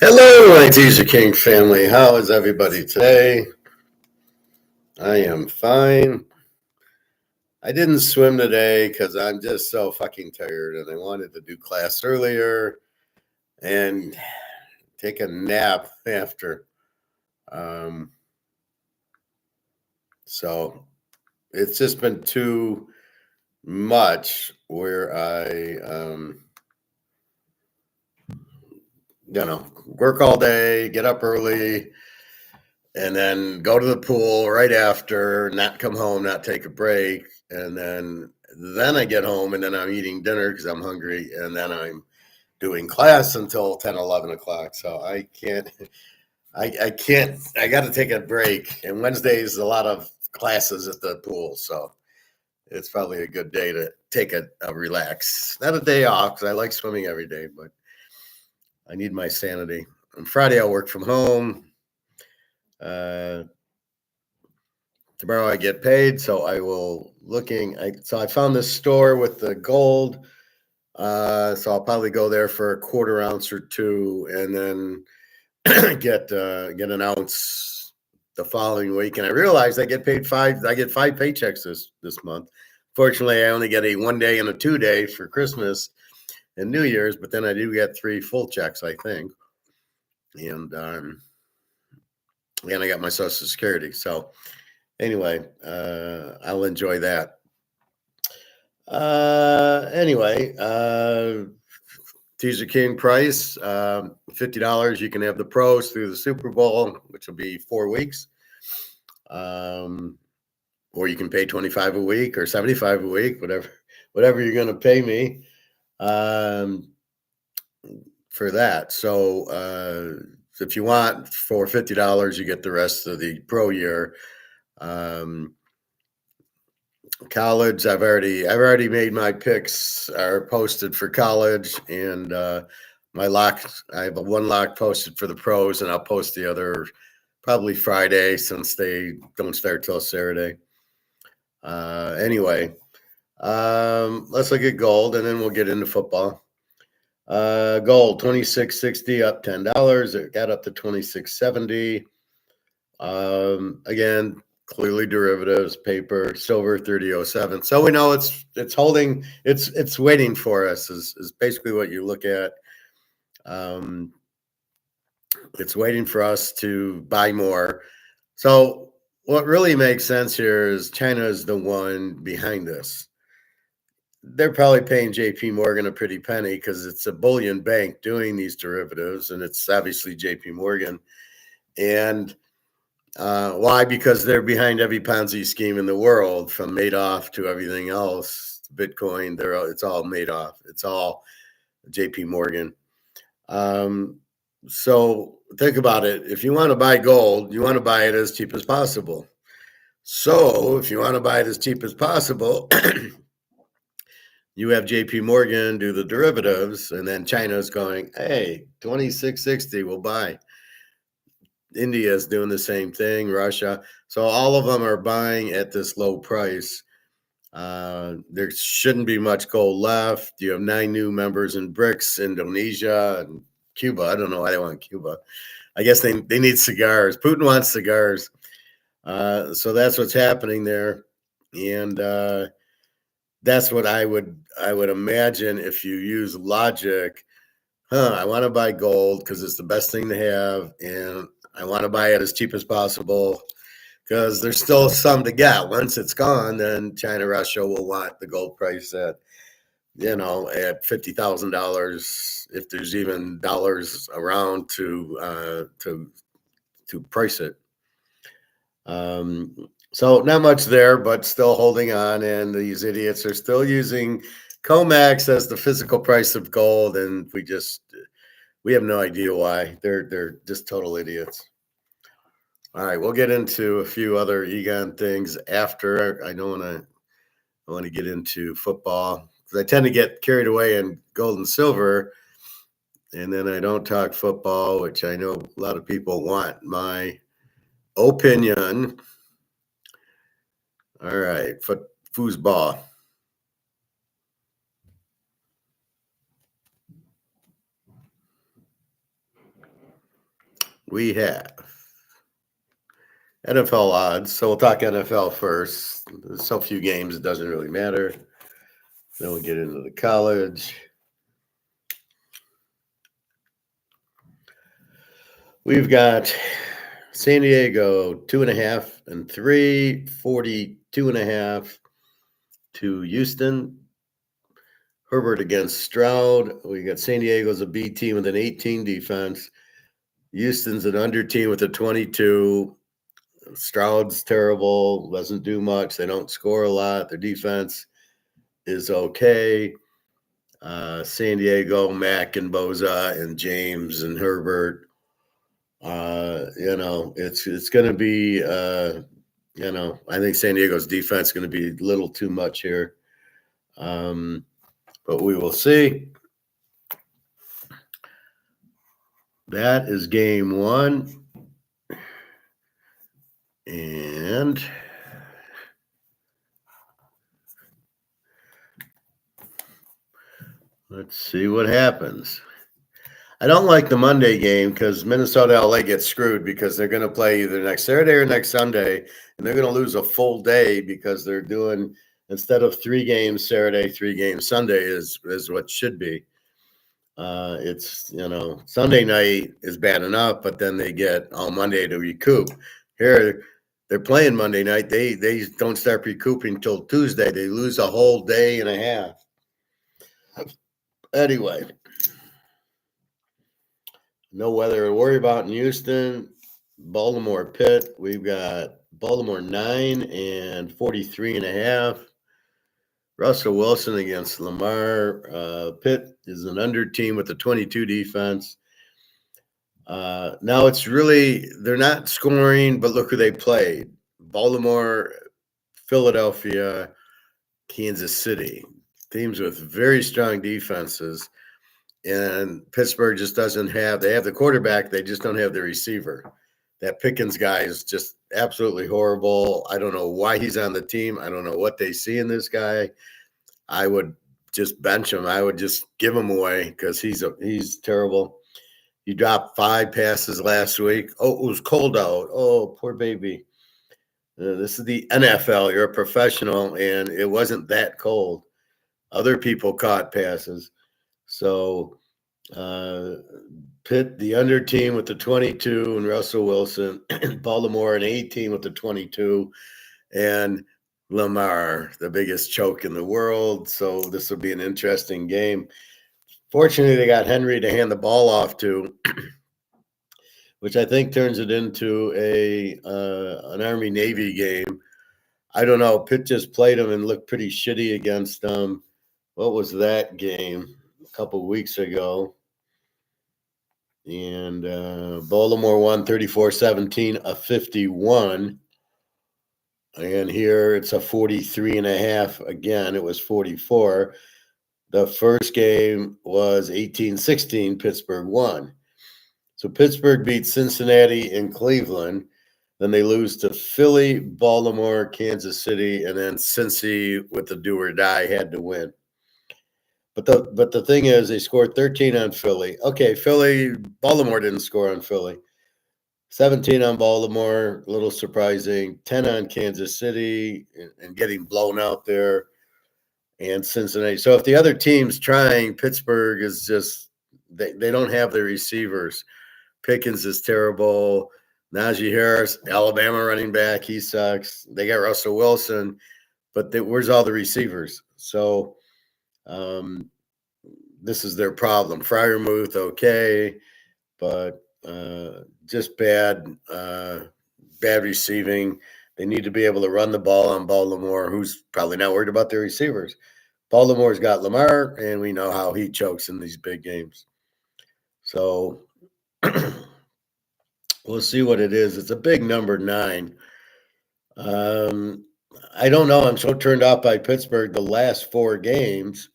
Hello, my Teaserking family. How is everybody today? I am fine. I didn't swim today because I'm just so fucking tired and I wanted to do class earlier and take a nap after. Um, so it's just been too much where work all day, get up early, and then go to the pool right after, not come home, not take a break, and then I get home and then I'm eating dinner because I'm hungry, and then I'm doing class until 10, 11 o'clock. So I can't, I got to take a break. And Wednesdays, a lot of classes at the pool. So it's probably a good day to take a relax. Not a day off because I like swimming every day, but I need my sanity. On Friday, I'll work from home. Uh, Tomorrow I get paid, so I will looking. So I found this store with the gold. So I'll probably go there for a quarter ounce or two, and then get an ounce the following week. And I realized I get paid five. I get five paychecks this month. Fortunately, I only get a 1 day and a 2 day for Christmas and New Year's, but then I do get three full checks, I think. And I got my Social Security. So anyway, I'll enjoy that. Anyway, Teaser King price, $50. You can have the pros through the Super Bowl, which will be 4 weeks. Or you can pay 25 a week or 75 a week, whatever you're going to pay me for that. So if you want for $50, you get the rest of the pro year. College, I've already made my picks are posted for college, and my lock, I have one lock posted for the pros, and I'll post the other probably Friday since they don't start till Saturday. Anyway, let's look at gold, and then we'll get into football. Gold 26.60 up $10. It got up to 26.70. Again, clearly derivatives, paper, silver 30.07. So we know it's holding, it's waiting for us is basically what you look at. It's waiting for us to buy more. So what really makes sense here is China is the one behind this. They're probably paying JP Morgan a pretty penny because it's a bullion bank doing these derivatives, and it's obviously JP Morgan. And why? Because they're behind every Ponzi scheme in the world, from Madoff to everything else. Bitcoin, it's all Madoff. It's all JP Morgan. So think about it. If you want to buy gold, you want to buy it as cheap as possible. So if you want to buy it as cheap as possible, you have JP Morgan do the derivatives, and then China's going, hey, 26.60, we'll buy. India is doing the same thing, Russia. So all of them are buying at this low price. There shouldn't be much gold left. You have 9 new members in BRICS, Indonesia, and Cuba. I don't know why they want Cuba. I guess they need cigars. Putin wants cigars. So that's what's happening there. And that's what I would imagine if you use logic. I want to buy gold because it's the best thing to have, and I want to buy it as cheap as possible because there's still some to get. Once it's gone, then China, Russia will want the gold price at $50,000 if there's even dollars around to price it. So not much there, but still holding on, and these idiots are still using COMEX as the physical price of gold, and we have no idea why. They're just total idiots. All right, we'll get into a few other Egon things after. I want to get into football because I tend to get carried away in gold and silver, and then I don't talk football, which I know a lot of people want my opinion. All right, foosball. we have NFL odds. So we'll talk NFL first. There's so few games, it doesn't really matter. Then we'll get into the college. We've got San Diego 2.5 and 3, 42.5 to Houston. Herbert against Stroud. We got San Diego's a B team with an 18 defense. Houston's an under team with a 22. Stroud's terrible, doesn't do much. They don't score a lot. Their defense is okay. San Diego, Mack and Boza and James and Herbert. It's going to be, I think San Diego's defense is going to be a little too much here. But we will see. That is game one. And let's see what happens. I don't like the Monday game because Minnesota LA gets screwed because they're going to play either next Saturday or next Sunday, and they're going to lose a full day because they're doing, instead of 3 games Saturday, 3 games Sunday is what should be. It's, Sunday night is bad enough, but then they get all Monday to recoup. Here, they're playing Monday night. They don't start recouping until Tuesday. They lose a whole day and a half. Anyway, no weather to worry about in Houston. Baltimore, Pitt. We've got Baltimore 9 and 43.5. Russell Wilson against Lamar. Pitt is an under team with a 22 defense. Now it's really, they're not scoring, but look who they played. Baltimore, Philadelphia, Kansas City. Teams with very strong defenses. And Pittsburgh just doesn't have, they have the quarterback, they just don't have the receiver. That Pickens guy is just absolutely horrible. I don't know why he's on the team. I don't know what they see in this guy. I would just bench him. I would just give him away because he's terrible. He dropped 5 passes last week. Oh, it was cold out. Oh, poor baby. This is the NFL. You're a professional, and it wasn't that cold. Other people caught passes. So Pitt, the under team with the 22, and Russell Wilson. Baltimore, an A team with the 22, and Lamar, the biggest choke in the world. So this will be an interesting game. Fortunately, they got Henry to hand the ball off to, which I think turns it into an Army-Navy game. I don't know. Pitt just played them and looked pretty shitty against them. What was that game? A couple of weeks ago. And Baltimore won 34-17, a 51. And here it's a 43.5. Again, it was 44. The first game was 18-16. Pittsburgh won. So Pittsburgh beat Cincinnati and Cleveland. Then they lose to Philly, Baltimore, Kansas City, and then Cincy with the do or die had to win. But the thing is, they scored 13 on Philly. Okay, Baltimore didn't score on Philly. 17 on Baltimore, a little surprising. 10 on Kansas City and getting blown out there, and Cincinnati. So if the other team's trying, Pittsburgh is just they don't have the receivers. Pickens is terrible. Najee Harris, Alabama running back, he sucks. They got Russell Wilson, but where's all the receivers? So this is their problem. Freiermuth, okay, but just bad receiving. They need to be able to run the ball on Baltimore, who's probably not worried about their receivers. Baltimore's got Lamar, and we know how he chokes in these big games. So we'll see what it is. It's a big number, 9. I don't know. I'm so turned off by Pittsburgh the last 4 games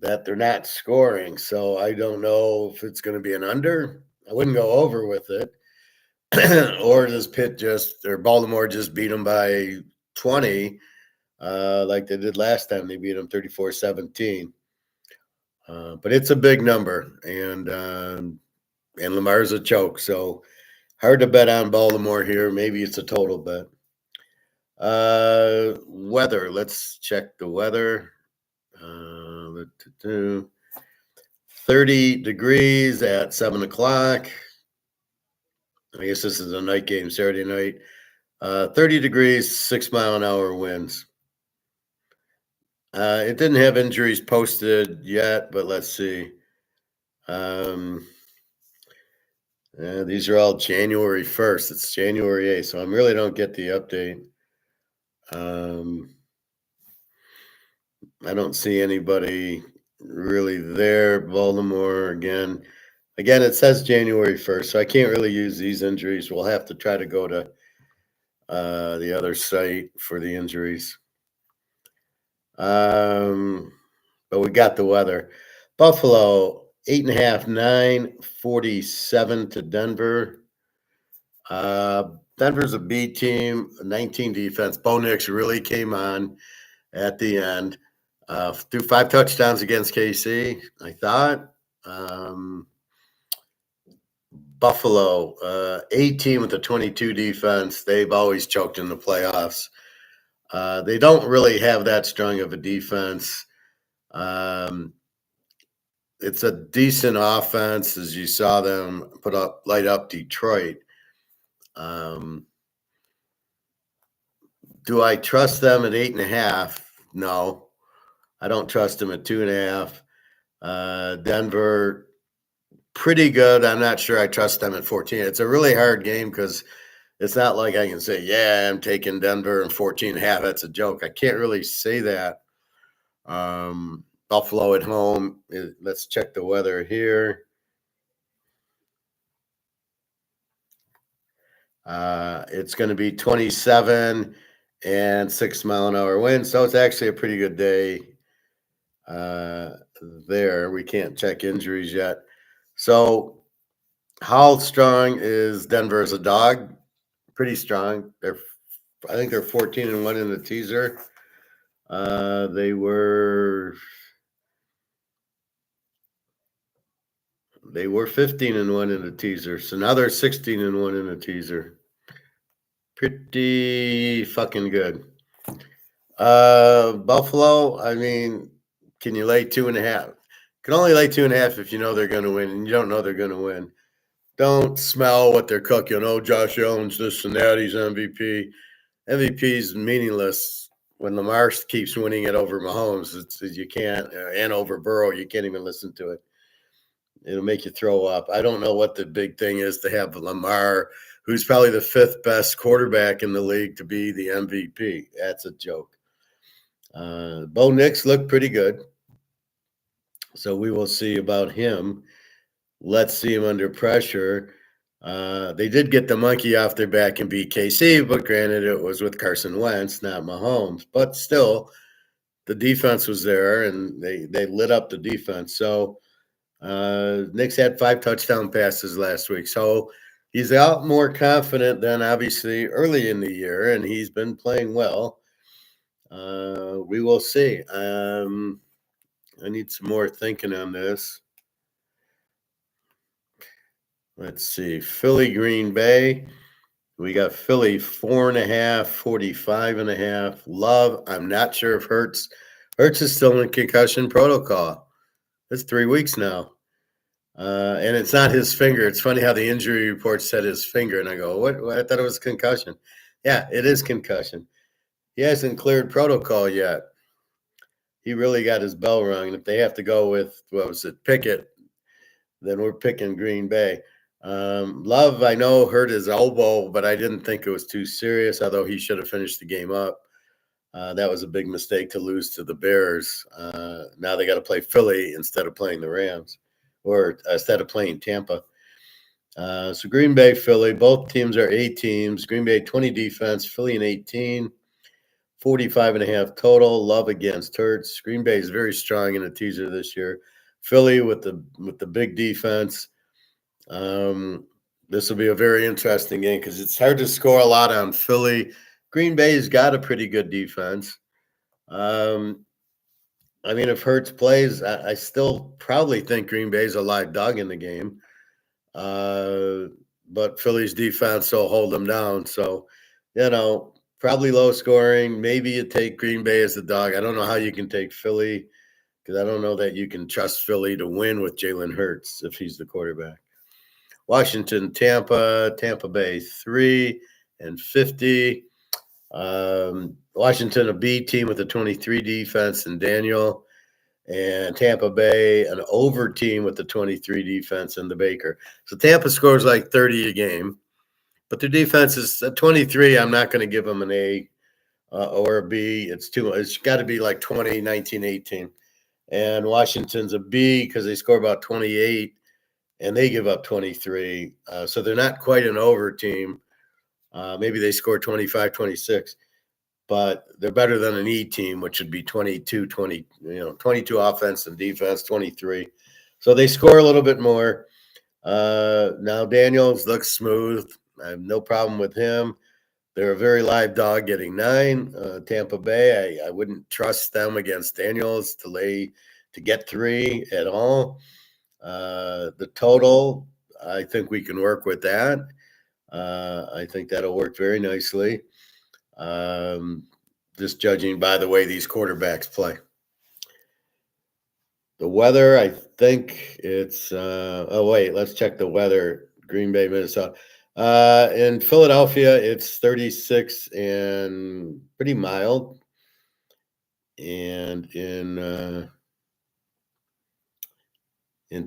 that they're not scoring. So I don't know if it's going to be an under. I wouldn't go over with it. Or does Baltimore just beat them by 20 like they did last time? They beat them 34-17. But it's a big number, and Lamar's a choke. So Hard to bet on Baltimore here. Maybe it's a total bet. Weather. Let's check the weather. 30 degrees at 7 o'clock. I guess this is a night game, Saturday night. 30 degrees, 6-mile-an-hour winds. It didn't have injuries posted yet, but let's see. These are all January 1st. It's January 8th, so I really don't get the update. I don't see anybody really there. Baltimore again. Again, it says January 1st, so I can't really use these injuries. We'll have to try to go to the other site for the injuries. But we got the weather. Buffalo, 8.5, 9, 47 to Denver. Denver's a B team, 19 defense. Bo Nix really came on at the end. Threw 5 touchdowns against KC, I thought. Buffalo, 18 with a 22 defense. They've always choked in the playoffs. They don't really have that strong of a defense. It's a decent offense, as you saw them light up Detroit. Do I trust them at 8.5? No, I don't trust them at 2.5. Denver, pretty good. I'm not sure I trust them at 14. It's a really hard game because it's not like I can say, yeah, I'm taking Denver and 14.5. That's a joke. I can't really say that. Buffalo at home. Let's check the weather here. It's going to be 27 and 6-mile-an-hour wind. So it's actually a pretty good day there. We can't check injuries yet. So how strong is Denver as a dog? Pretty strong. I think they're 14-1 in the teaser. They were 15-1 in the teaser. So now they're 16-1 in the teaser. Pretty fucking good. Buffalo, I mean, can you lay 2.5? Can only lay 2.5 if you know they're going to win, and you don't know they're going to win. Don't smell what they're cooking. Oh, Josh Allen's this and that. He's MVP. MVP's meaningless when Lamar keeps winning it over Mahomes. You can't, and over Burrow, you can't even listen to it. It'll make you throw up. I don't know what the big thing is to have Lamar, who's probably the 5th best quarterback in the league, to be the MVP. That's a joke. Bo Nix looked pretty good. So we will see about him. Let's see him under pressure. They did get the monkey off their back and beat KC, but granted, it was with Carson Wentz, not Mahomes. But still, the defense was there, and they lit up the defense. So Nix had 5 touchdown passes last week. So he's out more confident than obviously early in the year, and he's been playing well. We will see. I need some more thinking on this. Let's see. Philly, Green Bay. We got Philly 4.5, 45.5. Love. I'm not sure if Hurts is still in concussion protocol. It's 3 weeks now. And it's not his finger. It's funny how the injury report said his finger. And I go, what? I thought it was concussion. Yeah, it is concussion. He hasn't cleared protocol yet. He really got his bell rung. And if they have to go with, Pickett, then we're picking Green Bay. Love, I know, hurt his elbow, but I didn't think it was too serious, although he should have finished the game up. That was a big mistake to lose to the Bears. Now they got to play Philly instead of playing the Rams, or instead of playing Tampa. So Green Bay, Philly, both teams are A teams. Green Bay 20 defense, Philly an 18, 45.5 total. Love against Hurts. Green Bay is very strong in a teaser this year. Philly with the big defense. This will be a very interesting game because it's hard to score a lot on Philly. Green Bay's got a pretty good defense. I mean, if Hurts plays, I still probably think Green Bay's a live dog in the game. but Philly's defense will hold them down. So, probably low scoring. Maybe you take Green Bay as the dog. I don't know how you can take Philly because I don't know that you can trust Philly to win with Jalen Hurts if he's the quarterback. Washington, Tampa Bay 3-50. Washington, a B team with a 23 defense, and Daniel. And Tampa Bay, an over team with the 23 defense and the Baker. So Tampa scores like 30 a game, but their defense is at 23. I'm not going to give them an A or a B. It's got to be like 20, 19, 18. And Washington's a B because they score about 28 and they give up 23. So they're not quite an over team. Maybe they score 25, 26. But they're better than an E team, which would be 22, 22 offense and defense, 23. So they score a little bit more. Now Daniels looks smooth. I have no problem with him. They're a very live dog getting 9. Tampa Bay, I wouldn't trust them against Daniels to get 3 at all. The total, I think we can work with that. I think that'll work very nicely. Just judging by the way these quarterbacks play. The weather, I think it's let's check the weather. Green Bay, Minnesota. In Philadelphia, it's 36 and pretty mild. And in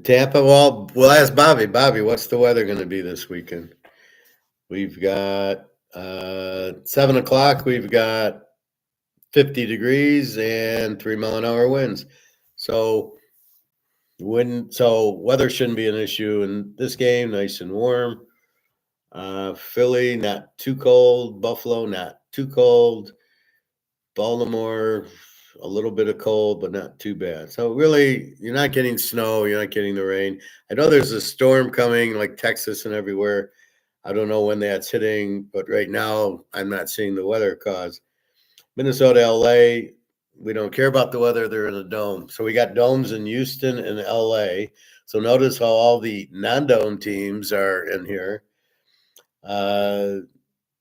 Tampa, we'll ask Bobby. Bobby, what's the weather going to be this weekend? We've got 7 o'clock. We've got 50 degrees and 3-mile-an-hour winds. So weather shouldn't be an issue in this game. Nice and warm. Philly, not too cold. Buffalo, not too cold. Baltimore, a little bit of cold, but not too bad. So really, you're not getting snow. You're not getting the rain. I know there's a storm coming, like Texas and everywhere. I don't know when that's hitting, but right now I'm not seeing the weather cause. Minnesota, LA, we don't care about the weather. They're in a dome. So we got domes in Houston and LA. So notice how all the non-dome teams are in here.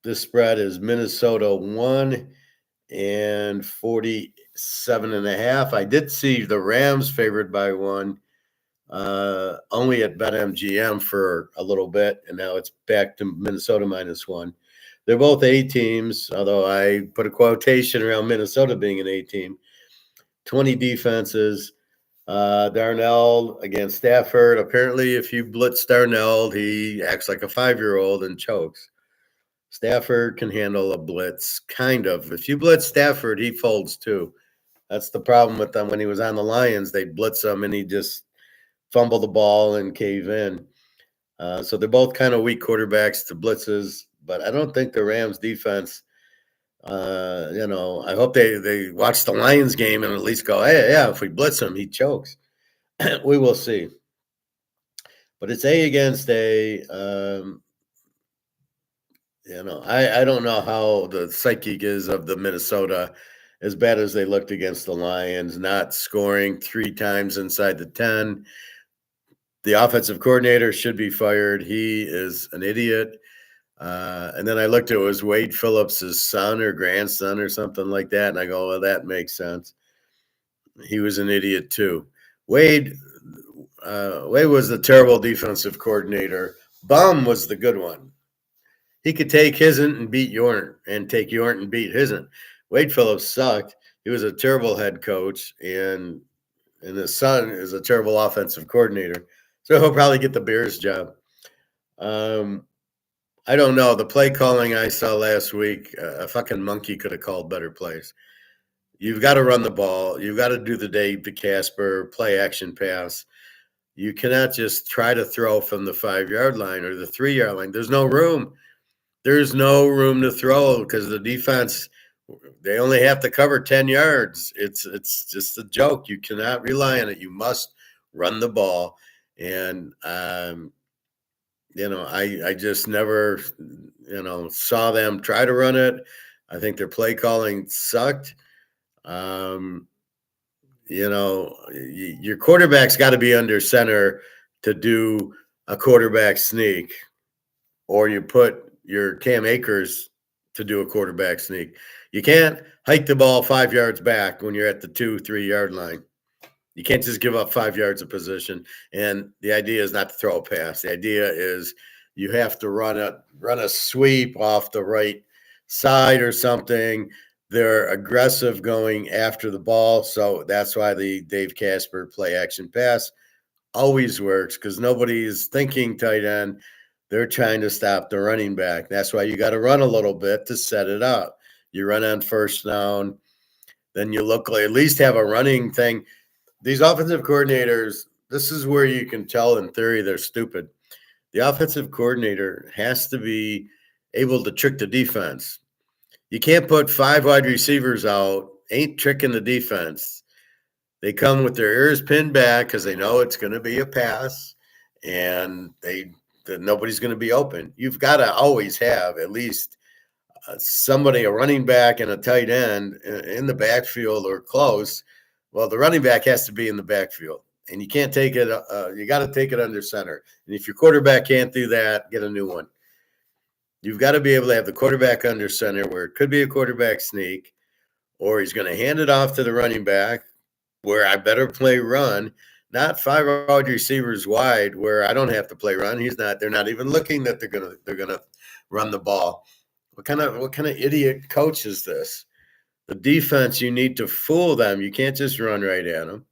This spread is Minnesota 1 and 47.5. I did see the Rams favored by 1, only at BetMGM for a little bit, and now it's back to Minnesota -1. They're both A teams, although I put a quotation around Minnesota being an A team. 20 defenses. Darnell against Stafford. Apparently, if you blitz Darnell, he acts like a 5-year-old and chokes. Stafford can handle a blitz, kind of. If you blitz Stafford, he folds too. That's the problem with them. When he was on the Lions, they blitz him and he just fumble the ball and cave in. So they're both kind of weak quarterbacks to blitzes, but I don't think the Rams defense, I hope they watch the Lions game and at least go, hey, yeah, if we blitz him, he chokes. We will see. But it's A against A. I don't know how the psyche is of the Minnesota, as bad as they looked against the Lions, not scoring 3 times inside the 10. The offensive coordinator should be fired. He is an idiot. And then I looked at it was Wade Phillips' son or grandson or something like that. And I go, well, that makes sense. He was an idiot too. Wade was the terrible defensive coordinator. Bum was the good one. He could take Hisnt and beat Yornt and take Yornt and beat Hisnt. Wade Phillips sucked. He was a terrible head coach, and his son is a terrible offensive coordinator. So he'll probably get the Bears job. I don't know. The play calling I saw last week, a fucking monkey could have called better plays. You've got to run the ball. You've got to do the Dave DeCasper play action pass. You cannot just try to throw from the 5-yard line or the 3-yard line. There's no room. There's no room to throw because the defense, they only have to cover 10 yards. It's just a joke. You cannot rely on it. You must run the ball. And, I just never, saw them try to run it. I think their play calling sucked. Your quarterback's got to be under center to do a quarterback sneak. or you put your Cam Akers to do a quarterback sneak. You can't hike the ball 5 yards back when you're at the 2-3 yard line. You can't just give up 5 yards of position. And the idea is not to throw a pass. The idea is you have to run a sweep off the right side or something. They're aggressive going after the ball. So that's why the Dave Casper play action pass always works, because nobody's thinking tight end. They're trying to stop the running back. That's why you got to run a little bit to set it up. You run on first down, then you look like at least have a running thing. These offensive coordinators, this is where you can tell in theory they're stupid. The offensive coordinator has to be able to trick the defense. You can't put 5 wide receivers out, ain't tricking the defense. They come with their ears pinned back because they know it's going to be a pass, and nobody's going to be open. You've got to always have at least somebody, a running back and a tight end in the backfield or close. Well, the running back has to be in the backfield, and you can't take it. You got to take it under center. And if your quarterback can't do that, get a new one. You've got to be able to have the quarterback under center, where it could be a quarterback sneak, or he's going to hand it off to the running back, where I better play run, not 5 wide receivers wide where I don't have to play run. They're not even looking that they're gonna run the ball. What kind of idiot coach is this? The defense, you need to fool them. You can't just run right at them.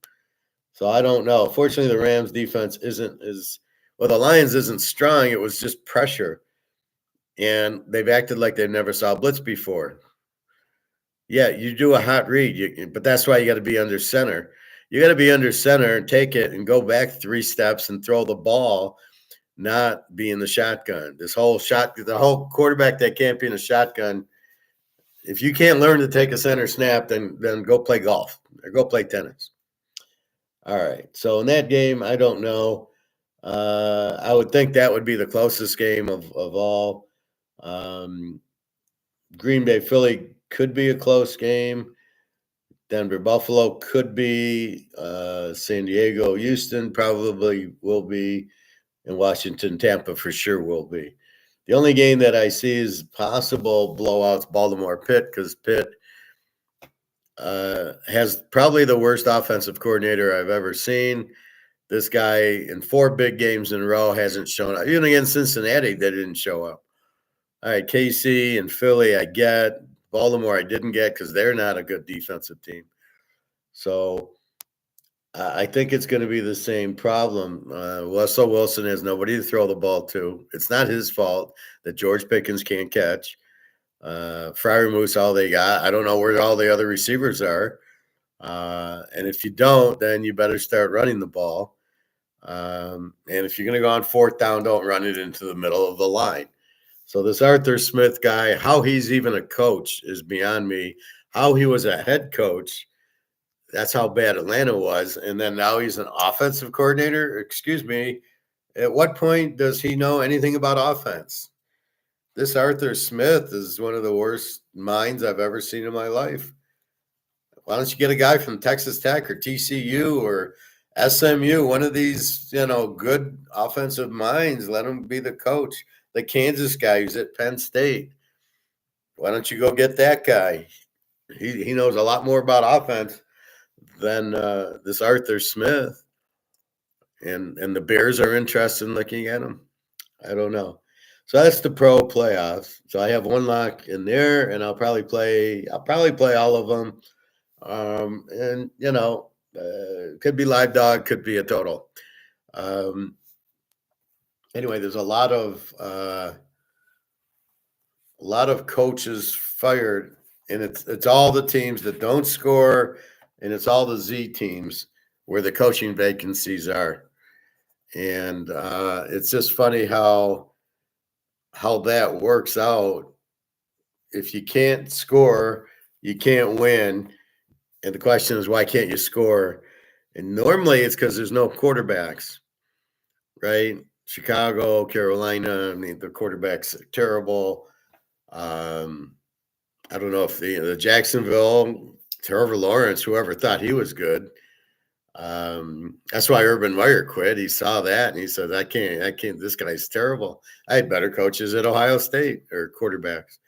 So I don't know. Fortunately, the Rams defense the Lions isn't strong. It was just pressure. And they've acted like they never saw blitz before. Yeah, you do a hot read, but that's why you got to be under center. You got to be under center and take it and go back 3 steps and throw the ball, not be in the shotgun. The whole quarterback that can't be in a shotgun. If you can't learn to take a center snap, then go play golf or go play tennis. All right. So in that game, I don't know. I would think that would be the closest game of all. Green Bay Philly could be a close game. Denver Buffalo could be. San Diego Houston probably will be. And Washington Tampa for sure will be. The only game that I see is possible blowouts, Baltimore Pitt, because Pitt has probably the worst offensive coordinator I've ever seen. This guy in 4 big games in a row hasn't shown up. Even against Cincinnati, they didn't show up. All right, KC and Philly, I get. Baltimore, I didn't get because they're not a good defensive team. So I think it's going to be the same problem. Russell Wilson has nobody to throw the ball to. It's not his fault that George Pickens can't catch. Freiermuth's all they got. I don't know where all the other receivers are. And if you don't, then you better start running the ball. And if you're going to go on 4th down, don't run it into the middle of the line. So this Arthur Smith guy, how he's even a coach is beyond me. How he was a head coach, that's how bad Atlanta was. And then now he's an offensive coordinator. Excuse me. At what point does he know anything about offense? This Arthur Smith is one of the worst minds I've ever seen in my life. Why don't you get a guy from Texas Tech or TCU or SMU, one of these, good offensive minds, let him be the coach. The Kansas guy who's at Penn State. Why don't you go get that guy? He knows a lot more about offense than this Arthur Smith. And the Bears are interested in looking at him. I don't know. So that's the pro playoffs. So I have one lock in there, and I'll probably play all of them. And could be live dog, could be a total. Anyway, there's a lot of coaches fired, and it's all the teams that don't score, and it's all the Z teams where the coaching vacancies are. And it's just funny how that works out. If you can't score, you can't win. And the question is, why can't you score? And normally it's because there's no quarterbacks, right? Chicago, Carolina, I mean, the quarterbacks are terrible. I don't know if the Jacksonville, Trevor Lawrence, whoever thought he was good. That's why Urban Meyer quit. He saw that and he said, I can't, this guy's terrible. I had better coaches at Ohio State or quarterbacks.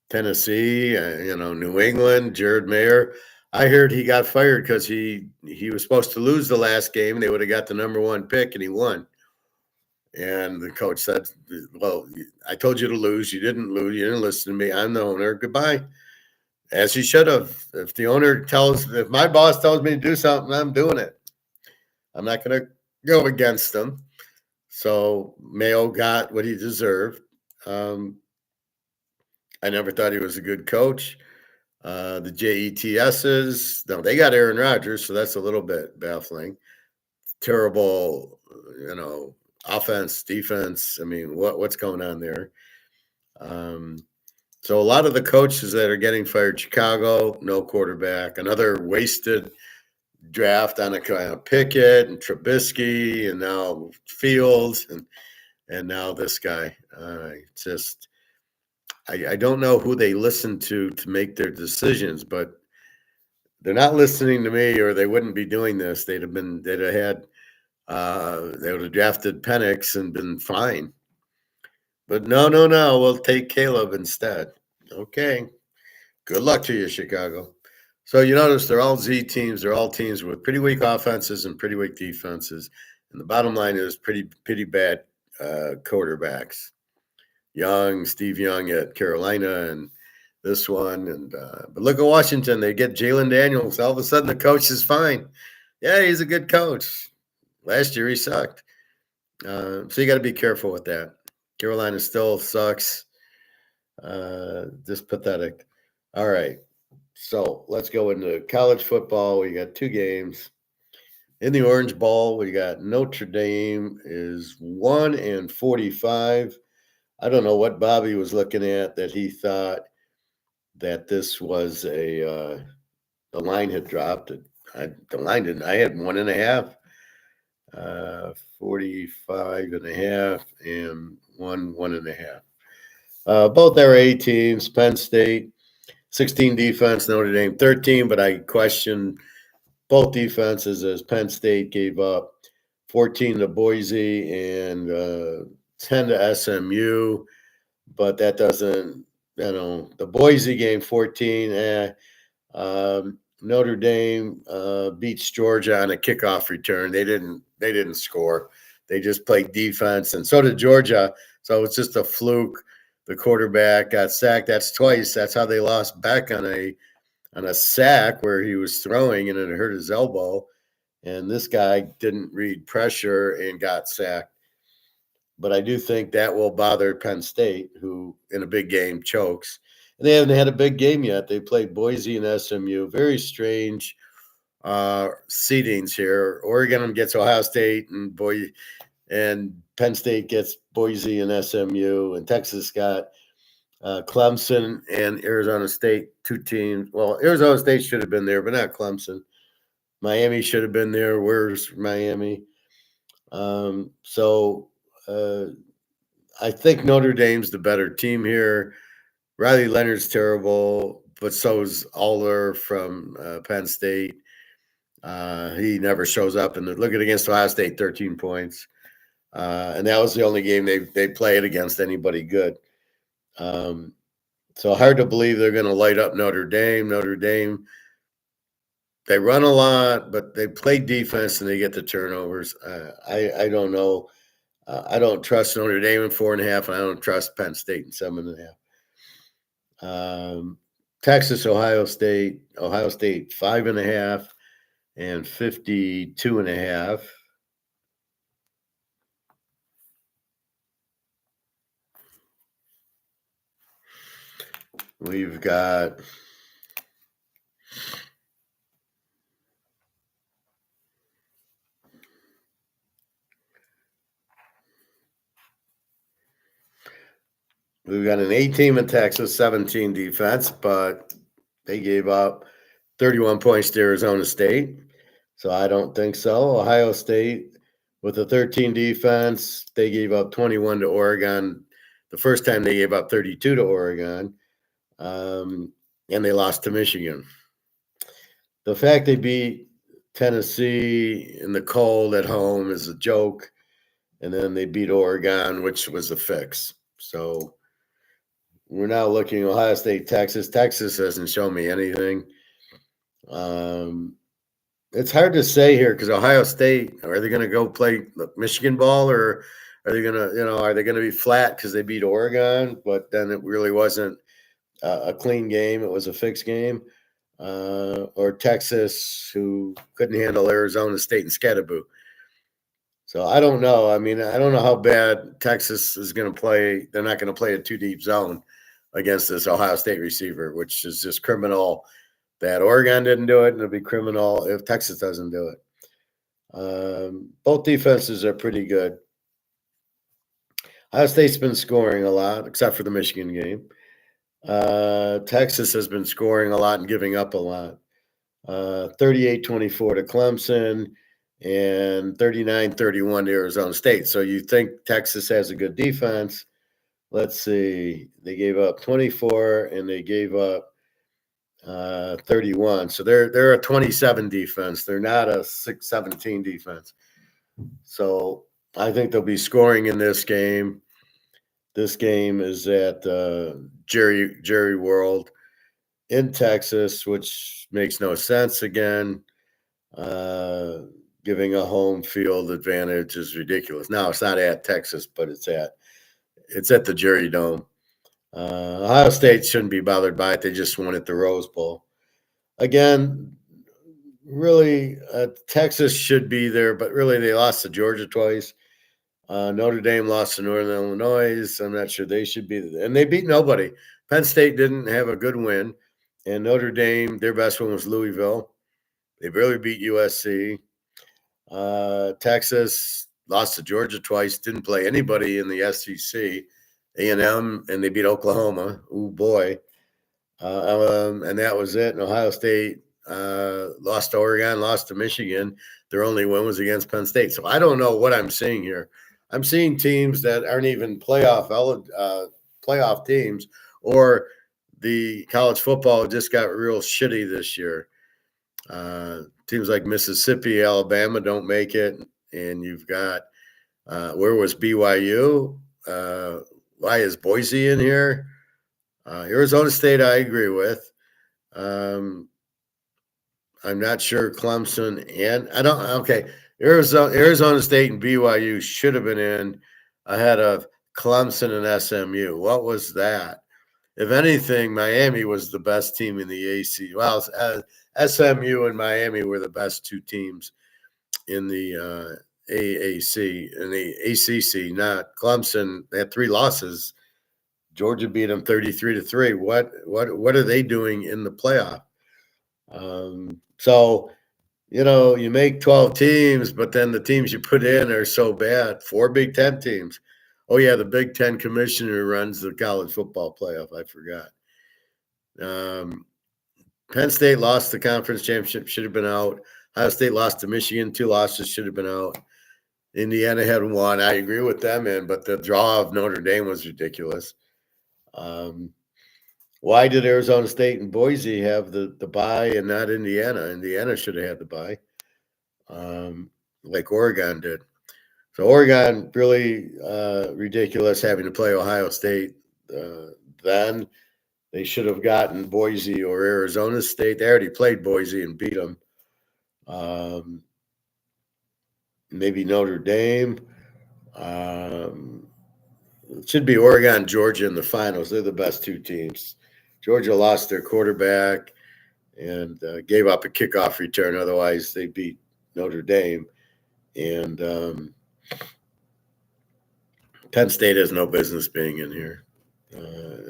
Tennessee, New England, Jared Mayer. I heard he got fired because he was supposed to lose the last game. They would have got the number one pick and he won. And the coach said, well, I told you to lose. You didn't lose. You didn't listen to me. I'm the owner. Goodbye. As he should have. If my boss tells me to do something, I'm doing it. I'm not going to go against him. So Mayo got what he deserved. I never thought he was a good coach. The JETSs, no, they got Aaron Rodgers, so that's a little bit baffling. Terrible, offense, defense. I mean, what's going on there? So a lot of the coaches that are getting fired, Chicago, no quarterback, another wasted draft on a kind of Pickett and Trubisky, and now Fields, and now this guy. I don't know who they listen to make their decisions, but they're not listening to me, or they wouldn't be doing this. They would have drafted Penix and been fine. But no, we'll take Caleb instead. Okay. Good luck to you, Chicago. So you notice they're all Z teams. They're all teams with pretty weak offenses and pretty weak defenses. And the bottom line is pretty bad quarterbacks. Steve Young at Carolina, and this one. And but look at Washington. They get Jalen Daniels. All of a sudden, the coach is fine. Yeah, he's a good coach. Last year, he sucked. So you got to be careful with that. Carolina still sucks. Just pathetic. All right. So let's go into college football. We got two games. In the Orange Bowl, we got Notre Dame is 1-45. I don't know what Bobby was looking at that he thought that this was the line had dropped. The line didn't. I had 1.5, 45.5, and 1.5. Both are A teams. Penn State, 16 defense, Notre Dame 13, but I question both defenses as Penn State gave up 14 to Boise and 10 to SMU, but that doesn't, the Boise game 14, Notre Dame beats Georgia on a kickoff return. They didn't score. They just played defense, and so did Georgia. So it's just a fluke. The quarterback got sacked. That's twice. That's how they lost back on a sack where he was throwing and it hurt his elbow. And this guy didn't read pressure and got sacked. But I do think that will bother Penn State, who in a big game chokes. And they haven't had a big game yet. They played Boise and SMU. Very strange seedings here. Oregon gets Ohio State, and Penn State gets Boise and SMU, and Texas got Clemson and Arizona State, two teams. Well, Arizona State should have been there, but not Clemson. Miami should have been there. Where's Miami? I think Notre Dame's the better team here. Riley Leonard's terrible, but so is Aller from Penn State. He never shows up. And look at against Ohio State, 13 points. And that was the only game they played against anybody good. So hard to believe they're going to light up Notre Dame. Notre Dame, they run a lot, but they play defense and they get the turnovers. I don't know. I don't trust Notre Dame in 4.5, and I don't trust Penn State in 7.5. Texas, Ohio State 5.5 and 52.5. We've got an A team in Texas, 17 defense, but they gave up 31 points to Arizona State. So I don't think so. Ohio State with a 13 defense, they gave up 21 to Oregon. The first time they gave up 32 to Oregon, and they lost to Michigan. the fact they beat Tennessee in the cold at home is a joke, and then they beat Oregon, which was a fix. So we're now looking Ohio State, Texas. Texas hasn't shown me anything. It's hard to say here because Ohio State, are they going to go play Michigan ball, or are they going to, are they going to be flat because they beat Oregon? But then it really wasn't a clean game. It was a fixed game. Or Texas, who couldn't handle Arizona State and Scatterboo. So I don't know. I mean, I don't know how bad Texas is going to play. They're not going to play a too deep zone against this Ohio State receiver, which is just criminal that Oregon didn't do it, and it'll be criminal if Texas doesn't do it. Both defenses are pretty good. Ohio State's been scoring a lot, except for the Michigan game. Texas has been scoring a lot and giving up a lot. 38-24 to Clemson and 39-31 to Arizona State. So you think Texas has a good defense. Let's see. They gave up 24 and they gave up 31. So they're a 27 defense. They're not a 6-17 defense. So I think they'll be scoring in this game. This game is at Jerry World in Texas, which makes no sense again. Giving a home field advantage is ridiculous. Now it's not at Texas, but it's at the Jerry Dome. Ohio State shouldn't be bothered by it. They just won at the Rose Bowl. Again, really, Texas should be there, but really they lost to Georgia twice. Notre Dame lost to Northern Illinois. I'm not sure they should be there. And they beat nobody. Penn State didn't have a good win. And Notre Dame, their best one was Louisville. They barely beat USC. Texas lost to Georgia twice, didn't play anybody in the SEC, A&M, and they beat Oklahoma. Oh, boy. And that was it. And Ohio State lost to Oregon, lost to Michigan. Their only win was against Penn State. So I don't know what I'm seeing here. I'm seeing teams that aren't even playoff teams, or the college football just got real shitty this year. Teams like Mississippi, Alabama don't make it, and you've got where was BYU? Why is Boise in here? Arizona State, I agree with. I'm not sure Clemson and I don't. Okay, Arizona State and BYU should have been in ahead of Clemson and SMU. What was that? If anything, Miami was the best team in the AC. Well, SMU and Miami were the best two teams in the AAC and the ACC. Not Clemson. They had 3 losses. Georgia beat them 33-3. What are they doing in the playoff? So, you make 12 teams, but then the teams you put in are so bad. 4 Big Ten teams. Oh, yeah, the Big Ten commissioner runs the college football playoff. I forgot. Penn State lost the conference championship, should have been out. Ohio State lost to Michigan, 2 losses, should have been out. Indiana had 1. I agree with them, but the draw of Notre Dame was ridiculous. Why did Arizona State and Boise have the bye and not Indiana? Indiana should have had the bye, like Oregon did. So Oregon, really ridiculous having to play Ohio State. Then they should have gotten Boise or Arizona State. They already played Boise and beat them. Maybe Notre Dame. It should be Oregon, Georgia in the finals. They're the best 2 teams. Georgia lost their quarterback and gave up a kickoff return. Otherwise, they beat Notre Dame. And Penn State has no business being in here.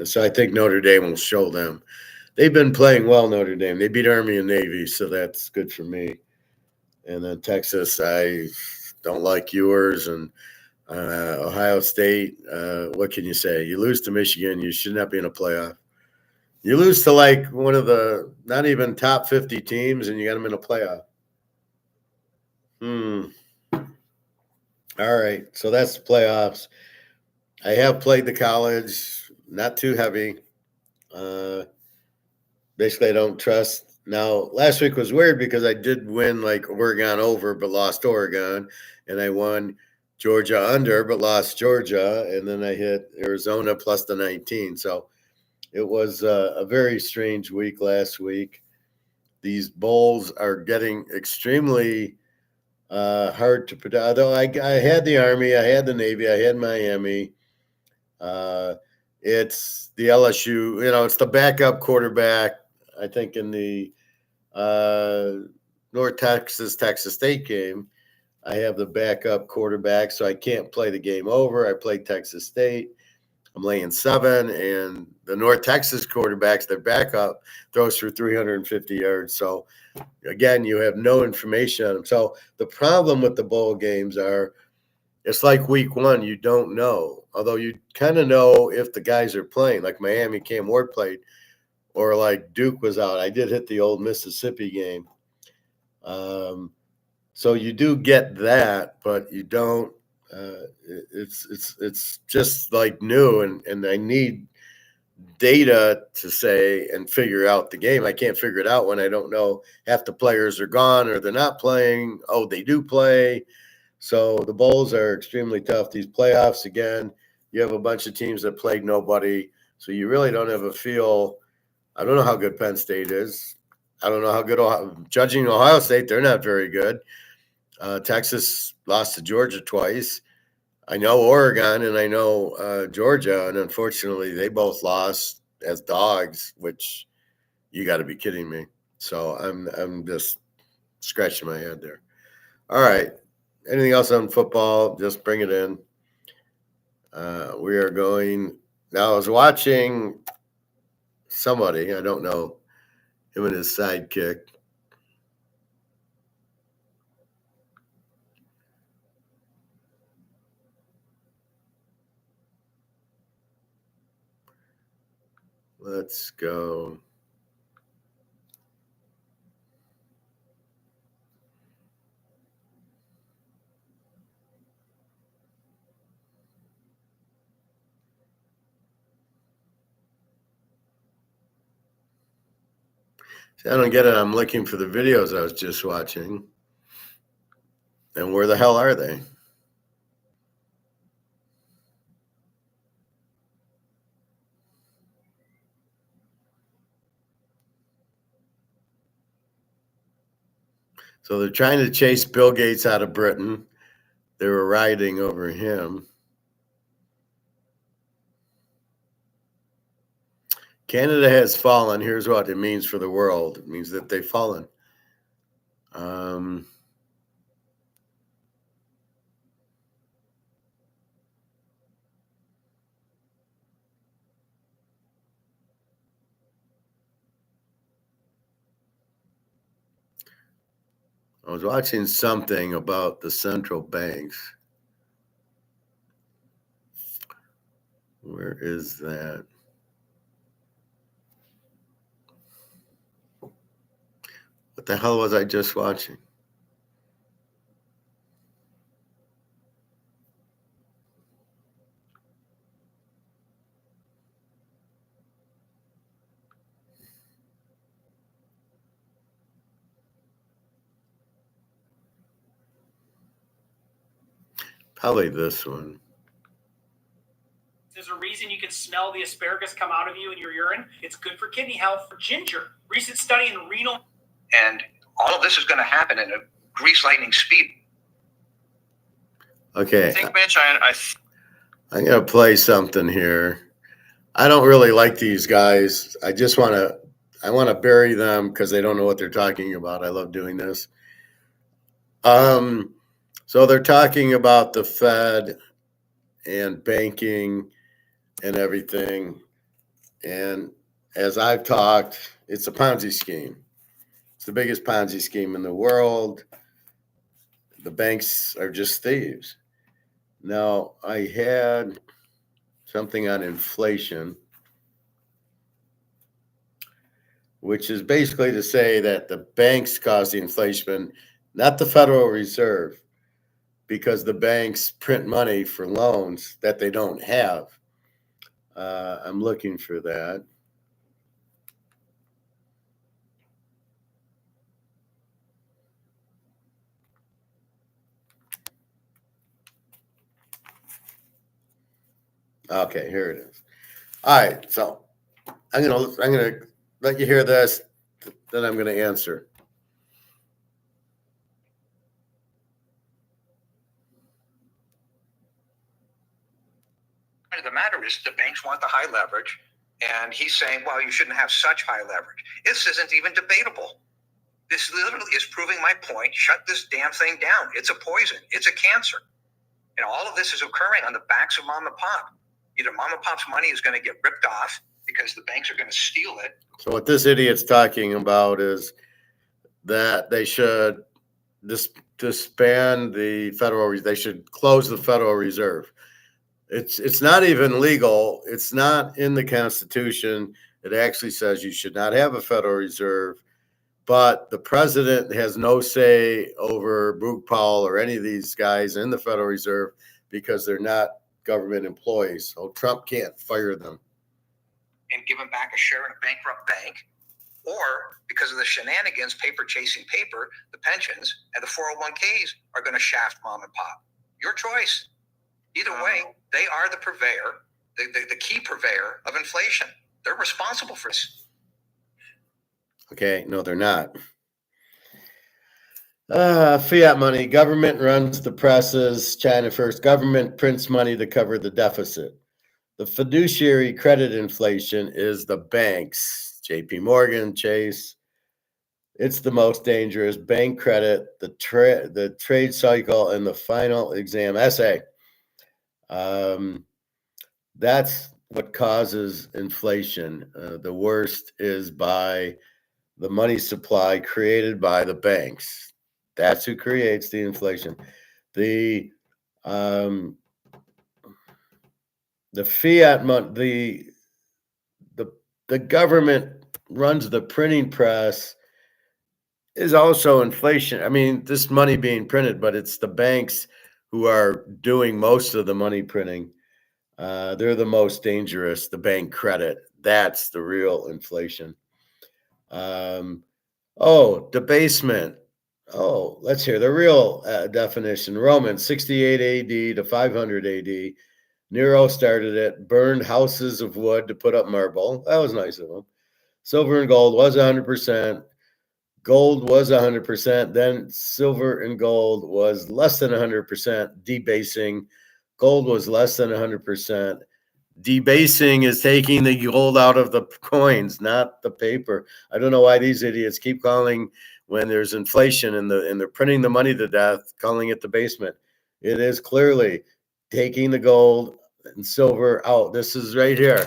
So I think Notre Dame will show them. They've been playing well, Notre Dame. They beat Army and Navy, so that's good for me. And then Texas, I don't like yours. And Ohio State, what can you say? You lose to Michigan, you should not be in a playoff. You lose to like one of the not even top 50 teams, and you got them in a playoff. All right, so that's the playoffs. I have played the college, not too heavy. Basically, I don't trust Now, last week was weird because I did win like Oregon over, but lost Oregon, and I won Georgia under, but lost Georgia, and then I hit Arizona plus the 19. So it was a very strange week last week. These bowls are getting extremely hard to predict. Although I had the Army, I had the Navy, I had Miami. Uh, it's the LSU, it's the backup quarterback, I think, in the North Texas State game. I have the backup quarterback, so I can't play the game over. I played Texas State. I'm laying 7, and the North Texas quarterbacks, their backup, throws for 350 yards. So, again, you have no information on them. So, the problem with the bowl games are it's like week 1, you don't know. Although you kind of know if the guys are playing, like Miami, Cam Ward played, or like Duke was out. I did hit the old Mississippi game. So you do get that, but you don't. It's just like new, and I need data to say and figure out the game. I can't figure it out when I don't know half the players are gone or they're not playing. Oh, they do play. So the bowls are extremely tough. These playoffs, again, you have a bunch of teams that played nobody, so you really don't have a feel. I don't know how good Penn State is. I don't know how good judging Ohio State. They're not very good. Texas lost to Georgia twice. I know Oregon and I know Georgia, and unfortunately, they both lost as dogs. Which you got to be kidding me. So I'm just scratching my head there. All right. Anything else on football? Just bring it in. We are going now. I was watching somebody. I don't know him and his sidekick. Let's go. See, I don't get it. I'm looking for the videos I was just watching. And where the hell are they? So they're trying to chase Bill Gates out of Britain. They were rioting over him. Canada has fallen. Here's what it means for the world. It means that they've fallen. I was watching something about the central banks. Where is that? What the hell was I just watching? Probably this one. There's a reason you can smell the asparagus come out of you in your urine. It's good for kidney health. For ginger, recent study in renal. And all of this is going to happen in a grease lightning speed. Okay. I think, Mitch, I'm going to play something here. I don't really like these guys. I want to bury them because they don't know what they're talking about. I love doing this. So they're talking about the Fed and banking and everything. And as I've talked, it's a Ponzi scheme. It's the biggest Ponzi scheme in the world. The banks are just thieves. Now, I had something on inflation, which is basically to say that the banks cause the inflation, not the Federal Reserve, because the banks print money for loans that they don't have. I'm looking for that. Okay, here it is. All right, so I'm gonna let you hear this, then I'm gonna answer. The matter is the banks want the high leverage, and he's saying, well, you shouldn't have such high leverage. This isn't even debatable. This literally is proving my point. Shut this damn thing down. It's a poison. It's a cancer. And all of this is occurring on the backs of mom and pop. Either mom and pop's money is going to get ripped off because the banks are going to steal it. So what this idiot's talking about is that they should disband the Federal. They should close the Federal Reserve. It's not even legal. It's not in the Constitution. It actually says you should not have a Federal Reserve. But the president has no say over Brooke Powell or any of these guys in the Federal Reserve because they're not government employees. So Trump can't fire them. And give them back a share in a bankrupt bank. Or because of the shenanigans, paper chasing paper, the pensions and the 401ks are going to shaft mom and pop. Your choice. Either way, they are the purveyor, the key purveyor of inflation. They're responsible for this. Okay, no, they're not. Fiat money. Government runs the presses. China first. Government prints money to cover the deficit. The fiduciary credit inflation is the banks. JP Morgan, Chase. It's the most dangerous. Bank credit, the trade cycle, and the final exam essay. That's what causes inflation. The worst is by the money supply created by the banks. That's who creates the inflation. The fiat money, the government runs the printing press is also inflation. I mean, this money being printed, but it's the banks who are doing most of the money printing. They're the most dangerous. The bank credit. That's the real inflation. Debasement. Oh, let's hear the real definition. Romans 68 AD to 500 AD. Nero started it, burned houses of wood to put up marble. That was nice of him. Silver and gold was 100%. Gold was 100%. Then silver and gold was less than 100%, debasing. Gold was less than 100%. Debasing is taking the gold out of the coins, not the paper. I don't know why these idiots keep calling when there's inflation and they're printing the money to death, calling it debasement. It is clearly taking the gold and silver out. This is right here,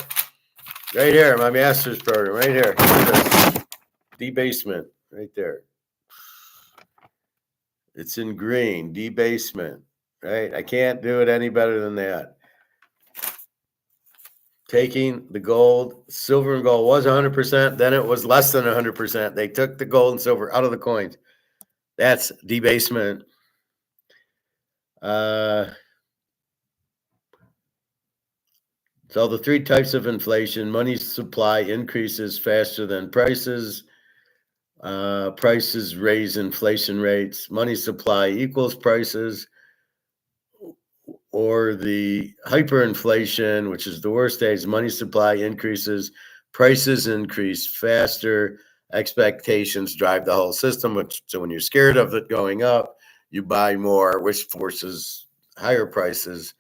my master's program, right here. Debasement, right there. It's in green, debasement, right? I can't do it any better than that. Taking the gold, silver and gold was 100%. Then it was less than 100%. They took the gold and silver out of the coins. That's debasement. So the three types of inflation: money supply increases faster than prices. Prices raise inflation rates. Money supply equals prices. Or the hyperinflation, which is the worst days, money supply increases, prices increase faster, expectations drive the whole system. So when you're scared of it going up, you buy more, which forces higher prices,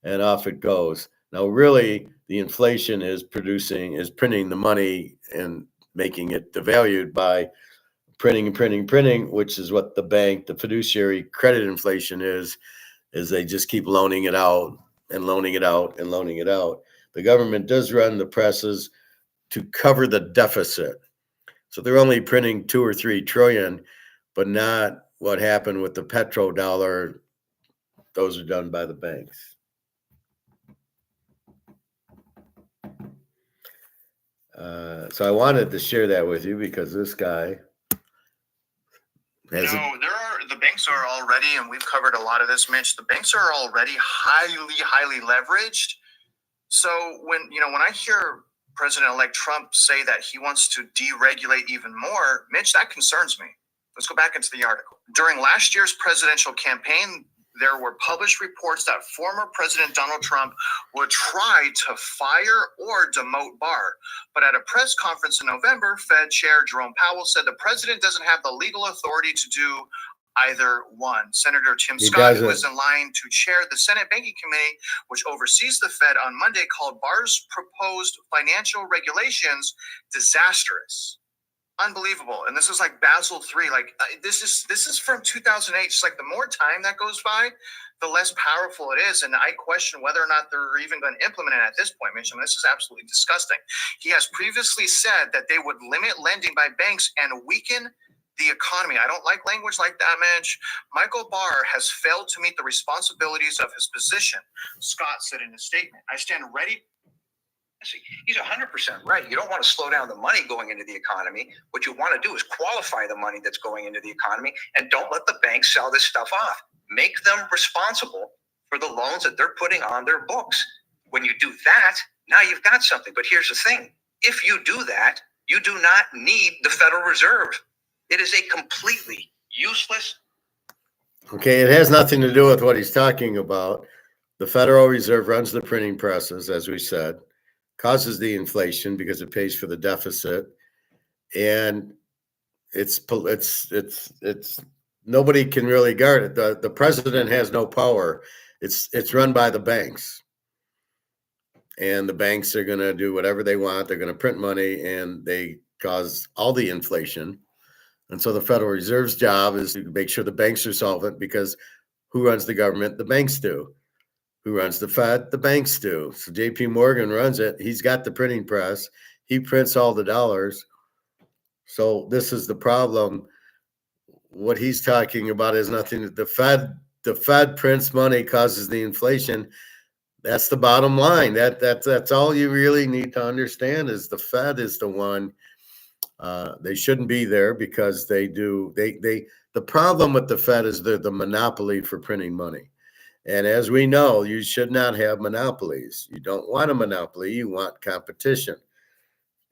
and off it goes. Now, really, the inflation is printing the money and making it devalued by printing, which is what the fiduciary credit inflation is they just keep loaning it out and loaning it out and loaning it out. The government does run the presses to cover the deficit. So they're only printing 2 or 3 trillion, but not what happened with the petrodollar. Those are done by the banks. So I wanted to share that with you because this guy has the banks are already, and we've covered a lot of this, Mitch, the banks are already highly leveraged. So when I hear President-elect Trump say that he wants to deregulate even more, Mitch, that concerns me. Let's go back into the article. During last year's presidential campaign, there were published reports that former President Donald Trump would try to fire or demote Barr. But at a press conference in November, Fed Chair Jerome Powell said the president doesn't have the legal authority to do either one. Senator Tim Scott, who is in line to chair the Senate Banking Committee, which oversees the Fed, on Monday called Barr's proposed financial regulations disastrous. Unbelievable. And this is like Basel III. Like this is from 2008. It's like the more time that goes by, the less powerful it is. And I question whether or not they're even going to implement it at this point, Mitch. I mean, this is absolutely disgusting. He has previously said that they would limit lending by banks and weaken the economy. I don't like language like that, Mitch. Michael Barr has failed to meet the responsibilities of his position, Scott said in a statement. I stand ready. He's 100% right. You don't want to slow down the money going into the economy. What you want to do is qualify the money that's going into the economy, and don't let the banks sell this stuff off. Make them responsible for the loans that they're putting on their books. When you do that, now you've got something. But here's the thing. If you do that, you do not need the Federal Reserve. It is a completely useless. Okay, it has nothing to do with what he's talking about. The Federal Reserve runs the printing presses, as we said, causes the inflation because it pays for the deficit, and it's nobody can really guard it. The president has no power. It's run by the banks, and the banks are going to do whatever they want. They're going to print money, and they cause all the inflation. And so the Federal Reserve's job is to make sure the banks are solvent, because who runs the government? The banks do. Who runs the Fed? The banks do. So JP Morgan runs it. He's got the printing press. He prints all the dollars. So this is the problem. What he's talking about is nothing. The Fed prints money, causes the inflation. That's the bottom line. That's all you really need to understand, is the Fed is the one. They shouldn't be there because the problem with the Fed is they're the monopoly for printing money. And as we know, you should not have monopolies. You don't want a monopoly. You want competition.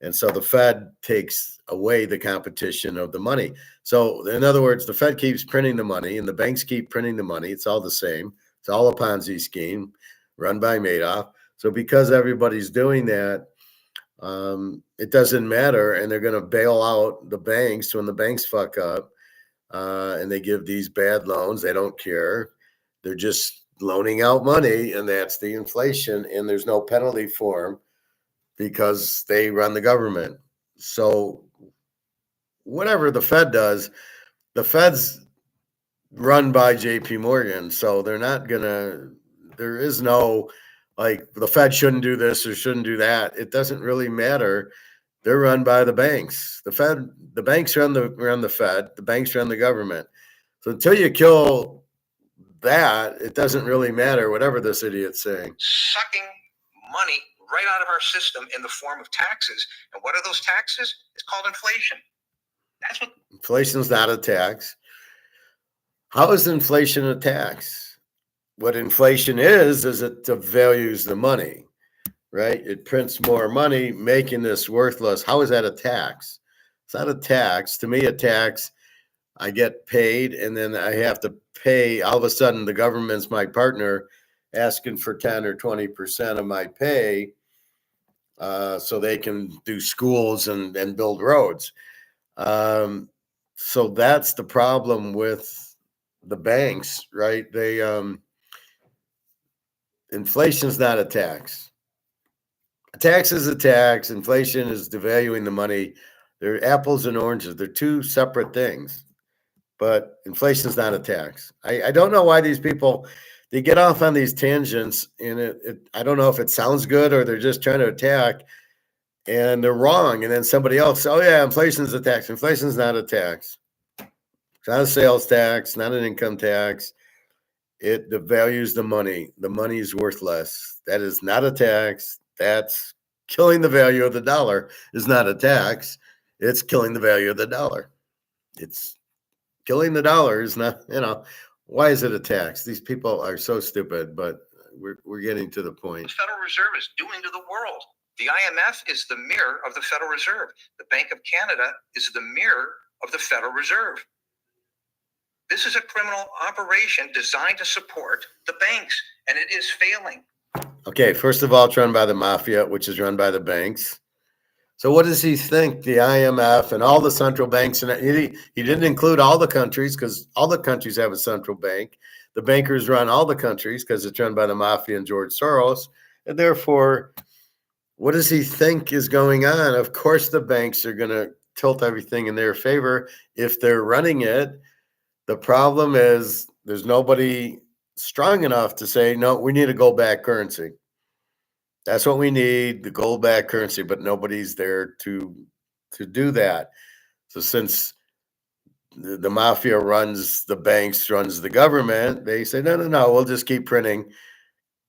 And so the Fed takes away the competition of the money. So in other words, the Fed keeps printing the money and the banks keep printing the money. It's all the same. It's all a Ponzi scheme run by Madoff. So because everybody's doing that, it doesn't matter. And they're going to bail out the banks when the banks fuck up, and they give these bad loans. They don't care. They're just loaning out money, and that's the inflation, and there's no penalty for them because they run the government. So whatever the Fed does, the Fed's run by JP Morgan. So they're not gonna, there is no, like, the Fed shouldn't do this or shouldn't do that. It doesn't really matter. They're run by the banks. The banks run the Fed, the banks run the government. So until you kill that, it doesn't really matter whatever this idiot's saying. Sucking money right out of our system in the form of taxes. And what are those taxes? It's called inflation. That's what Inflation's not a tax. How is inflation a tax? What inflation is it devalues the money, right? It prints more money, making this worthless. How is that a tax? It's not a tax. To me, a tax, I get paid, and then I have to pay. All of a sudden, the government's my partner, asking for 10 or 20% of my pay, so they can do schools and build roads. So that's the problem with the banks, right? Inflation's not a tax. A tax is a tax. Inflation is devaluing the money. They're apples and oranges. They're two separate things. But inflation is not a tax. I don't know why these people, they get off on these tangents, and I don't know if it sounds good or they're just trying to attack, and they're wrong. And then somebody else, oh yeah, inflation is a tax. Inflation is not a tax. It's not a sales tax, not an income tax. It devalues the money. The money is worth less. That is not a tax. That's killing the value of the dollar. Is not a tax. It's killing the value of the dollar. It's killing the dollar is not, why is it a tax? These people are so stupid, but we're getting to the point. the Federal Reserve is doing to the world. The IMF is the mirror of the Federal Reserve. The Bank of Canada is the mirror of the Federal Reserve. This is a criminal operation designed to support the banks, and it is failing. Okay, first of all, it's run by the mafia, which is run by the banks. So what does he think the IMF and all the central banks, and he didn't include all the countries because all the countries have a central bank. The bankers run all the countries because it's run by the mafia and George Soros. And therefore, what does he think is going on? Of course, the banks are going to tilt everything in their favor if they're running it. The problem is there's nobody strong enough to say, no, we need a gold-backed currency. That's what we need, the gold-backed currency, but nobody's there to do that. So since the mafia runs the banks, runs the government, they say, no, we'll just keep printing.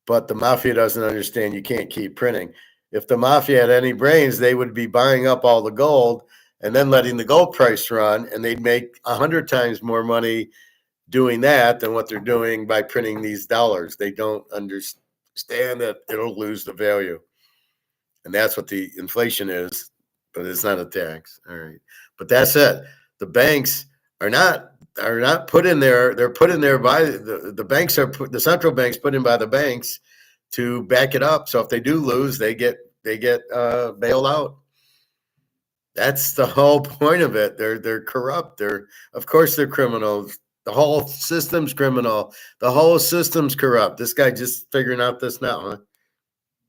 But the mafia doesn't understand you can't keep printing. If the mafia had any brains, they would be buying up all the gold and then letting the gold price run, and they'd make 100 times more money doing that than what they're doing by printing these dollars. They don't understand that it'll lose the value. And that's what the inflation is, but it's not a tax. All right. But that's it. The banks are not put in there. They're put in there by the banks are put, the central banks put in by the banks to back it up. So if they do lose, they get bailed out. That's the whole point of it. They're corrupt. Of course they're criminals. The whole system's criminal. The whole system's corrupt. This guy just figuring out this now, huh?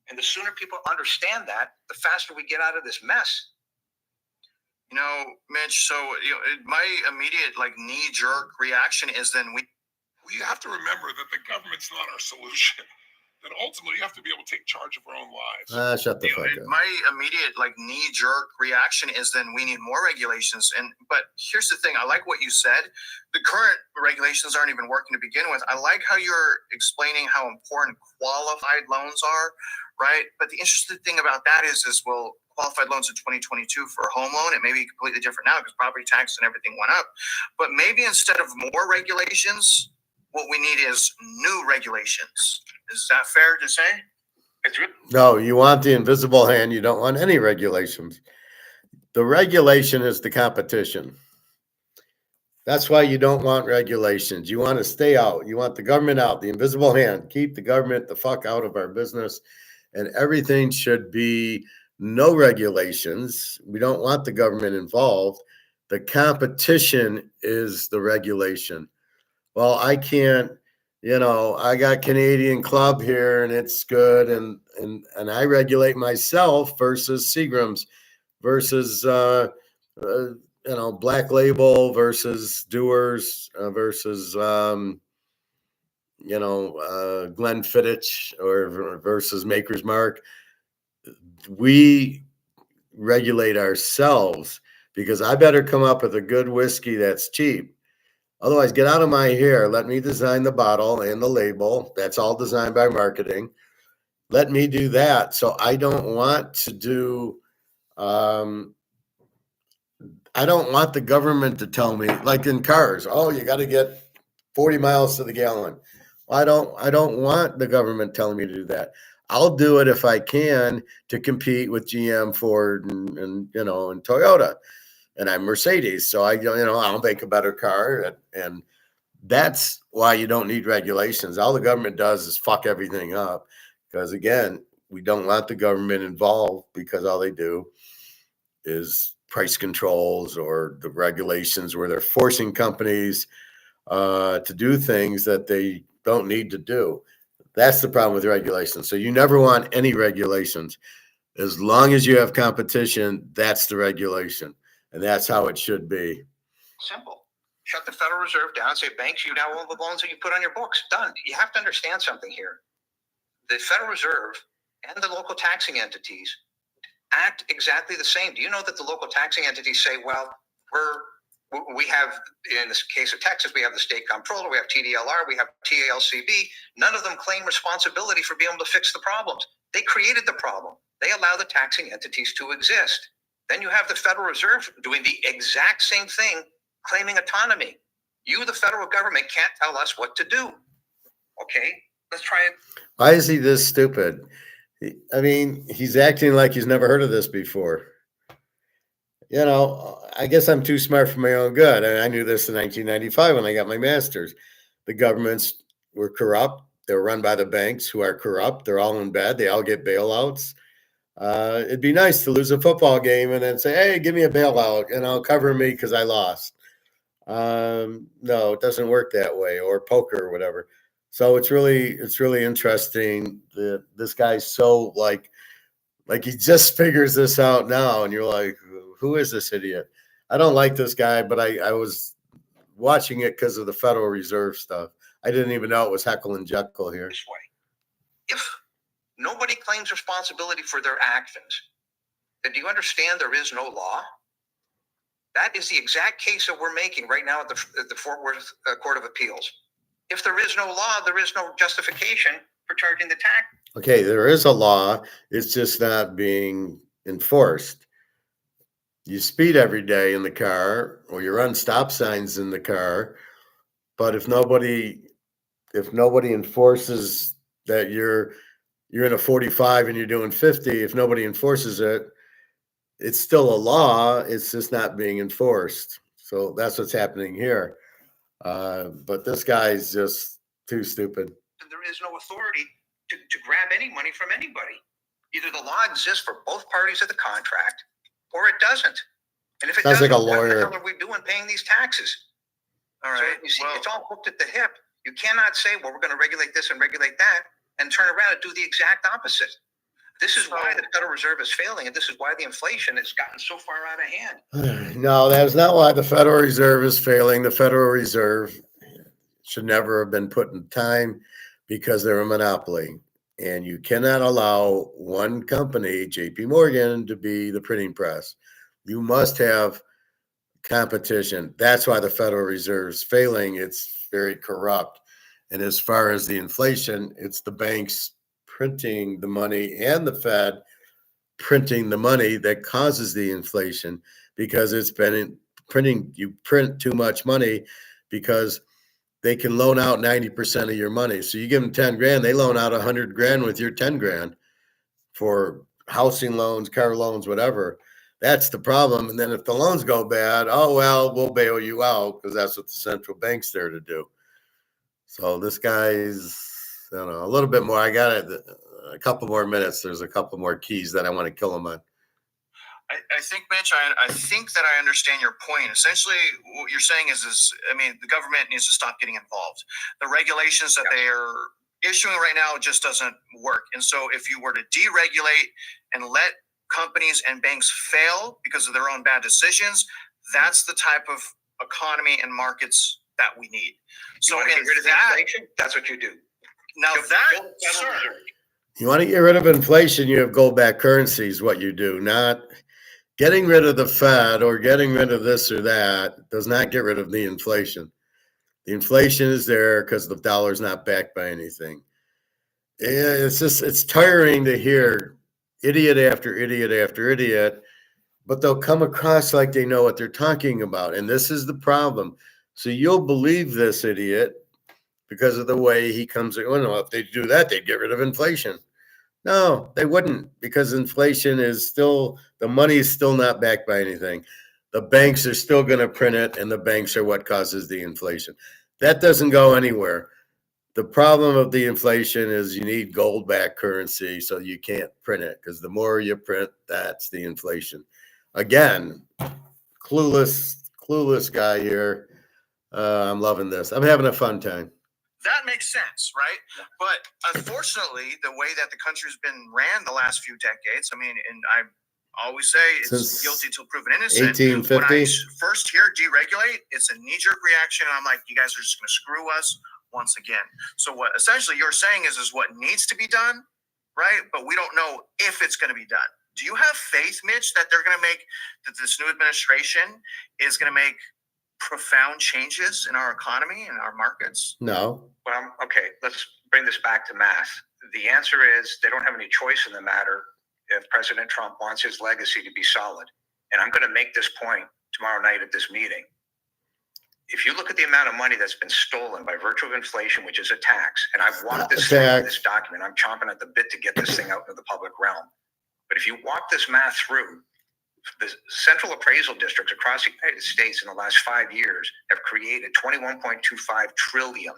And the sooner people understand that, the faster we get out of this mess. You know, Mitch, so my immediate knee-jerk reaction is then we have to remember that the government's not our solution. That ultimately you have to be able to take charge of our own lives. Shut the fuck up. My immediate knee-jerk reaction is then we need more regulations. But here's the thing, I like what you said. The current regulations aren't even working to begin with. I like how you're explaining how important qualified loans are, right? But the interesting thing about that is well, qualified loans in 2022 for a home loan, it may be completely different now because property tax and everything went up. But maybe instead of more regulations, what we need is new regulations. Is that fair to say? No, you want the invisible hand. You don't want any regulations. The regulation is the competition. That's why you don't want regulations. You want to stay out. You want the government out, the invisible hand. Keep the government the fuck out of our business. And everything should be no regulations. We don't want the government involved. The competition is the regulation. Well, I can't, I got Canadian Club here and it's good. And I regulate myself versus Seagram's versus, Black Label versus Doers versus, Glenfiddich or versus Maker's Mark. We regulate ourselves because I better come up with a good whiskey that's cheap. Otherwise, get out of my hair. Let me design the bottle and the label. That's all designed by marketing. Let me do that. So I don't want to do, I don't want the government to tell me, like in cars, oh, you got to get 40 miles to the gallon. I don't want the government telling me to do that. I'll do it if I can to compete with GM, Ford, and Toyota. And I'm Mercedes, so I'll make a better car, and that's why you don't need regulations. All the government does is fuck everything up, because again, we don't want the government involved because all they do is price controls or the regulations where they're forcing companies to do things that they don't need to do. That's the problem with regulations. So you never want any regulations. As long as you have competition, that's the regulation. And that's how it should be. Simple. Shut the Federal Reserve down. Say, banks, you now own the loans that you put on your books. Done. You have to understand something here. The Federal Reserve and the local taxing entities act exactly the same. Do you know that the local taxing entities say, well, we have, in this case of Texas, we have the state comptroller, we have TDLR, we have TALCB. None of them claim responsibility for being able to fix the problems. They created the problem. They allow the taxing entities to exist. Then you have the Federal Reserve doing the exact same thing, claiming autonomy. You, the federal government, can't tell us what to do. Okay, let's try it. Why is he this stupid? I mean, he's acting like he's never heard of this before. You know, I guess I'm too smart for my own good. And I knew this in 1995 when I got my master's. The governments were corrupt. They're run by the banks who are corrupt. They're all in bed. They all get bailouts. It'd be nice to lose a football game and then say, "Hey, give me a bailout and I'll cover me because I lost." No, it doesn't work that way, or poker or whatever. So it's really interesting that this guy's so like he just figures this out now, and you're like, who is this idiot? I don't like this guy, but I was watching it because of the Federal Reserve stuff. I didn't even know it was Heckle and Jekyll here. This way. If nobody claims responsibility for their actions, then do you understand there is no law? That is the exact case that we're making right now at the Fort Worth Court of Appeals. If there is no law, there is no justification for charging the tax. Okay, there is a law. It's just not being enforced. You speed every day in the car, or you run stop signs in the car, but if nobody enforces that you're in a 45 and you're doing 50, if nobody enforces it, it's still a law. It's just not being enforced. So that's what's happening here. But this guy's just too stupid. There is no authority to grab any money from anybody. Either the law exists for both parties of the contract, or it doesn't. And if it Sounds doesn't, like a what the lawyer. hell are we doing paying these taxes? All So right. you see, well, it's all hooked at the hip. You cannot say, well, we're going to regulate this and regulate that, and turn around and do the exact opposite. This is why the Federal Reserve is failing, and this is why the inflation has gotten so far out of hand. No, that's not why the Federal Reserve is failing. The Federal Reserve should never have been put in time because they're a monopoly. And you cannot allow one company, JP Morgan, to be the printing press. You must have competition. That's why the Federal Reserve is failing. It's very corrupt. And as far as the inflation, it's the banks printing the money and the Fed printing the money that causes the inflation, because it's been in printing. You print too much money because they can loan out 90% of your money. So you give them 10 grand, they loan out 100 grand with your 10 grand for housing loans, car loans, whatever. That's the problem. And then if the loans go bad, oh, well, we'll bail you out because that's what the central bank's there to do. So this guy's, I don't know, a little bit more. I got it. A couple more minutes. There's a couple more keys that I want to kill him on. I think, Mitch, I think that I understand your point. Essentially, what you're saying is I mean, the government needs to stop getting involved. The regulations that they are issuing right now just doesn't work. And so if you were to deregulate and let companies and banks fail because of their own bad decisions, that's the type of economy and markets that we need. So You want to get rid of that, inflation? That's what you do. now Kill that, the Federal sir, Reserve. You want to get rid of inflation, you have gold-backed currencies, what you do, not getting rid of the Fed or getting rid of this or that does not get rid of the inflation. The inflation is there because the dollar's not backed by anything. It's tiring to hear idiot after idiot after idiot, but they'll come across like they know what they're talking about. And this is the problem. So you'll believe this idiot because of the way he comes. Well, no, if they do that, they'd get rid of inflation. No, they wouldn't, because inflation is still, the money is still not backed by anything. The banks are still going to print it, and the banks are what causes the inflation. That doesn't go anywhere. The problem of the inflation is you need gold-backed currency, so you can't print it, because the more you print, that's the inflation. Again, clueless guy here. I'm loving this. I'm having a fun time. that makes sense, right? But unfortunately, the way that the country's been ran the last few decades, I mean, and I always say it's Since guilty till proven innocent. 1850. When I first hear deregulate, it's a knee-jerk reaction. And I'm like, you guys are just going to screw us once again. So what essentially you're saying is what needs to be done, right? But we don't know if it's going to be done. Do you have faith, Mitch, that they're going to make, that this new administration is going to make profound changes in our economy and our markets? No. Well, okay, let's bring this back to math. The answer is they don't have any choice in the matter if President Trump wants his legacy to be solid. And I'm going to make this point tomorrow night at this meeting. If you look at the amount of money that's been stolen by virtue of inflation, which is a tax, and I've walked this through in this document, I'm chomping at the bit to get this thing out into the public realm. But if you walk this math through, The central appraisal districts across the United States in the last 5 years have created 21.25 trillion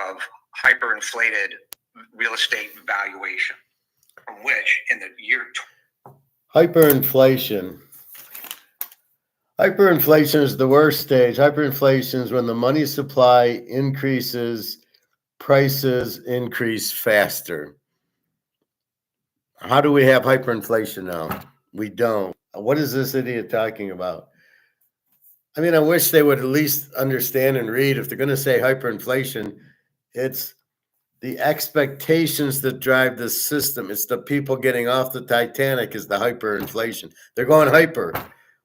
of hyperinflated real estate valuation, from which in the year hyperinflation. Hyperinflation is the worst stage. Hyperinflation is when the money supply increases, prices increase faster. How do we have hyperinflation now? We don't. What is this idiot talking about? I mean, I wish they would at least understand and read. If they're going to say hyperinflation, it's the expectations that drive the system. It's the people getting off the Titanic is the hyperinflation. They're going hyper.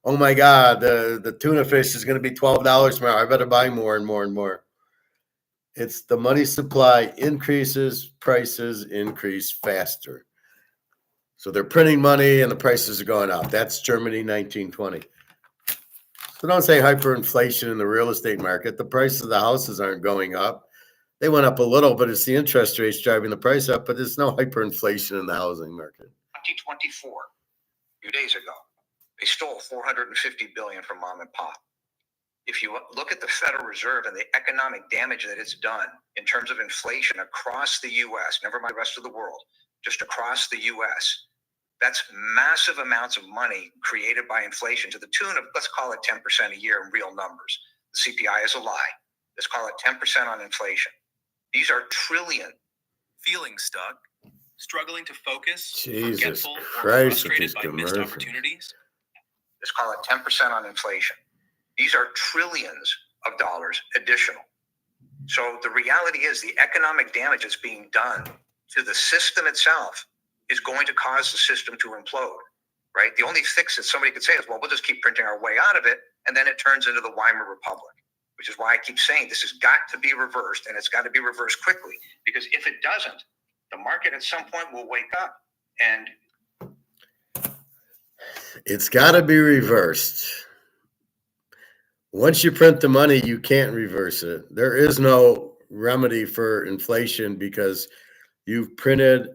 Oh my God, the tuna fish is going to be $12 tomorrow. I better buy more and more and more. It's the money supply increases, prices increase faster. So they're printing money and the prices are going up. That's Germany 1920. So don't say hyperinflation in the real estate market. The prices of the houses aren't going up. They went up a little, but it's the interest rates driving the price up, but there's no hyperinflation in the housing market. 2024, a few days ago, they stole $450 billion from mom and pop. If you look at the Federal Reserve and the economic damage that it's done in terms of inflation across the U.S., never mind the rest of the world, just across the U.S., that's massive amounts of money created by inflation to the tune of, let's call it 10% a year in real numbers. The CPI is a lie. Let's call it 10% on inflation. These are trillion. Feeling stuck, struggling to focus, Jesus forgetful, or Christ, frustrated these by missed commercials. opportunities? Let's call it 10% on inflation. These are trillions of dollars additional. So the reality is the economic damage that's being done to the system itself is going to cause the system to implode, right? The only fix that somebody could say is, well, we'll just keep printing our way out of it, and then it turns into the Weimar Republic, which is why I keep saying this has got to be reversed, and it's got to be reversed quickly, because if it doesn't, the market at some point will wake up, and it's got to be reversed. Once you print the money, you can't reverse it. There is no remedy for inflation because you've printed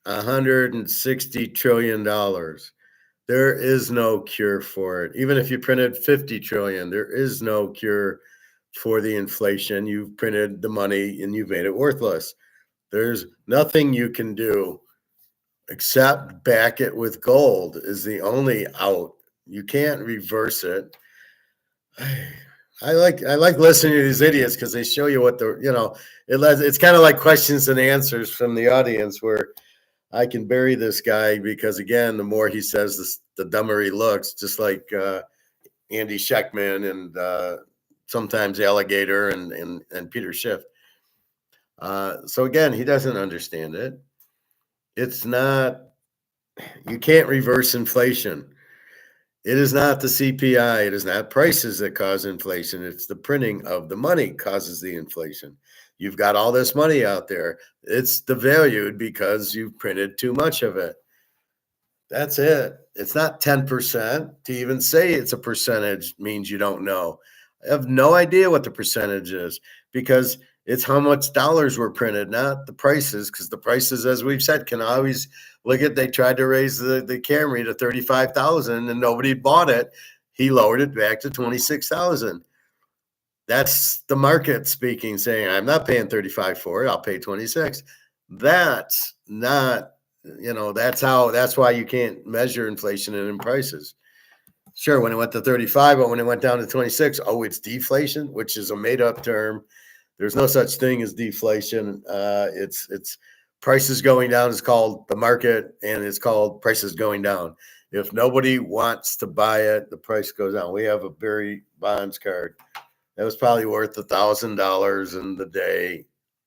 $160 trillion. There is no cure for it. Even if you printed 50 trillion, there is no cure for the inflation. You've printed the money and you've made it worthless. There's nothing you can do except back it with gold is the only out. You can't reverse it. I like listening to these idiots because they show you what it's kind of like questions and answers from the audience where I can bury this guy because, again, the more he says this, the dumber he looks, just like Andy Scheckman and sometimes Alligator and Peter Schiff. So, again, he doesn't understand it. It's not – you can't reverse inflation. It is not the CPI. It is not prices that cause inflation. It's the printing of the money causes the inflation. You've got all this money out there. It's devalued because you've printed too much of it. That's it. It's not 10%. To even say it's a percentage means you don't know. I have no idea what the percentage is because it's how much dollars were printed, not the prices, because the prices, as we've said, can always look at, they tried to raise the Camry to $35,000 and nobody bought it. He lowered it back to $26,000. That's the market speaking, saying, I'm not paying $35,000 for it. I'll pay $26,000. That's not, that's why you can't measure inflation in prices. Sure, when it went to 35, but when it went down to 26, it's deflation, which is a made-up term. There's no such thing as deflation. It's prices going down is called the market, and it's called prices going down. If nobody wants to buy it, the price goes down. We have a Barry Bonds card. That was probably worth $1,000 in the day,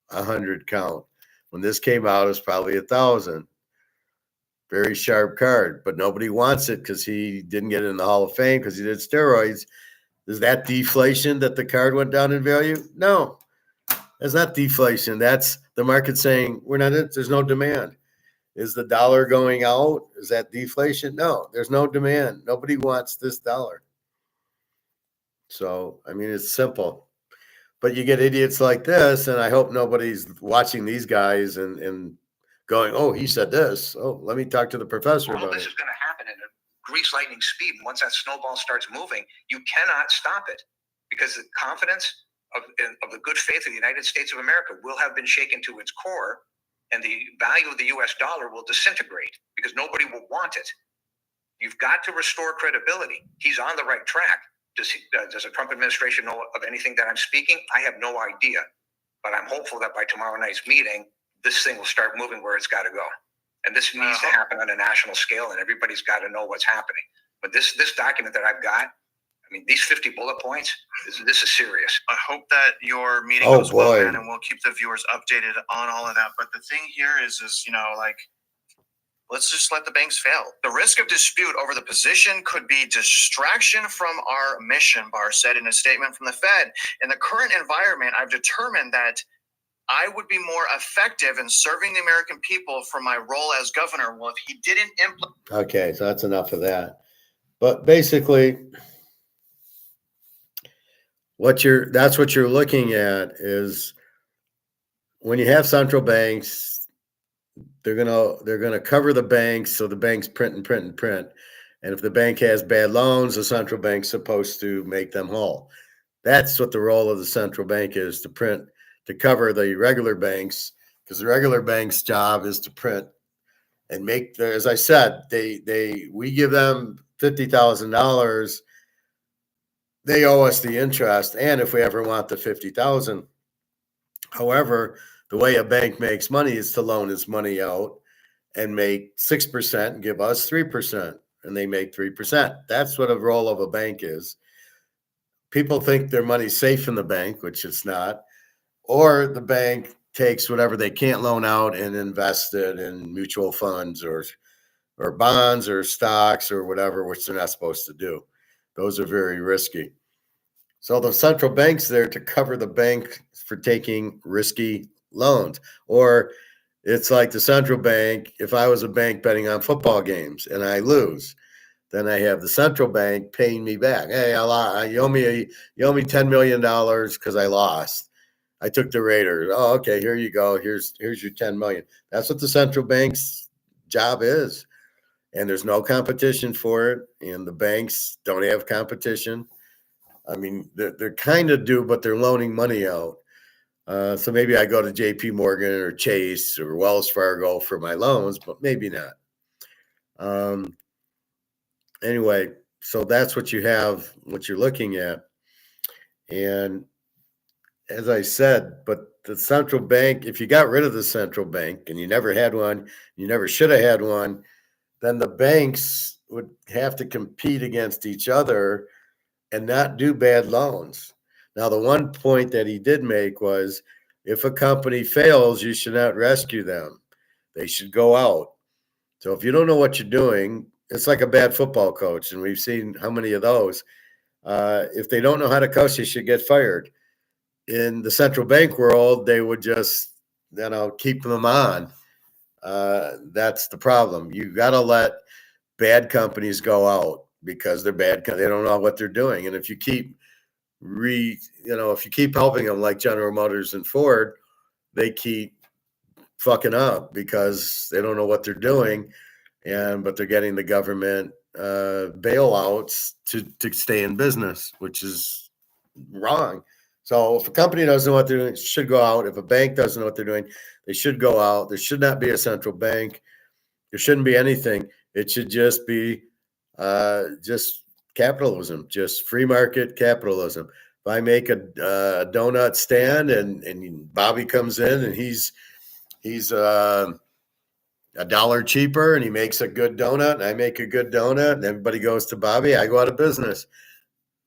100 count. When this came out, it was probably 1,000. Very sharp card, but nobody wants it because he didn't get in the Hall of Fame because he did steroids. Is that deflation that the card went down in value? No, that's not deflation. That's the market saying there's no demand. Is the dollar going out? Is that deflation? No, there's no demand. Nobody wants this dollar. So, I mean, it's simple. But you get idiots like this, and I hope nobody's watching these guys and going, oh, he said this. Oh, let me talk to the professor all about this it. is going to happen in grease lightning speed. And once that snowball starts moving, you cannot stop it, because the confidence of the good faith of the United States of America will have been shaken to its core, and the value of the US dollar will disintegrate because nobody will want it. You've got to restore credibility. He's on the right track. Does the Trump administration know of anything that I'm speaking? I have no idea, but I'm hopeful that by tomorrow night's meeting, this thing will start moving where it's got to go. And this needs to happen on a national scale, and everybody's got to know what's happening. But this document that I've got, I mean, these 50 bullet points, this is serious. I hope that your meeting goes well, man, and we'll keep the viewers updated on all of that. But the thing here is like, let's just let the banks fail. The risk of dispute over the position could be distraction from our mission, Barr said in a statement from the Fed. In the current environment, I've determined that I would be more effective in serving the American people for my role as governor. Well, if he didn't implement. Okay, so that's enough of that. But basically, that's what you're looking at is when you have central banks, they're gonna cover the banks, so the banks print and print and print. And if the bank has bad loans, the central bank's supposed to make them whole. That's what the role of the central bank is, to cover the regular banks, because the regular bank's job is to print and make as I said, we give them $50,000. They owe us the interest, and if we ever want the 50,000. However, the way a bank makes money is to loan its money out and make 6% and give us 3%, and they make 3%. That's what a role of a bank is. People think their money's safe in the bank, which it's not, or the bank takes whatever they can't loan out and invest it in mutual funds or bonds or stocks or whatever, which they're not supposed to do. Those are very risky. So the central bank's there to cover the bank for taking risky loans. Or it's like the central bank, if I was a bank betting on football games and I lose, then I have the central bank paying me back. Hey, you owe me $10 million because I lost. I took the Raiders. Oh, okay, here you go. Here's your 10 million. That's what the central bank's job is. And there's no competition for it. And the banks don't have competition. I mean, they're kind of do, but they're loaning money out. So maybe I go to JP Morgan or Chase or Wells Fargo for my loans, but maybe not. Anyway, so that's what you have, what you're looking at. And as I said, but the central bank, if you got rid of the central bank and you never had one, you never should have had one, then the banks would have to compete against each other and not do bad loans. Now, the one point that he did make was if a company fails, you should not rescue them. They should go out. So if you don't know what you're doing, it's like a bad football coach, and we've seen how many of those. If they don't know how to coach, they should get fired. In the central bank world, they would just, keep them on. That's the problem. You got to let bad companies go out because they're bad. They don't know what they're doing. And if you keep if you keep helping them like General Motors and Ford, they keep fucking up because they don't know what they're doing. But they're getting the government bailouts to stay in business, which is wrong. So if a company doesn't know what they're doing, it should go out. If a bank doesn't know what they're doing, they should go out. There should not be a central bank. There shouldn't be anything. It should just be just capitalism, just free market capitalism. If I make a donut stand and Bobby comes in and he's $1 cheaper and he makes a good donut and I make a good donut and everybody goes to Bobby, I go out of business.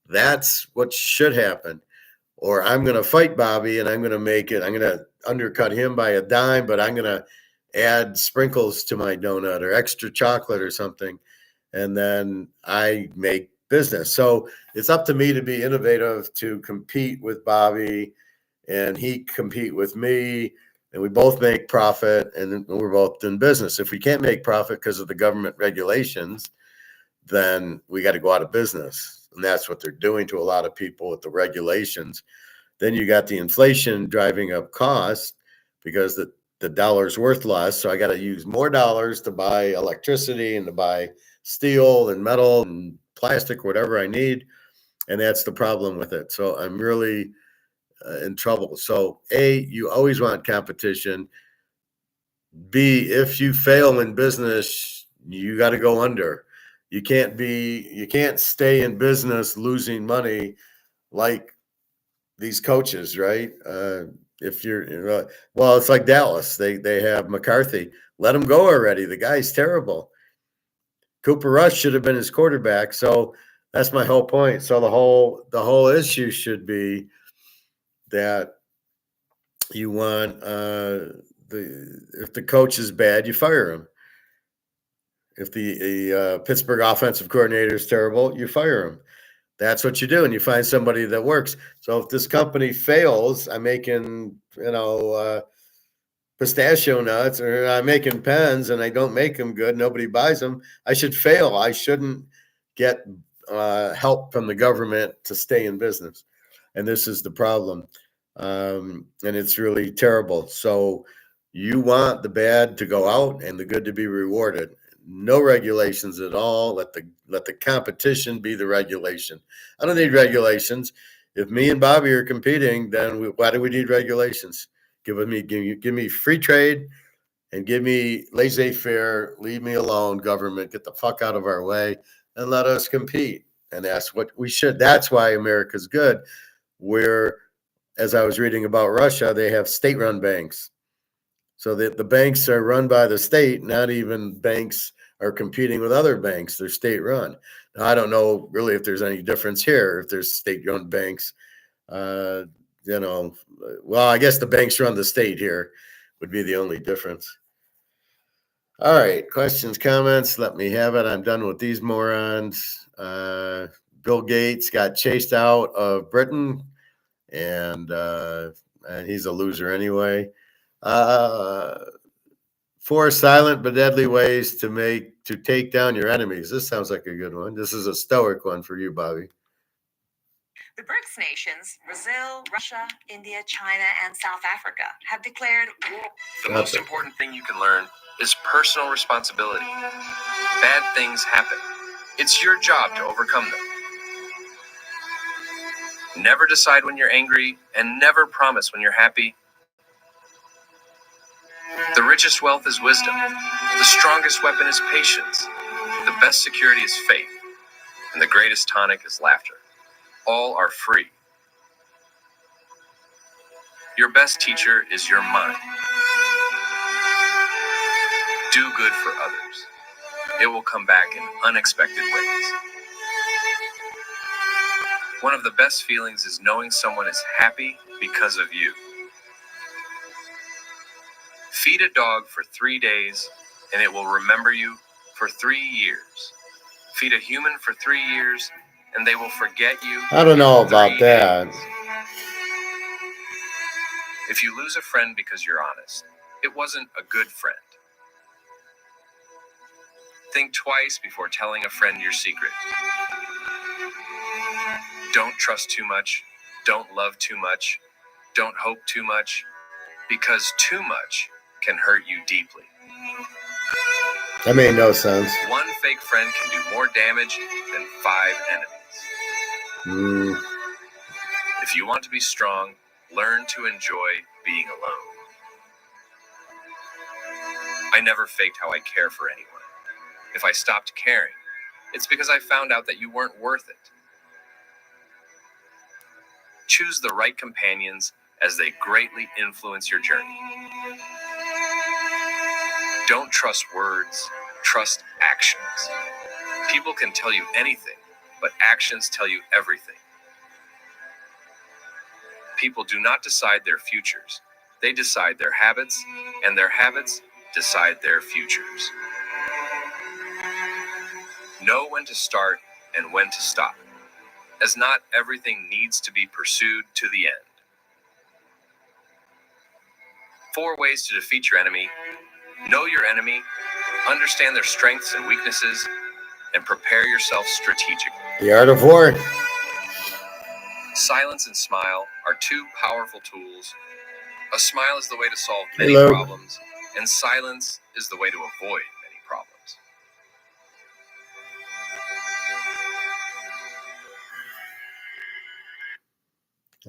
That's what should happen. Or I'm going to fight Bobby and I'm going to undercut him by a dime, but I'm going to add sprinkles to my donut or extra chocolate or something. And then I make business. So it's up to me to be innovative, to compete with Bobby and he compete with me. And we both make profit and we're both in business. If we can't make profit because of the government regulations, then we got to go out of business. And that's what they're doing to a lot of people with the regulations. Then you got the inflation driving up costs because the dollar's worth less. So I got to use more dollars to buy electricity and to buy steel and metal and plastic, whatever I need. And that's the problem with it. So I'm really in trouble. So A, you always want competition. B, if you fail in business, you got to go under. You can't stay in business losing money like these coaches, right? If you're, well, it's like Dallas. They have McCarthy. Let him go already. The guy's terrible. Cooper Rush should have been his quarterback. So that's my whole point. So the whole issue should be that you want if the coach is bad, you fire him. If the Pittsburgh offensive coordinator is terrible, you fire him. That's what you do, and you find somebody that works. So if this company fails, I'm making pistachio nuts, or I'm making pens, and I don't make them good. Nobody buys them. I should fail. I shouldn't get help from the government to stay in business. And this is the problem, and it's really terrible. So you want the bad to go out and the good to be rewarded. No regulations at all. Let the competition be the regulation. I don't need regulations. If me and Bobby are competing, then why do we need regulations? Give me free trade and give me laissez-faire. Leave me alone, government. Get the fuck out of our way and let us compete. And that's what we should. That's why America's good. Where, as I was reading about Russia, they have state-run banks. So that the banks are run by the state, not even banks are competing with other banks. They're state-run. Now, I don't know really if there's any difference here, if there's state-run banks. Well, I guess the banks run the state here would be the only difference. All right, questions, comments, let me have it. I'm done with these morons. Bill Gates got chased out of Britain, and he's a loser anyway. 4 silent but deadly ways to take down your enemies. This sounds like a good one. This is a stoic one for you, Bobby. The BRICS nations, Brazil, Russia, India, China, and South Africa, have declared war. The most important thing you can learn is personal responsibility. Bad things happen. It's your job to overcome them. Never decide when you're angry, and never promise when you're happy. The richest wealth is wisdom. The strongest weapon is patience. The best security is faith. And the greatest tonic is laughter. All are free. Your best teacher is your mind. Do good for others. It will come back in unexpected ways. One of the best feelings is knowing someone is happy because of you. Feed a dog for 3 days, and it will remember you for 3 years. Feed a human for 3 years, and they will forget you. I don't know about that. If you lose a friend because you're honest, it wasn't a good friend. Think twice before telling a friend your secret. Don't trust too much. Don't love too much. Don't hope too much, because too much can hurt you deeply. That made no sense. One fake friend can do more damage than 5 enemies. If you want to be strong, learn to enjoy being alone. I never faked how I care for anyone. If I stopped caring, it's because I found out that you weren't worth it. Choose the right companions, as they greatly influence your journey. Don't trust words, trust actions. People can tell you anything, but actions tell you everything. People do not decide their futures. They decide their habits, and their habits decide their futures. Know when to start and when to stop, as not everything needs to be pursued to the end. 4 ways to defeat your enemy. Know your enemy, understand their strengths and weaknesses, and prepare yourself strategically. The art of war. Silence and smile are 2 powerful tools. A smile is the way to solve many Hello. problems, and silence is the way to avoid many problems.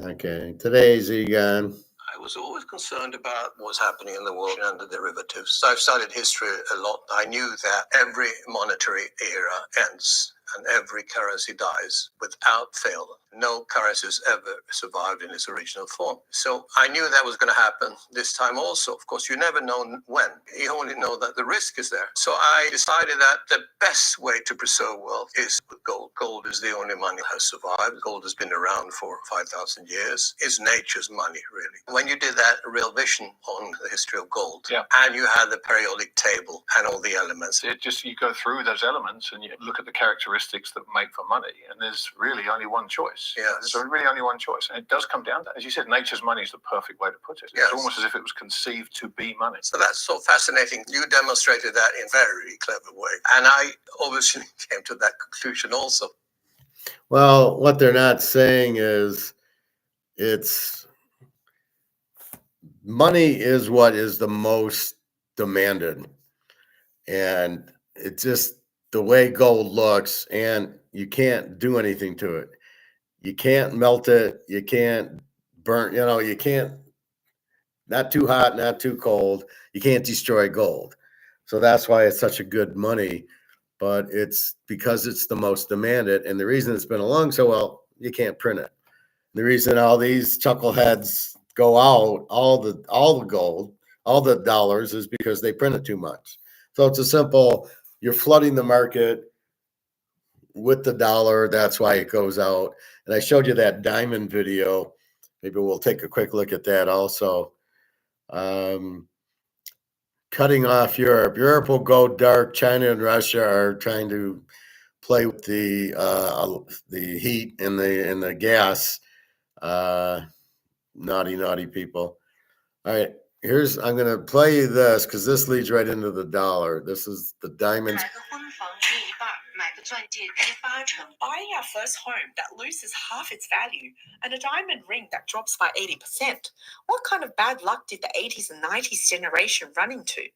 Okay, today's Egon. I was always concerned about what's happening in the world and the derivatives. So I've studied history a lot. I knew that every monetary era ends and every currency dies without fail. No currency has ever survived in its original form. So I knew that was going to happen this time also. Of course, you never know when. You only know that the risk is there. So I decided that the best way to preserve wealth is with gold. Gold is the only money that has survived. Gold has been around for 5,000 years. It's nature's money, really. When you did that real vision on the history of gold, and you had the periodic table and all the elements. It just, you go through those elements and you look at the characteristics that make for money, and there's really only one choice. Yes. There's really only one choice, and it does come down to, as you said, nature's money is the perfect way to put it. Yes. It's almost as if it was conceived to be money. So that's so fascinating. You demonstrated that in a very clever way. And I obviously came to that conclusion also. Well, what they're not saying is it's money is what is the most demanded. And it's just the way gold looks, and you can't do anything to it. You can't melt it. You can't burn, you can't, not too hot, not too cold. You can't destroy gold. So that's why it's such a good money, but it's because it's the most demanded. And the reason it's been along so well, you can't print it. The reason all these chuckleheads go out, all the gold, all the dollars, is because they print it too much. So it's a simple, you're flooding the market with the dollar. That's why it goes out. And I showed you that diamond video. Maybe we'll take a quick look at that also. Cutting off Europe. Europe will go dark. China and Russia are trying to play with the heat and the gas. Naughty people. All right. I'm going to play you this because this leads right into the dollar. This is the diamonds. Buying our first home that loses half its value and a diamond ring that drops by 80%. What kind of bad luck did the 80s and 90s generation run into?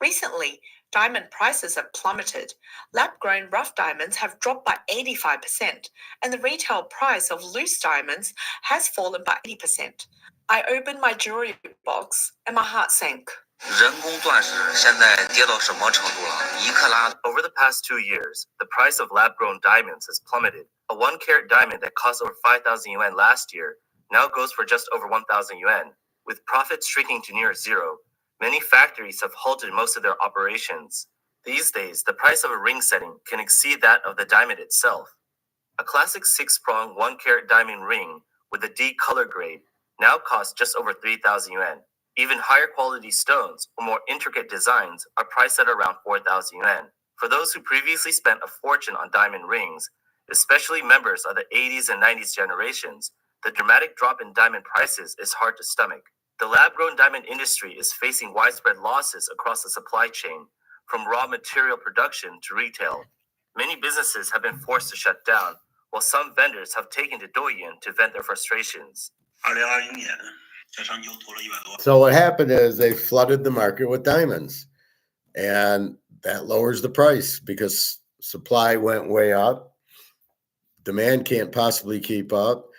Recently, diamond prices have plummeted. Lab-grown rough diamonds have dropped by 85%, and the retail price of loose diamonds has fallen by 80%. I opened my jewelry box and my heart sank. Over the past 2 years, the price of lab-grown diamonds has plummeted. A 1-carat diamond that cost over 5,000 yuan last year now goes for just over 1,000 yuan. With profits shrinking to near zero, many factories have halted most of their operations. These days, the price of a ring setting can exceed that of the diamond itself. A classic 6-prong 1-carat diamond ring with a D color grade now costs just over 3,000 yuan. Even higher quality stones or more intricate designs are priced at around 4,000 yuan. For those who previously spent a fortune on diamond rings, especially members of the 80s and 90s generations, the dramatic drop in diamond prices is hard to stomach. The lab-grown diamond industry is facing widespread losses across the supply chain, from raw material production to retail. Many businesses have been forced to shut down, while some vendors have taken to Douyin to vent their frustrations. So what happened is they flooded the market with diamonds, and that lowers the price because supply went way up. Demand can't possibly keep up.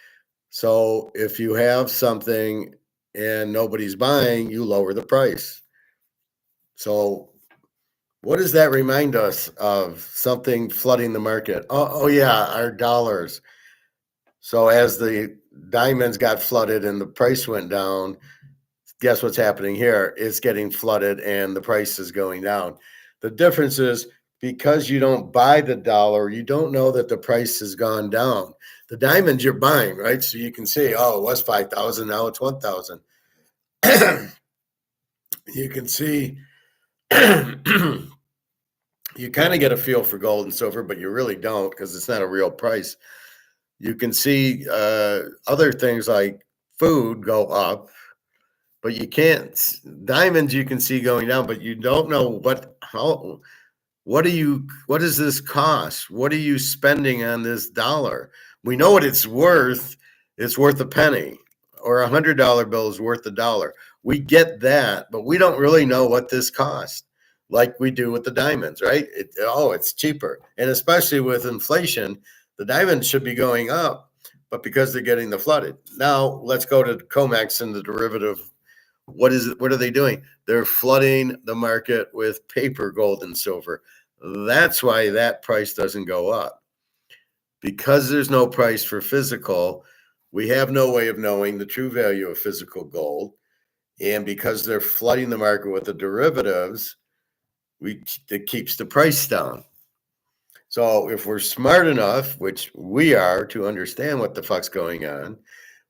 So if you have something and nobody's buying, you lower the price. So what does that remind us of? Something flooding the market. Oh yeah, our dollars. So as the diamonds got flooded and the price went down, guess what's happening here? It's getting flooded and the price is going down. The difference is because you don't buy the dollar, you don't know that the price has gone down. The diamonds you're buying, right? So you can see, oh, it was 5,000, now it's 1,000. You can see, you kind of get a feel for gold and silver, but you really don't because it's not a real price. You can see other things like food go up, but you can't. Diamonds you can see going down, but you don't know what does this cost? What are you spending on this dollar? We know what it's worth. It's worth a penny, or $100 bill is worth $1. We get that, but we don't really know what this costs, like we do with the diamonds, right? It's cheaper. And especially with inflation, the diamonds should be going up, but because they're getting the flooded. Now let's go to COMEX and the derivative. What is it? What are they doing? They're flooding the market with paper gold and silver. That's why that price doesn't go up. Because there's no price for physical, we have no way of knowing the true value of physical gold. And because they're flooding the market with the derivatives, it keeps the price down. So if we're smart enough, which we are, to understand what the fuck's going on,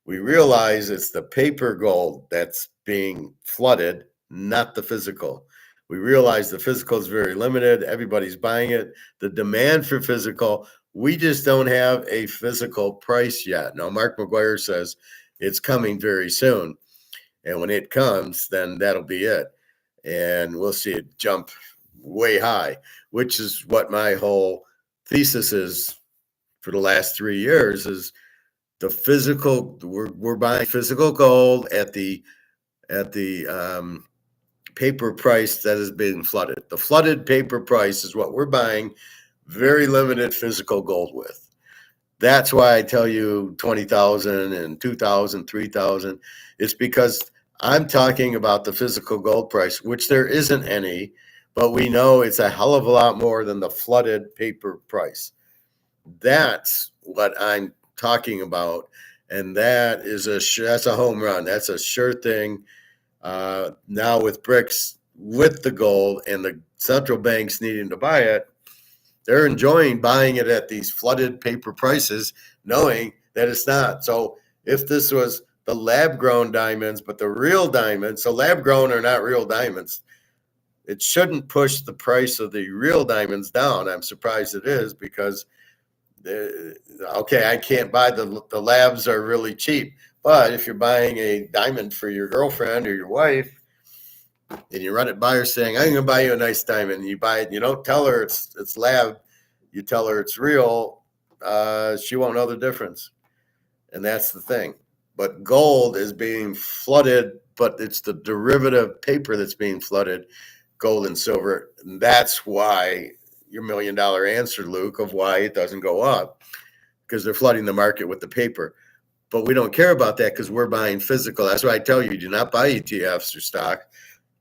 we realize it's the paper gold that's being flooded, not the physical. We realize the physical is very limited. Everybody's buying it. The demand for physical, we just don't have a physical price yet. Now, Mark McGuire says it's coming very soon. And when it comes, then that'll be it. And we'll see it jump way high, which is what my whole thesis is for the last 3 years is the physical. We're buying physical gold at the paper price that has been flooded. The flooded paper price is what we're buying very limited physical gold with. That's why I tell you 20,000 and 2,000, 3,000. It's because I'm talking about the physical gold price, which there isn't any, but we know it's a hell of a lot more than the flooded paper price. That's what I'm talking about, and that's a home run. That's a sure thing. Now with BRICS, with the gold and the central banks needing to buy it, they're enjoying buying it at these flooded paper prices, knowing that it's not. So if this was the lab-grown diamonds, but the real diamonds, so lab-grown are not real diamonds, it shouldn't push the price of the real diamonds down. I'm surprised it is because, okay, I can't buy the labs are really cheap. But if you're buying a diamond for your girlfriend or your wife, and you run it by her saying, I'm going to buy you a nice diamond, and you buy it, and you don't tell her it's lab, you tell her it's real, she won't know the difference. And that's the thing. But gold is being flooded, but it's the derivative paper that's being flooded, gold and silver. And that's why your $1 million answer, Luke, of why it doesn't go up, because they're flooding the market with the paper. But we don't care about that because we're buying physical. That's why I tell you, do not buy ETFs or stock.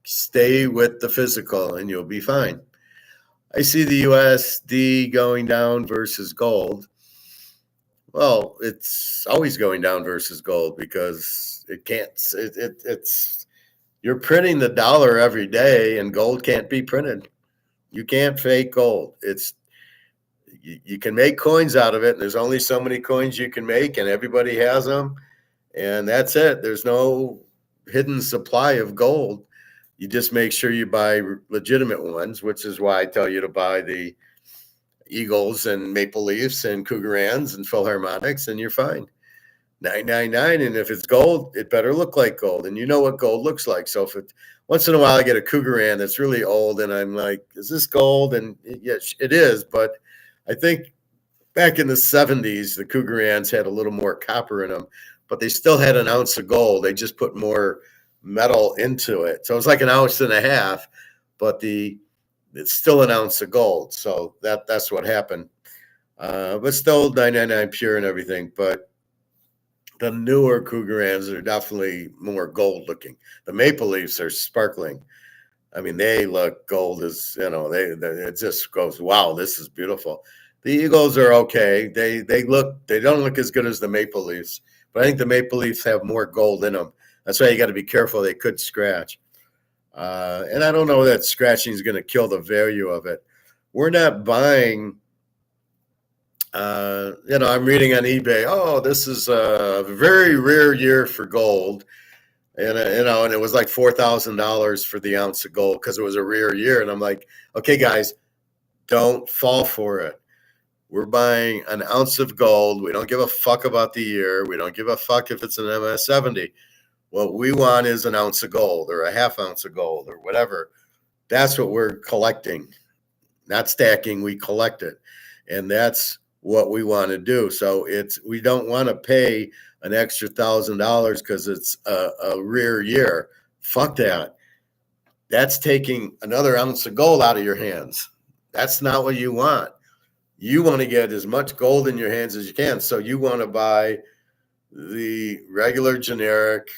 Stay with the physical and you'll be fine. I see the USD going down versus gold. Well, it's always going down versus gold because it can't. It's you're printing the dollar every day, and gold can't be printed. You can't fake gold. You can make coins out of it, and there's only so many coins you can make, and everybody has them, and that's it. There's no hidden supply of gold. You just make sure you buy legitimate ones, which is why I tell you to buy the Eagles and Maple Leafs and Cougarans and Philharmonics, and you're fine. 999, and if it's gold, it better look like gold, and you know what gold looks like. So if it once in a while I get a Cougaran that's really old, and I'm like, is this gold? And yes, it is, but I think back in the 70s, the Cougarans had a little more copper in them, but they still had an ounce of gold. They just put more metal into it. So it's like an ounce and a half, but it's still an ounce of gold. So that's what happened. But still 999 pure and everything. But the newer Cougarans are definitely more gold looking. The Maple Leafs are sparkling. I mean, they look gold as, it just goes, wow, this is beautiful. The Eagles are okay. They don't look as good as the Maple Leafs, but I think the Maple Leafs have more gold in them. That's why you got to be careful. They could scratch. And I don't know that scratching is going to kill the value of it. We're not buying, I'm reading on eBay, oh, this is a very rare year for gold. And, and it was like $4,000 for the ounce of gold because it was a rare year. And I'm like, okay, guys, don't fall for it. We're buying an ounce of gold. We don't give a fuck about the year. We don't give a fuck if it's an MS-70. What we want is an ounce of gold or a half ounce of gold or whatever. That's what we're collecting. Not stacking, we collect it. And that's what we want to do. So we don't want to pay an extra $1,000 because it's a rare year. Fuck that. That's taking another ounce of gold out of your hands. That's not what you want. You want to get as much gold in your hands as you can. So you want to buy the regular generic,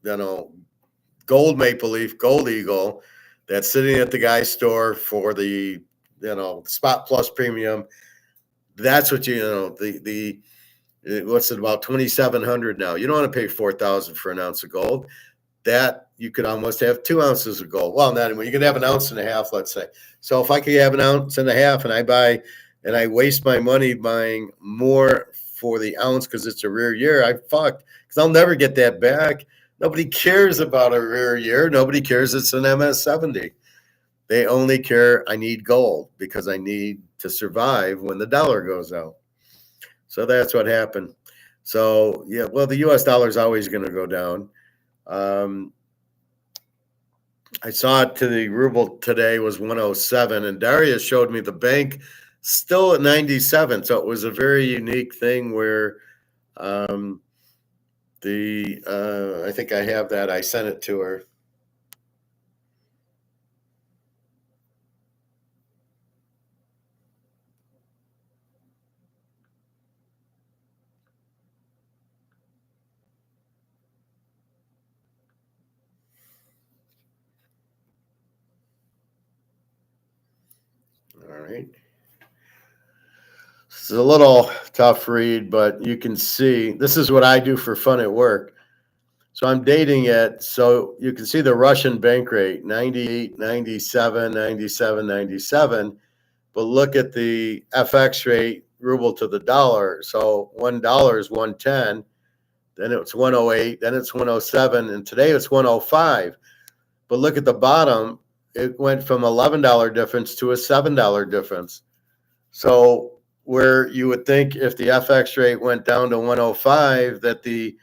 gold maple leaf, gold eagle that's sitting at the guy's store for the, spot plus premium. That's what the what's it, about 2,700 now. You don't want to pay 4,000 for an ounce of gold. That you could almost have 2 ounces of gold. Well, not anymore. You could have 1.5 ounces, let's say. So if I could have 1.5 ounces and I waste my money buying more for the ounce because it's a rare year, I fucked, because I'll never get that back. Nobody cares about a rare year. Nobody cares it's an MS-70. They only care I need gold because I need to survive when the dollar goes out. So that's what happened. So, yeah, well, the U.S. dollar is always going to go down. I saw it to the ruble today was 107, and Darius showed me the bank still at 97. So it was a very unique thing where I think I have that. I sent it to her. All right. It's a little tough read, but you can see this is what I do for fun at work. So I'm dating it. So you can see the Russian bank rate, 98, 97, 97, 97. But look at the FX rate, ruble to the dollar. So $1 is 110, then it's 108, then it's 107, and today it's 105. But look at the bottom, it went from $11 difference to a $7 difference. So where you would think if the FX rate went down to 105, that the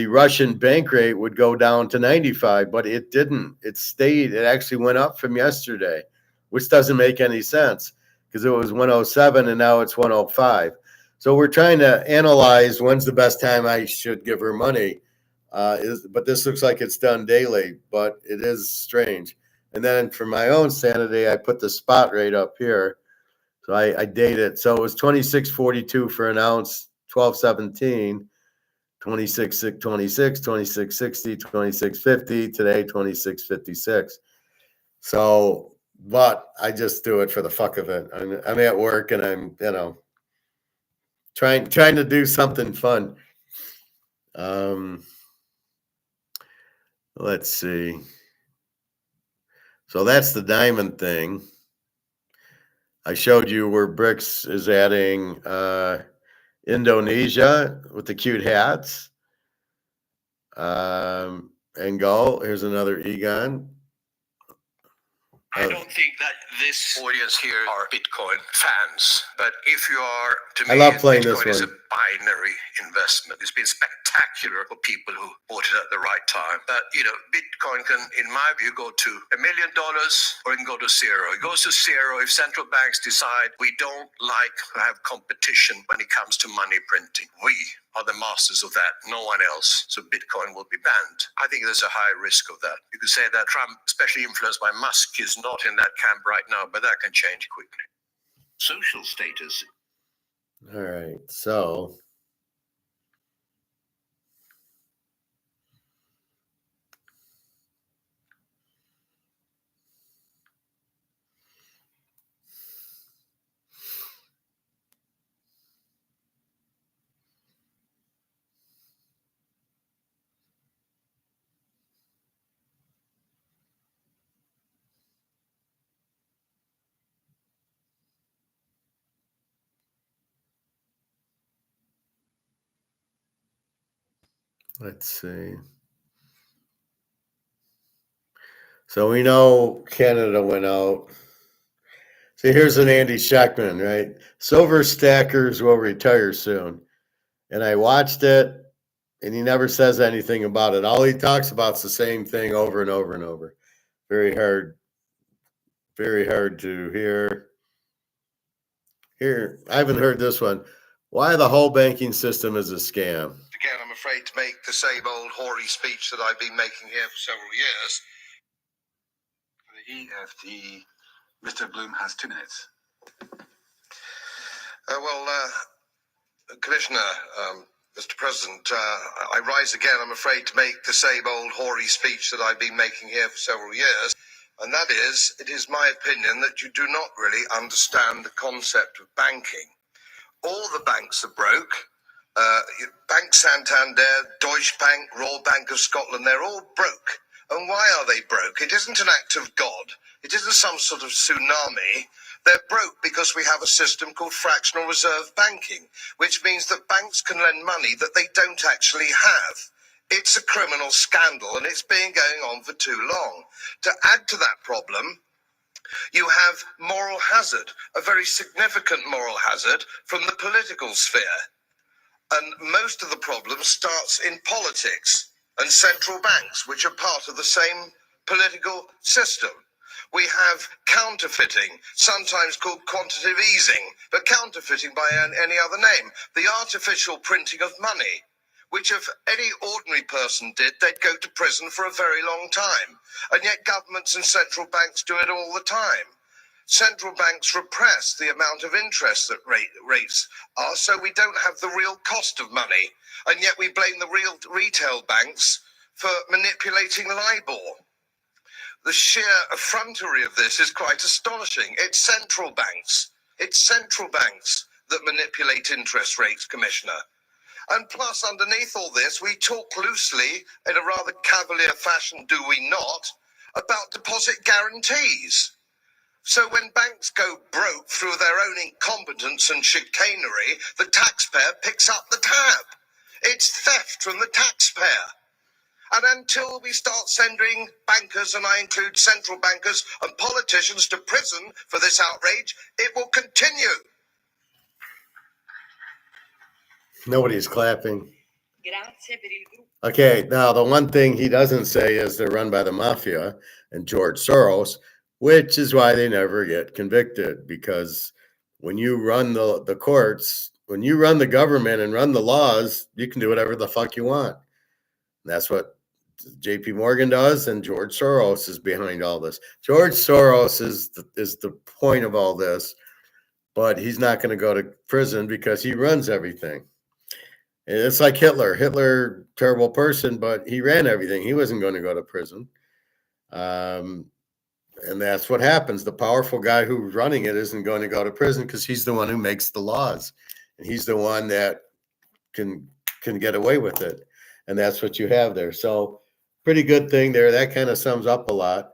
Russian bank rate would go down to 95, but it didn't. It stayed. It actually went up from yesterday, which doesn't make any sense because it was 107 and now it's 105. So we're trying to analyze when's the best time I should give her money. But this looks like it's done daily, but it is strange. And then for my own sanity, I put the spot rate up here. So I date it. So it was 26.42 for an ounce, 12.17. 26.26, 26.60, 26.50, today 26.56. So, but I just do it for the fuck of it. I'm at work and I'm, trying to do something fun. Let's see. So that's the diamond thing. I showed you where BRICS is adding Indonesia with the cute hats. And go. Here's another Egon. I don't think that this audience here are Bitcoin fans, but if you are, to me, I love playing Bitcoin this is a one. binary investment. It's been spectacular for people who bought it at the right time. But, Bitcoin can, in my view, go to $1 million or it can go to zero. It goes to zero if central banks decide we don't like to have competition when it comes to money printing. We are the masters of that, no one else. So Bitcoin will be banned. I think there's a high risk of that. You could say that Trump, especially influenced by Musk, is not in that camp right now, but that can change quickly. Social status. All right. So let's see. So we know Canada went out. See, here's an Andy Schachman, right? Silver stackers will retire soon. And I watched it, and he never says anything about it. All he talks about is the same thing over and over and over. Very hard to hear. Here, I haven't heard this one. Why the whole banking system is a scam. Again, I'm afraid to make the same old hoary speech that I've been making here for several years. For the EFT, Mr. Bloom has 2 minutes. Commissioner, Mr. President, I rise again, I'm afraid, to make the same old hoary speech that I've been making here for several years. And that is, it is my opinion that you do not really understand the concept of banking. All the banks are broke. Bank Santander, Deutsche Bank, Royal Bank of Scotland, they're all broke. And why are they broke? It isn't an act of God. It isn't some sort of tsunami. They're broke because we have a system called fractional reserve banking, which means that banks can lend money that they don't actually have. It's a criminal scandal, and it's been going on for too long. To add to that problem, you have moral hazard, a very significant moral hazard from the political sphere. And most of the problem starts in politics and central banks, which are part of the same political system. We have counterfeiting, sometimes called quantitative easing, but counterfeiting by any other name. The artificial printing of money, which if any ordinary person did, they'd go to prison for a very long time. And yet governments and central banks do it all the time. Central banks repress the amount of interest that rates are, so we don't have the real cost of money. And yet we blame the real retail banks for manipulating LIBOR. The sheer effrontery of this is quite astonishing. It's central banks that manipulate interest rates, Commissioner. And plus, underneath all this, we talk loosely, in a rather cavalier fashion, do we not, about deposit guarantees. So when banks go broke through their own incompetence and chicanery, the taxpayer picks up the tab. It's theft from the taxpayer. And until we start sending bankers, and I include central bankers and politicians, to prison for this outrage, it will continue. Nobody's clapping. Okay, now the one thing he doesn't say is they're run by the mafia and George Soros, which is why they never get convicted, because when you run the courts, when you run the government and run the laws, you can do whatever the fuck you want. And that's what JP Morgan does, and George Soros is behind all this. George Soros is the point of all this, but he's not going to go to prison because he runs everything. And it's like Hitler. Hitler, terrible person, but he ran everything. He wasn't going to go to prison. And that's what happens. The powerful guy who's running it isn't going to go to prison because he's the one who makes the laws. And he's the one that can get away with it. And that's what you have there. So pretty good thing there. That kind of sums up a lot.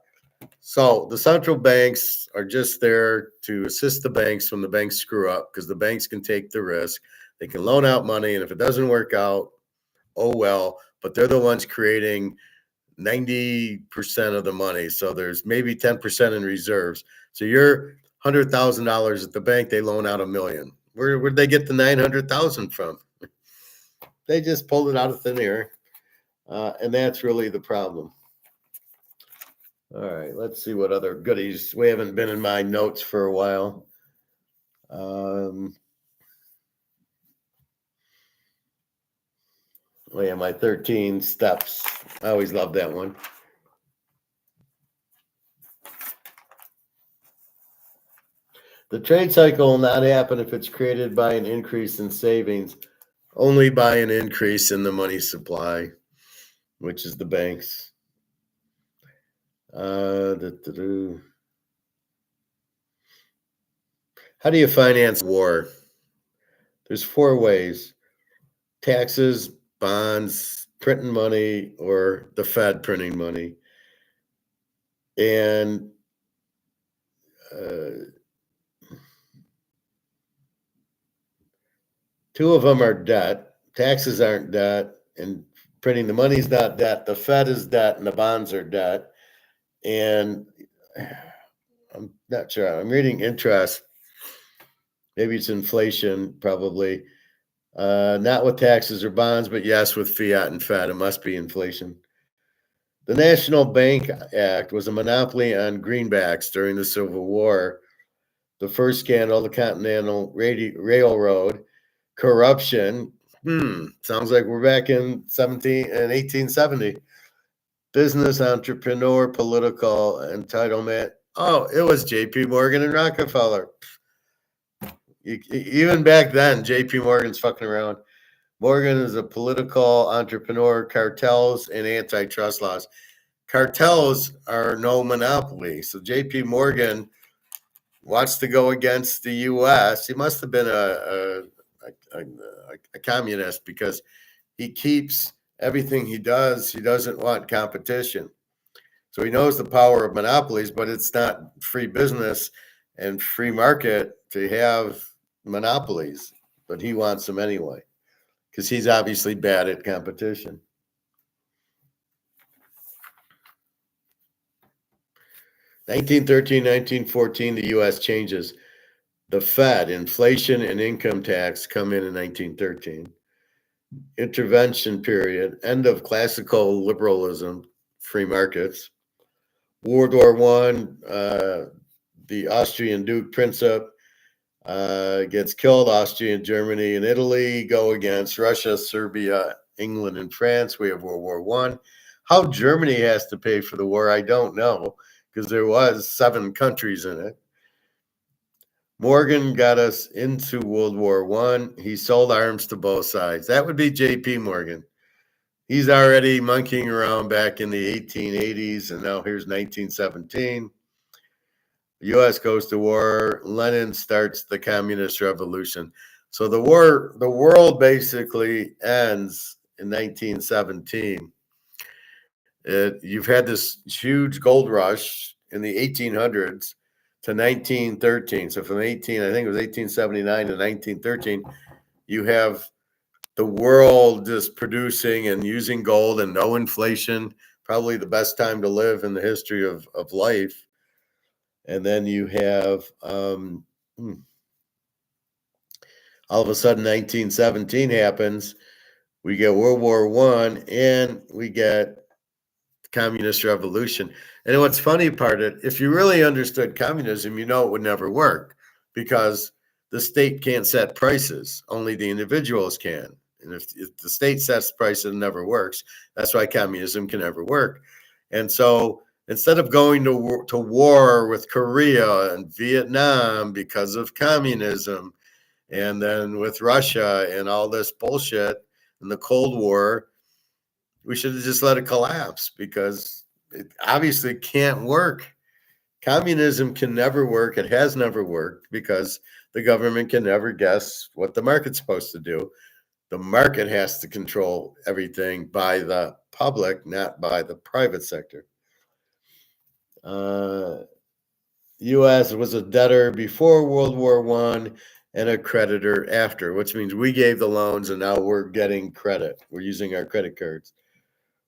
So the central banks are just there to assist the banks when the banks screw up, because the banks can take the risk. They can loan out money, and if it doesn't work out, oh well. But they're the ones creating 90% of the money. So there's maybe 10% in reserves. So you're $100,000 at the bank, they loan out $1 million. Where'd they get the 900,000 from? They just pulled it out of thin air. And that's really the problem. All right, let's see what other goodies. We haven't been in my notes for a while. Oh yeah, my 13 steps. I always love that one. The trade cycle will not happen if it's created by an increase in savings, only by an increase in the money supply, which is the banks. How do you finance war? There's 4 ways: taxes, bonds, printing money, or the Fed printing money. And two of them are debt. Taxes aren't debt, and printing the money is not debt. The Fed is debt, and the bonds are debt. And I'm not sure. I'm reading interest. Maybe it's inflation, probably. Not with taxes or bonds, but yes, with fiat and Fed. It must be inflation. The National Bank Act was a monopoly on greenbacks during the Civil War. The first scandal, the Continental Railroad, corruption. Sounds like we're back in 1870. Business, entrepreneur, political entitlement. Oh, it was J.P. Morgan and Rockefeller. even back then, J.P. Morgan's fucking around. Morgan is a political entrepreneur, cartels, and antitrust laws. Cartels are no monopoly. So J.P. Morgan wants to go against the U.S. He must have been a communist because he keeps everything he does. He doesn't want competition. So he knows the power of monopolies, but it's not free business and free market to have monopolies. But he wants them anyway because he's obviously bad at competition. (1913-1914), the U.S. changes. The Fed, inflation and income tax come in 1913. Intervention period, end of classical liberalism, free markets. World War I, the Austrian Duke Princip gets killed. Austria and Germany and Italy go against Russia, Serbia, England, and France. We have World War I. How Germany has to pay for the war, I don't know, because there was 7 countries in it. Morgan got us into World War I. He sold arms to both sides. That would be J.P. Morgan. He's already monkeying around back in the 1880s, and now here's 1917. The U.S. goes to war. Lenin starts the communist revolution. So the world basically ends in 1917. You've had this huge gold rush in the 1800s to 1913. So from I think it was 1879 to 1913, you have the world just producing and using gold and no inflation, probably the best time to live in the history of life. And then you have all of a sudden 1917 happens. We get World War I and we get the communist revolution. And what's funny part of it, if you really understood communism, you know it would never work because the state can't set prices. Only the individuals can. And if the state sets prices, it never works. That's why communism can never work. And so instead of going to war with Korea and Vietnam because of communism, and then with Russia and all this bullshit in the Cold War, we should have just let it collapse because it obviously can't work. Communism can never work. It has never worked because the government can never guess what the market's supposed to do. The market has to control everything by the public, not by the private sector. U.S. was a debtor before World War I and a creditor after, which means we gave the loans and now we're getting credit. We're using our credit cards.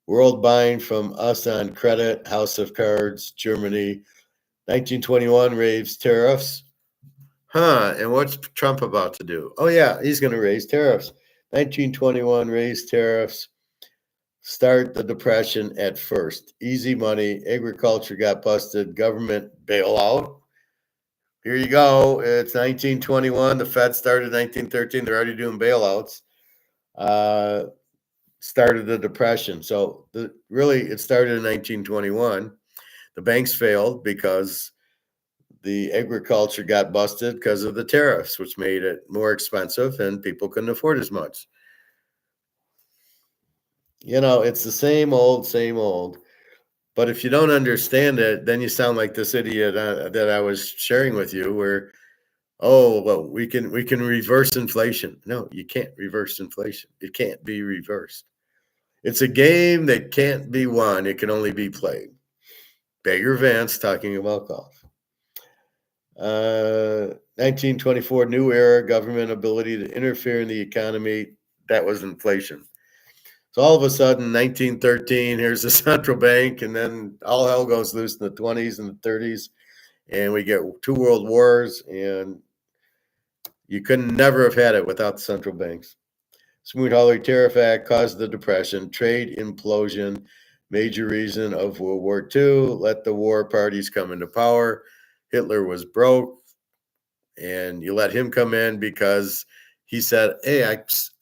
World buying from us on credit, House of Cards, Germany. 1921 raised tariffs. And what's Trump about to do? Oh, yeah, he's going to raise tariffs. 1921 raised tariffs. Start the depression at first. Easy money. Agriculture got busted. Government bailout. Here you go. It's 1921. The Fed started in 1913. They're already doing bailouts. Started the depression. So really, it started in 1921. The banks failed because the agriculture got busted because of the tariffs, which made it more expensive and people couldn't afford as much. It's the same old. But if you don't understand it, then you sound like this idiot that I was sharing with you where, we can reverse inflation. No, you can't reverse inflation. It can't be reversed. It's a game that can't be won. It can only be played. Beggar Vance talking about golf. 1924, new era, government ability to interfere in the economy. That was inflation. So all of a sudden, 1913, here's the central bank, and then all hell goes loose in the 20s and the 30s, and we get 2 world wars, and you could never have had it without the central banks. Smoot-Hawley Tariff Act caused the Depression, trade implosion, major reason of World War II, let the war parties come into power. Hitler was broke, and you let him come in because he said, hey, I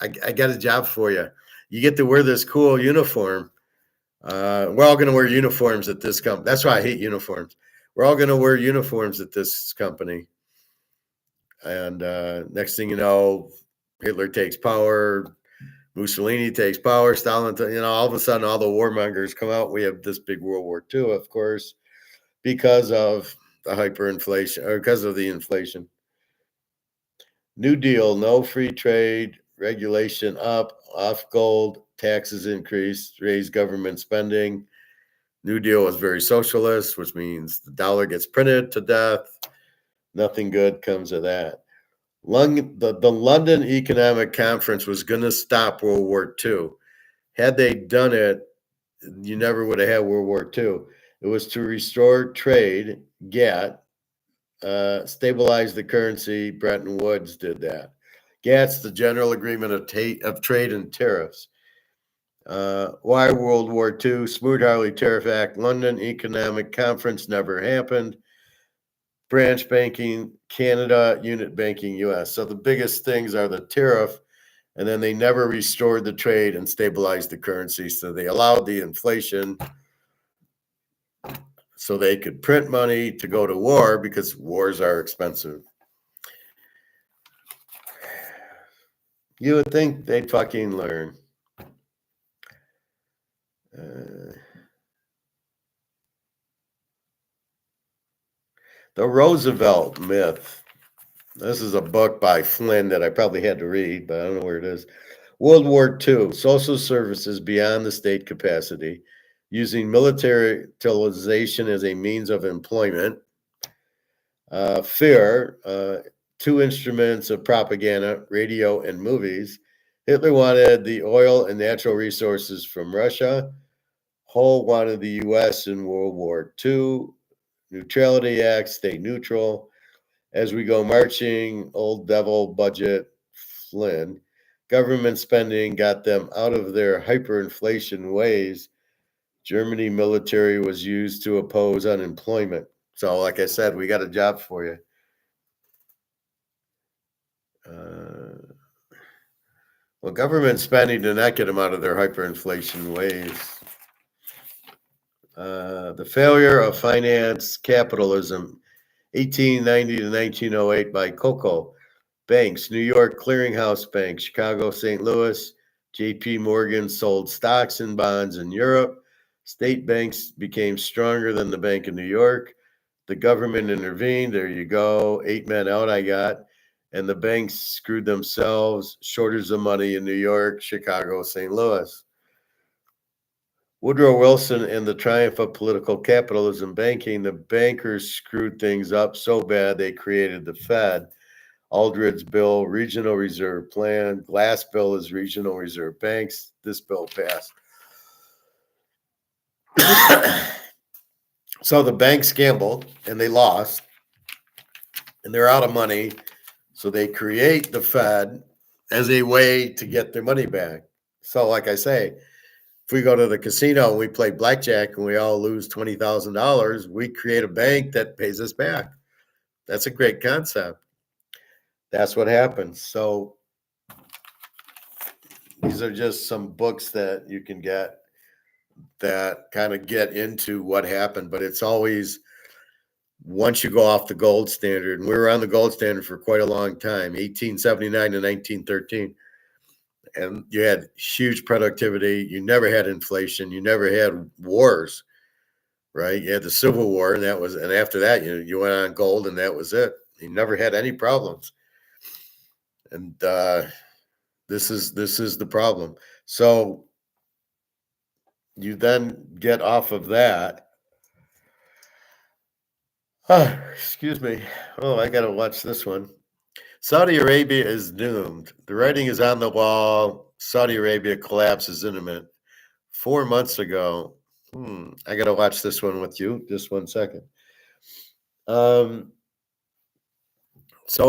got a job for you. You get to wear this cool uniform. We're all going to wear uniforms at this company. That's why I hate uniforms. We're all going to wear uniforms at this company. And next thing you know, Hitler takes power, Mussolini takes power, Stalin, all of a sudden all the warmongers come out. We have this big World War II, of course, because of the hyperinflation or because of the inflation. New Deal, no free trade, regulation up, off gold, taxes increased, raise government spending. New Deal was very socialist, which means the dollar gets printed to death. Nothing good comes of that. The London Economic Conference was going to stop World War II. Had they done it, you never would have had World War II. It was to restore trade, stabilize the currency. Bretton Woods did that. GATT's the General Agreement of Trade and Tariffs. Why World War II? Smoot-Hawley Tariff Act. London Economic Conference never happened. Branch banking, Canada, unit banking, US. So the biggest things are the tariff, and then they never restored the trade and stabilized the currency. So they allowed the inflation so they could print money to go to war because wars are expensive. You would think they'd fucking learn. The Roosevelt Myth. This is a book by Flynn that I probably had to read, but I don't know where it is. World War II, social services beyond the state capacity, using militarization as a means of employment. Fear, two instruments of propaganda, radio and movies. Hitler wanted the oil and natural resources from Russia. Hull wanted the U.S. in World War II. Neutrality Act, stay neutral. As we go marching, old devil budget, Flynn. Government spending got them out of their hyperinflation ways. Germany military was used to oppose unemployment. So, like I said, we got a job for you. Well, government spending did not get them out of their hyperinflation ways. The failure of finance capitalism, 1890 to 1908 by Coco. Banks, New York Clearinghouse Bank, Chicago, St. Louis. J.P. Morgan sold stocks and bonds in Europe. State banks became stronger than the Bank of New York. The government intervened. There you go. 8 men out I got. And the banks screwed themselves. Shortage of money in New York, Chicago, St. Louis. Woodrow Wilson and the triumph of political capitalism banking. The bankers screwed things up so bad they created the Fed. Aldridge bill, regional reserve plan. Glass bill is regional reserve banks. This bill passed. So the banks gambled and they lost and they're out of money. So they create the Fed as a way to get their money back. So like I say, if we go to the casino and we play blackjack and we all lose $20,000, we create a bank that pays us back. That's a great concept. That's what happens. So these are just some books that you can get that kind of get into what happened, but it's always once you go off the gold standard, and we were on the gold standard for quite a long time, 1879 to 1913, and you had huge productivity. You never had inflation. You never had wars, right? You had the Civil War, and after that, you went on gold, and that was it. You never had any problems. And this is the problem. So you then get off of that. Excuse me. Oh, I got to watch this one. Saudi Arabia is doomed. The writing is on the wall. Saudi Arabia collapse is imminent. 4 months ago. I got to watch this one with you. Just 1 second. So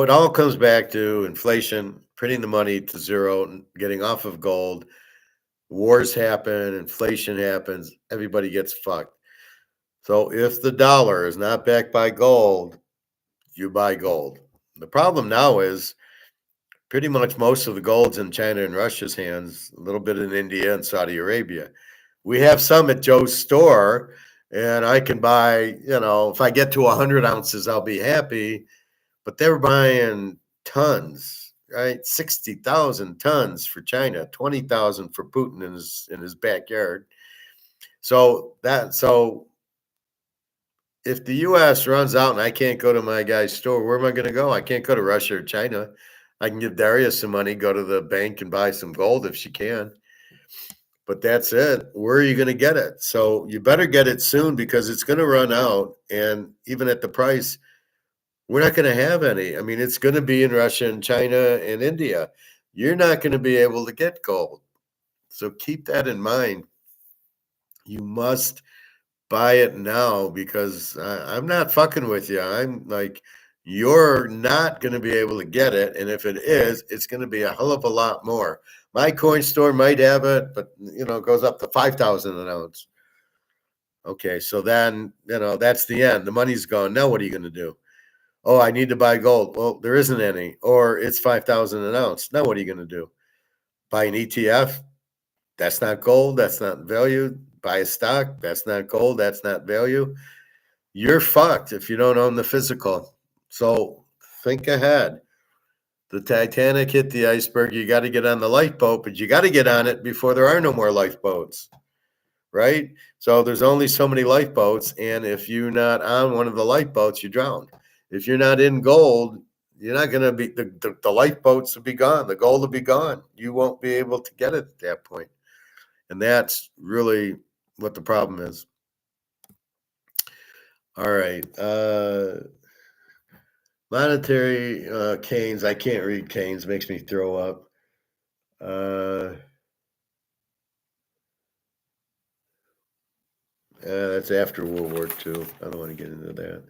it all comes back to inflation, printing the money to zero, and getting off of gold. Wars happen, inflation happens, everybody gets fucked. So if the dollar is not backed by gold, you buy gold. The problem now is pretty much most of the gold's in China and Russia's hands, a little bit in India and Saudi Arabia. We have some at Joe's store, and I can buy, if I get to 100 ounces, I'll be happy. but they were buying tons, right? 60,000 tons for China, 20,000 for Putin in his backyard. So if the U.S. runs out and I can't go to my guy's store, where am I going to go? I can't go to Russia or China. I can give Daria some money, go to the bank and buy some gold if she can. But that's it. Where are you going to get it? So you better get it soon because it's going to run out. And even at the price, we're not going to have any. I mean, it's going to be in Russia and China and India. You're not going to be able to get gold. So keep that in mind. You must buy it now because I'm not fucking with you. I'm like, you're not going to be able to get it. And if it is, it's going to be a hell of a lot more. My coin store might have it, but it goes up to 5,000 an ounce. Okay, so then, that's the end. The money's gone. Now what are you going to do? Oh, I need to buy gold. Well, there isn't any. Or it's 5,000 an ounce. Now what are you going to do? Buy an ETF? That's not gold. That's not value. Buy a stock? That's not gold. That's not value. You're fucked if you don't own the physical. So think ahead. The Titanic hit the iceberg. You got to get on the lifeboat, but you got to get on it before there are no more lifeboats, right? So there's only so many lifeboats, and if you're not on one of the lifeboats, you drown. If you're not in gold, you're not going to be, the lifeboats will be gone. The gold will be gone. You won't be able to get it at that point. And that's really what the problem is. All right. Monetary Keynes. I can't read Keynes. Makes me throw up. That's after World War II. I don't want to get into that.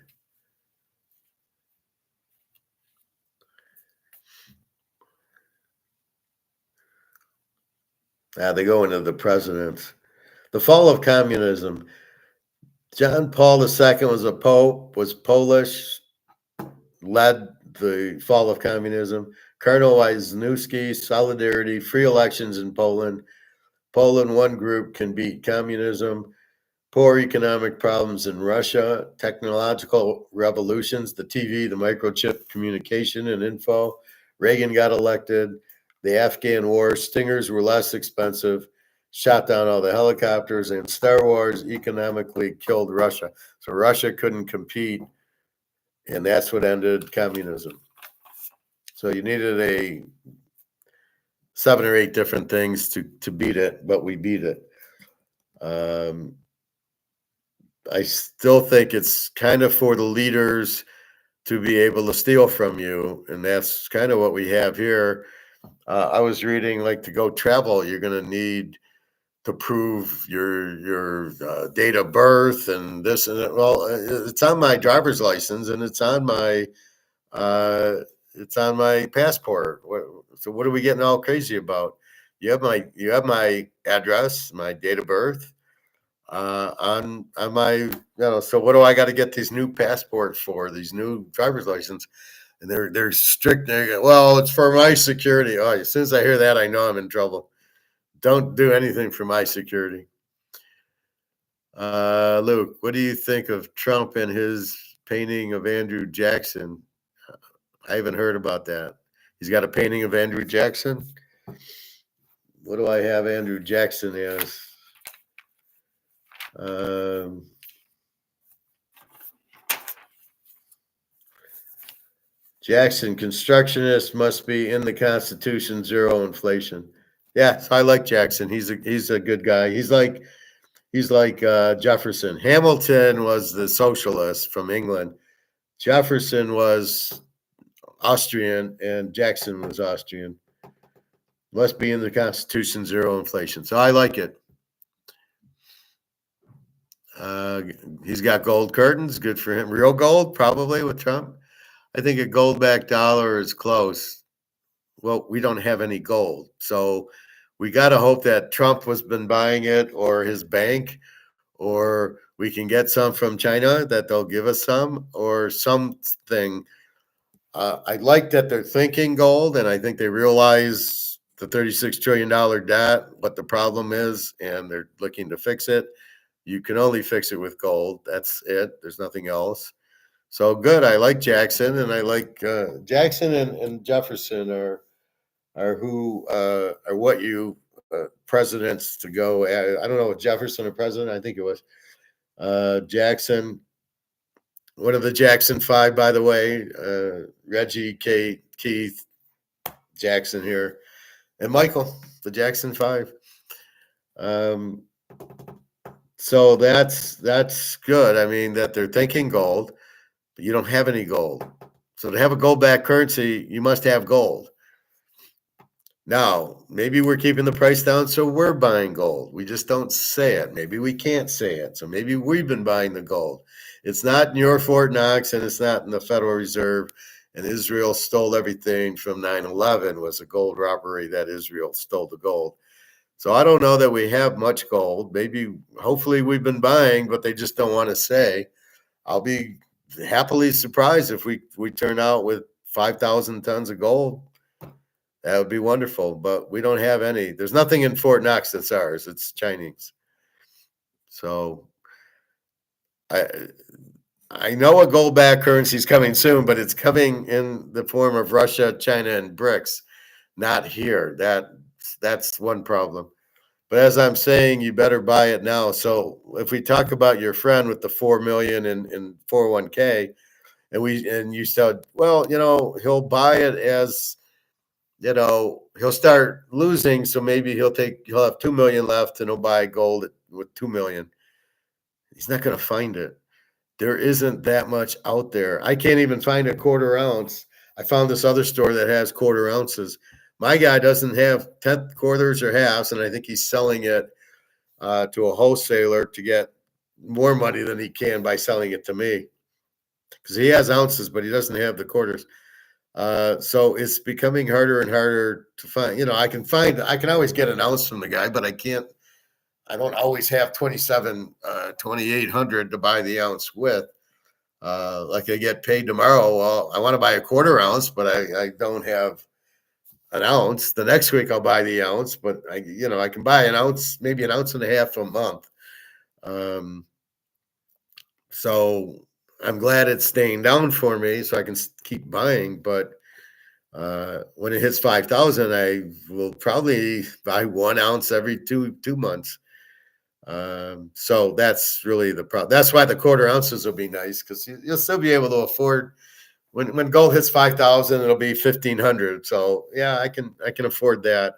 They go into the presidents. The fall of communism. John Paul II was a pope, was Polish, led the fall of communism. Cardinal Wisniewski, solidarity, free elections in Poland. Poland, one group can beat communism. Poor economic problems in Russia. Technological revolutions, the TV, the microchip communication and info. Reagan got elected. The Afghan war, stingers were less expensive. Shot down all the helicopters, and Star Wars economically killed Russia. So Russia couldn't compete, and that's what ended communism. So you needed a 7 or 8 different things to beat it, but we beat it. I still think it's kind of for the leaders to be able to steal from you, and that's kind of what we have here. I was reading, like, to go travel, you're going to need to prove your date of birth and this and that. Well, it's on my driver's license and it's on my passport. So what are we getting all crazy about? You have my address, my date of birth on my So what do I got to get these new passports for? These new driver's license, and they're strict. Well, it's for my security. Oh, as soon as I hear that, I know I'm in trouble. Don't do anything for my security. Luke, what do you think of Trump and his painting of Andrew Jackson? I haven't heard about that. He's got a painting of Andrew Jackson. What do I have Andrew Jackson as? Jackson, constructionist must be in the Constitution, zero inflation. Yeah, so I like Jackson. He's a good guy. He's like Jefferson. Hamilton was the socialist from England. Jefferson was Austrian, and Jackson was Austrian. Must be in the Constitution, zero inflation. So I like it. He's got gold curtains. Good for him. Real gold, probably, with Trump. I think a gold-backed dollar is close. Well, we don't have any gold. So we got to hope that Trump has been buying it, or his bank, or we can get some from China, that they'll give us some, or something. I like that they're thinking gold, and I think they realize the $36 trillion debt, what the problem is, and they're looking to fix it. You can only fix it with gold. That's it. There's nothing else. So good. I like Jackson, and I like Jackson and Jefferson are who are what you presidents to go. I don't know, Jefferson or president. I think it was Jackson. One of the Jackson Five, by the way. Reggie, Kate, Keith, Jackson here, and Michael, the Jackson Five. So that's good. I mean, that they're thinking gold, but you don't have any gold. So to have a gold-backed currency, you must have gold. Now, maybe we're keeping the price down, so we're buying gold. We just don't say it. Maybe we can't say it. So maybe we've been buying the gold. It's not in your Fort Knox, and it's not in the Federal Reserve. And Israel stole everything from 9/11 was a gold robbery that Israel stole the gold. So I don't know that we have much gold. Maybe, hopefully we've been buying, but they just don't want to say. I'll be happily surprised if we turn out with 5,000 tons of gold. That would be wonderful, but we don't have any. There's nothing in Fort Knox that's ours. It's Chinese. So I know a gold-backed currency is coming soon, but it's coming in the form of Russia, China, and BRICS, not here. That's one problem. But as I'm saying, you better buy it now. So if we talk about your friend with the 4 million in 401k, and you said, well, he'll buy it as, he'll start losing. So maybe he'll have 2 million left and he'll buy gold with 2 million. He's not going to find it. There isn't that much out there. I can't even find a quarter ounce. I found this other store that has quarter ounces. My guy doesn't have 10th quarters or halves, and I think he's selling it to a wholesaler to get more money than he can by selling it to me, because he has ounces, but he doesn't have the quarters. So it's becoming harder and harder to find. I can always get an ounce from the guy, but I don't always have 2,800 to buy the ounce with. Like I get paid tomorrow. Well, I want to buy a quarter ounce, but I don't have an ounce. The next week I'll buy the ounce, but I can buy an ounce, maybe an ounce and a half a month. So I'm glad it's staying down for me so I can keep buying. But when it hits 5,000, I will probably buy 1 ounce every two months. So that's really the problem. That's why the quarter ounces will be nice, because you'll still be able to afford. When gold hits 5,000, it'll be 1,500. So yeah, I can afford that.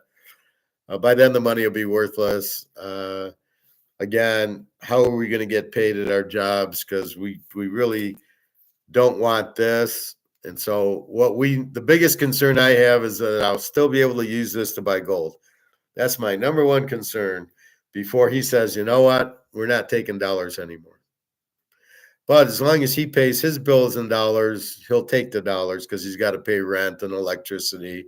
By then, the money will be worthless. Again, how are we going to get paid at our jobs? Because we really don't want this. And so the biggest concern I have is that I'll still be able to use this to buy gold. That's my number one concern before he says, you know what, we're not taking dollars anymore. But as long as he pays his bills in dollars, he'll take the dollars, because he's got to pay rent and electricity,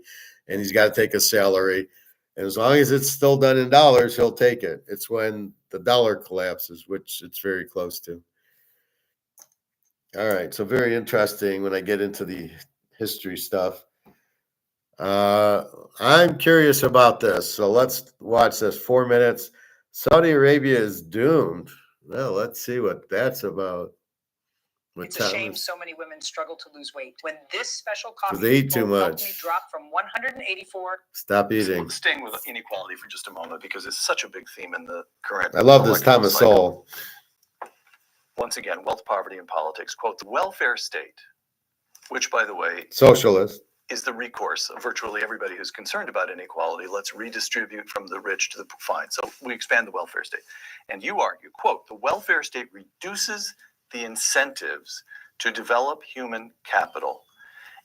and he's got to take a salary. And as long as it's still done in dollars, he'll take it. It's when the dollar collapses, which it's very close to. All right, so very interesting when I get into the history stuff. I'm curious about this, so let's watch this. 4 minutes. Saudi Arabia is doomed. Well, let's see what that's about. It's a shame so many women struggle to lose weight. When this special coffee they eat too much. helped me drop from 184. Stop eating. Staying with inequality for just a moment, because it's such a big theme in the current. I love this Thomas Sowell. Once again, wealth, poverty, and politics. Quote, the welfare state, which, by the way, socialist, is the recourse of virtually everybody who's concerned about inequality. Let's redistribute from the rich to the fine. So we expand the welfare state. And you argue, quote, the welfare state reduces the incentives to develop human capital,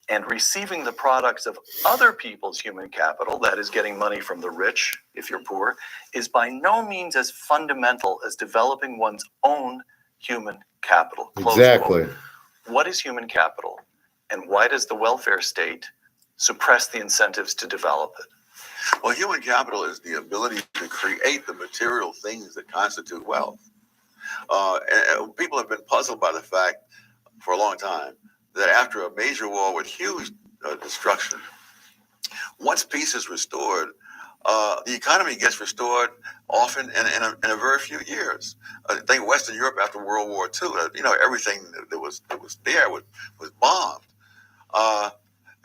and receiving the products of other people's human capital, that is getting money from the rich if you're poor, is by no means as fundamental as developing one's own human capital. Exactly. What is human capital, and why does the welfare state suppress the incentives to develop it? Well, human capital is the ability to create the material things that constitute wealth. And people have been puzzled by the fact for a long time that after a major war with huge destruction, once peace is restored, the economy gets restored often in a very few years. I think Western Europe after World War II, everything that was there was bombed,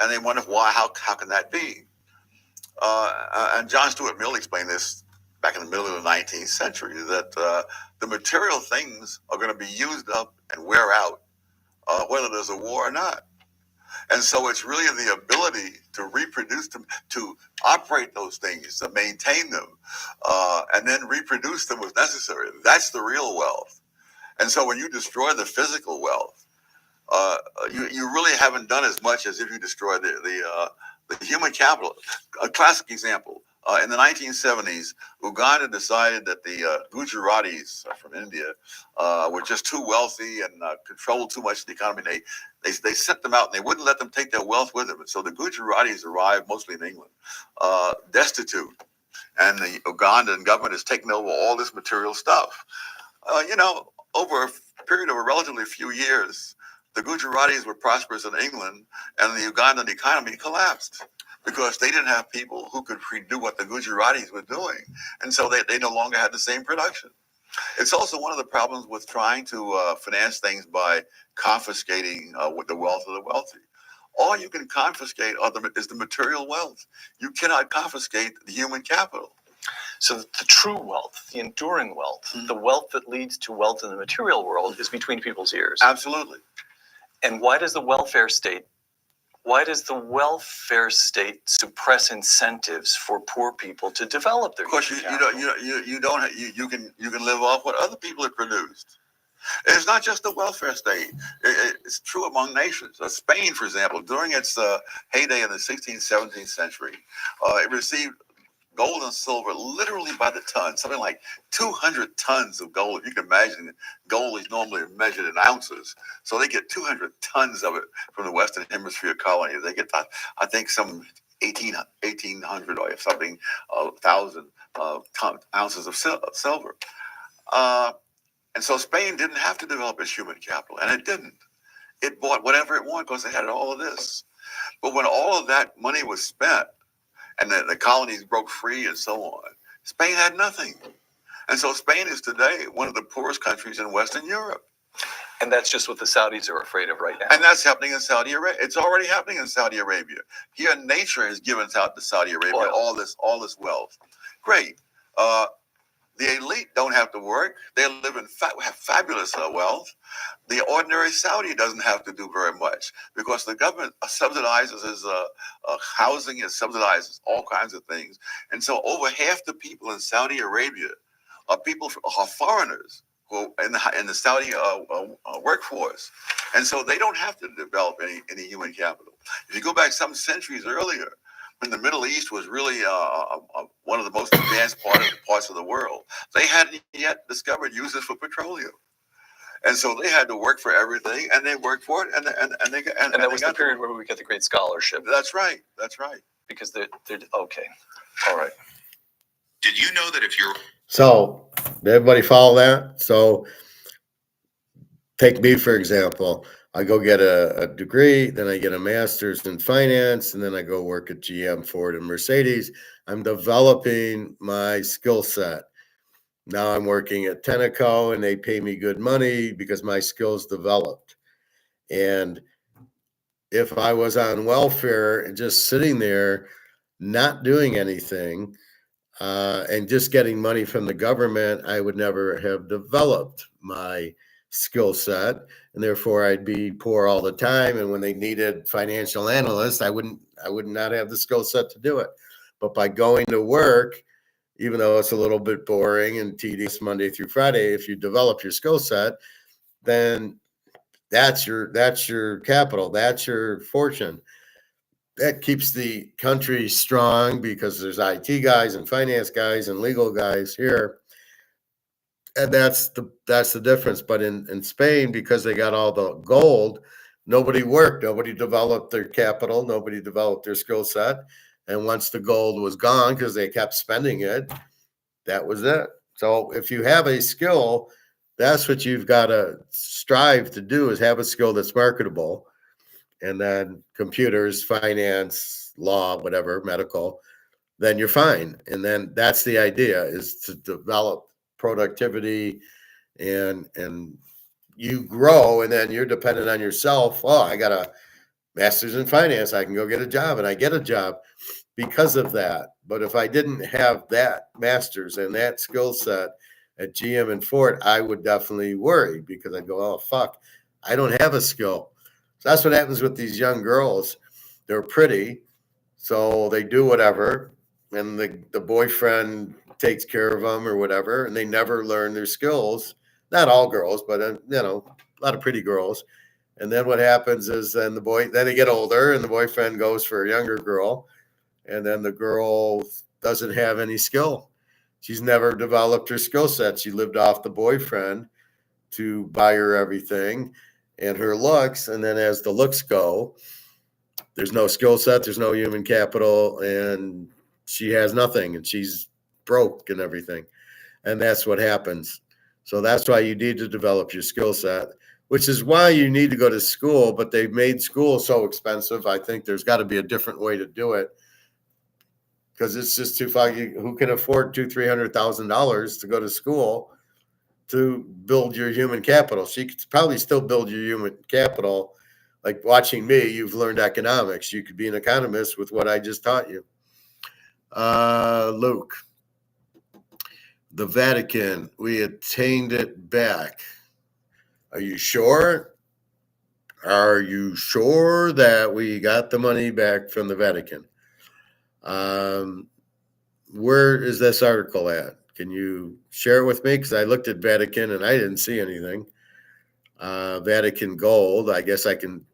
and they wonder why. How can that be? And John Stuart Mill explained this back in the middle of the 19th century, that the material things are going to be used up and wear out, whether there's a war or not. And so it's really the ability to reproduce them, to operate those things, to maintain them, and then reproduce them if necessary. That's the real wealth. And so when you destroy the physical wealth, you really haven't done as much as if you destroy the human capital. A classic example, in the 1970s, Uganda decided that the Gujaratis from India were just too wealthy and controlled too much of the economy. They sent them out and they wouldn't let them take their wealth with them. And so the Gujaratis arrived mostly in England, destitute. And the Ugandan government has taken over all this material stuff. Over a period of a relatively few years, the Gujaratis were prosperous in England and the Ugandan economy collapsed because they didn't have people who could do what the Gujaratis were doing. And so they no longer had the same production. It's also one of the problems with trying to finance things by confiscating with the wealth of the wealthy. All you can confiscate is the material wealth. You cannot confiscate the human capital. So the true wealth, the enduring wealth, the wealth that leads to wealth in the material world is between people's ears. Absolutely. And why does the welfare state suppress incentives for poor people to develop their? Of course, you can live off what other people have produced. It's not just the welfare state. It's true among nations. Spain, for example, during its heyday in the 16th, 17th century, it received gold and silver literally by the ton, something like 200 tons of gold. If you can imagine, gold is normally measured in ounces. So they get 200 tons of it from the Western Hemisphere colony. They get, I think, some 1,800 or something, 1,000 ounces of silver. And so Spain didn't have to develop its human capital, and it didn't. It bought whatever it wanted because it had all of this. But when all of that money was spent, and the colonies broke free and so on, Spain had nothing. And so Spain is today one of the poorest countries in Western Europe. And that's just what the Saudis are afraid of right now. And that's happening in Saudi Arabia. It's already happening in Saudi Arabia. Here, nature has given out to Saudi Arabia all this wealth. Great. The elite don't have to work. They live in have fabulous wealth. The ordinary Saudi doesn't have to do very much because the government subsidizes his housing, it subsidizes all kinds of things. And so over half the people in Saudi Arabia are foreigners who are in the Saudi workforce. And so they don't have to develop any human capital. If you go back some centuries earlier, when the Middle East was really one of the most advanced parts of the world, they hadn't yet discovered uses for petroleum. And so they had to work for everything, and they worked for it, and that was the period where we got the Great Scholarship. That's right. Because they're okay. All right. Did you know that if you're... So, did everybody follow that? So, take me, for example. I go get a degree, then I get a master's in finance, and then I go work at GM, Ford, and Mercedes. I'm developing my skill set. Now I'm working at Tenneco, and they pay me good money because my skills developed. And if I was on welfare and just sitting there, not doing anything, and just getting money from the government, I would never have developed my skill set, and therefore I'd be poor all the time. And when they needed financial analysts, I would not have the skill set to do it. But by going to work, even though it's a little bit boring and tedious Monday through Friday, if you develop your skill set, then that's your capital, that's your fortune. That keeps the country strong because there's IT guys and finance guys and legal guys here. And that's the difference. But in Spain, because they got all the gold, nobody worked, nobody developed their capital, nobody developed their skill set. And once the gold was gone, because they kept spending it, that was it. So if you have a skill, that's what you've got to strive to do, is have a skill that's marketable. And then computers, finance, law, whatever, medical, then you're fine. And then that's the idea, is to develop productivity, and you grow, and then you're dependent on yourself. Oh, I got a master's in finance. I can go get a job, and I get a job because of that. But if I didn't have that master's and that skill set at GM and Ford, I would definitely worry, because I'd go, oh, fuck, I don't have a skill. So that's what happens with these young girls. They're pretty, so they do whatever, and the boyfriend takes care of them or whatever, and they never learn their skills. Not all girls, but a lot of pretty girls. And then what happens is then they get older, and the boyfriend goes for a younger girl, and then the girl doesn't have any skill. She's never developed her skill set. She lived off the boyfriend to buy her everything and her looks. And then as the looks go, there's no skill set, there's no human capital, and she has nothing, and she's broke and everything. And that's what happens. So that's why you need to develop your skill set, which is why you need to go to school. But they've made school so expensive. I think there's got to be a different way to do it, because it's just too far. Who can afford $200,000-$300,000 to go to school to build your human capital? So you could probably still build your human capital. Like watching me, you've learned economics. You could be an economist with what I just taught you. Luke, the Vatican, we attained it back. Are you sure? Are you sure that we got the money back from the Vatican? Where is this article at? Can you share it with me? Because I looked at Vatican and I didn't see anything. Vatican gold. I guess I can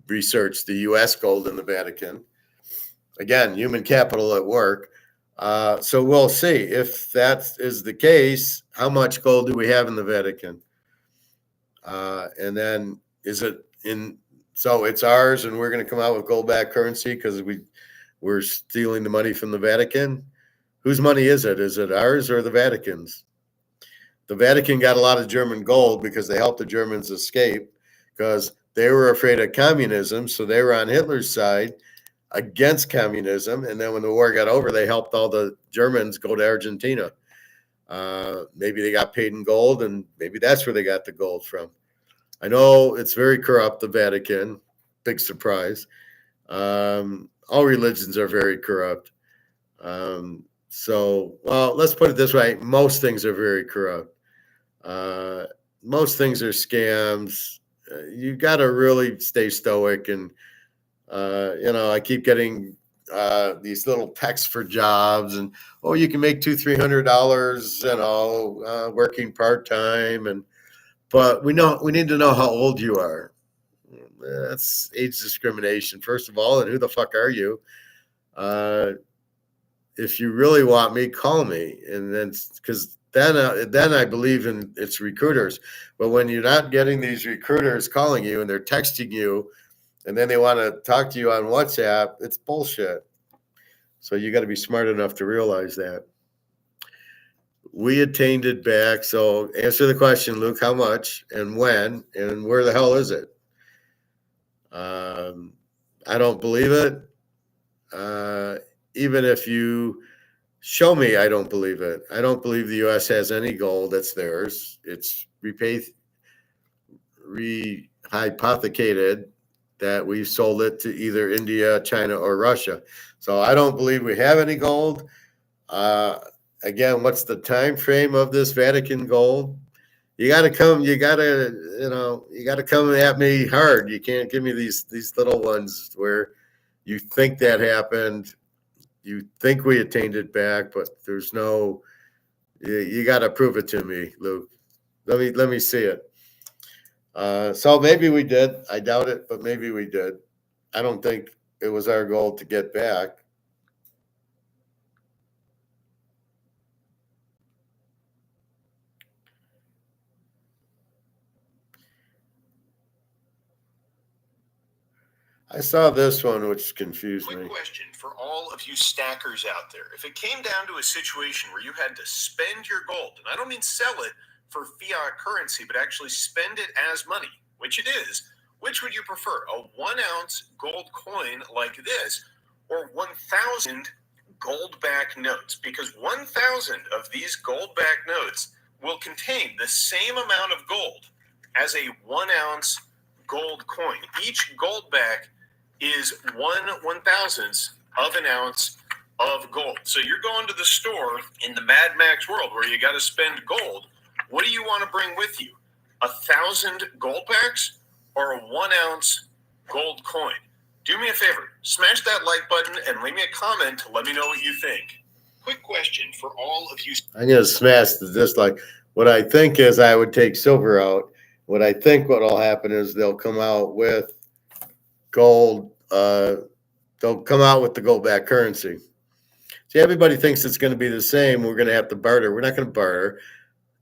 research the U.S. gold in the Vatican. Again, human capital at work. So we'll see. If that is the case, how much gold do we have in the Vatican? And then is it in? So it's ours, and we're going to come out with gold-backed currency because we're stealing the money from the Vatican. Whose money is it? Is it ours or the Vatican's? The Vatican got a lot of German gold because they helped the Germans escape, because they were afraid of communism. So they were on Hitler's side against communism. And then when the war got over, they helped all the Germans go to Argentina. Maybe they got paid in gold, and maybe that's where they got the gold from. I know it's very corrupt, the Vatican. Big surprise. All religions are very corrupt. Well, let's put it this way. Most things are very corrupt. Most things are scams. You got to really stay stoic. And, I keep getting these little texts for jobs, and, oh, you can make $200-$300, working part-time. But we need to know how old you are. That's age discrimination, first of all. And who the fuck are you? If you really want me, call me. And then, because then I believe in it's recruiters. But when you're not getting these recruiters calling you and they're texting you, and then they want to talk to you on WhatsApp, it's bullshit. So you got to be smart enough to realize that. We attained it back. So answer the question, Luke, how much and when and where the hell is it? I don't believe it. Even if you show me, I don't believe it. I don't believe the U.S. has any gold that's theirs. It's rehypothecated that we've sold it to either India, China, or Russia. So I don't believe we have any gold. Again, what's the time frame of this Vatican gold? You got to come at me hard. You can't give me these little ones where you think that happened. You think we attained it back, but there's no. You got to prove it to me, Luke. Let me see it. So maybe we did. I doubt it, but maybe we did. I don't think it was our goal to get back. I saw this one, which confused me. Quick question for all of you stackers out there. If it came down to a situation where you had to spend your gold, and I don't mean sell it for fiat currency, but actually spend it as money, which it is, which would you prefer? A 1 ounce gold coin like this, or 1,000 gold-backed notes, because 1,000 of these gold-backed notes will contain the same amount of gold as a 1-ounce gold coin. Each gold-back is 1/1000th of an ounce of gold. So you're going to the store in the Mad Max world where you got to spend gold. What do you want to bring with you? 1,000 gold backs or a 1-ounce gold coin? Do me a favor, smash that like button and leave me a comment to let me know what you think. Quick question for all of you. I'm going to smash the dislike. What I think is I would take silver out. What I think what will happen is they'll come out with gold. They'll come out with the gold-backed currency. See, everybody thinks it's going to be the same. We're going to have to barter. We're not going to barter.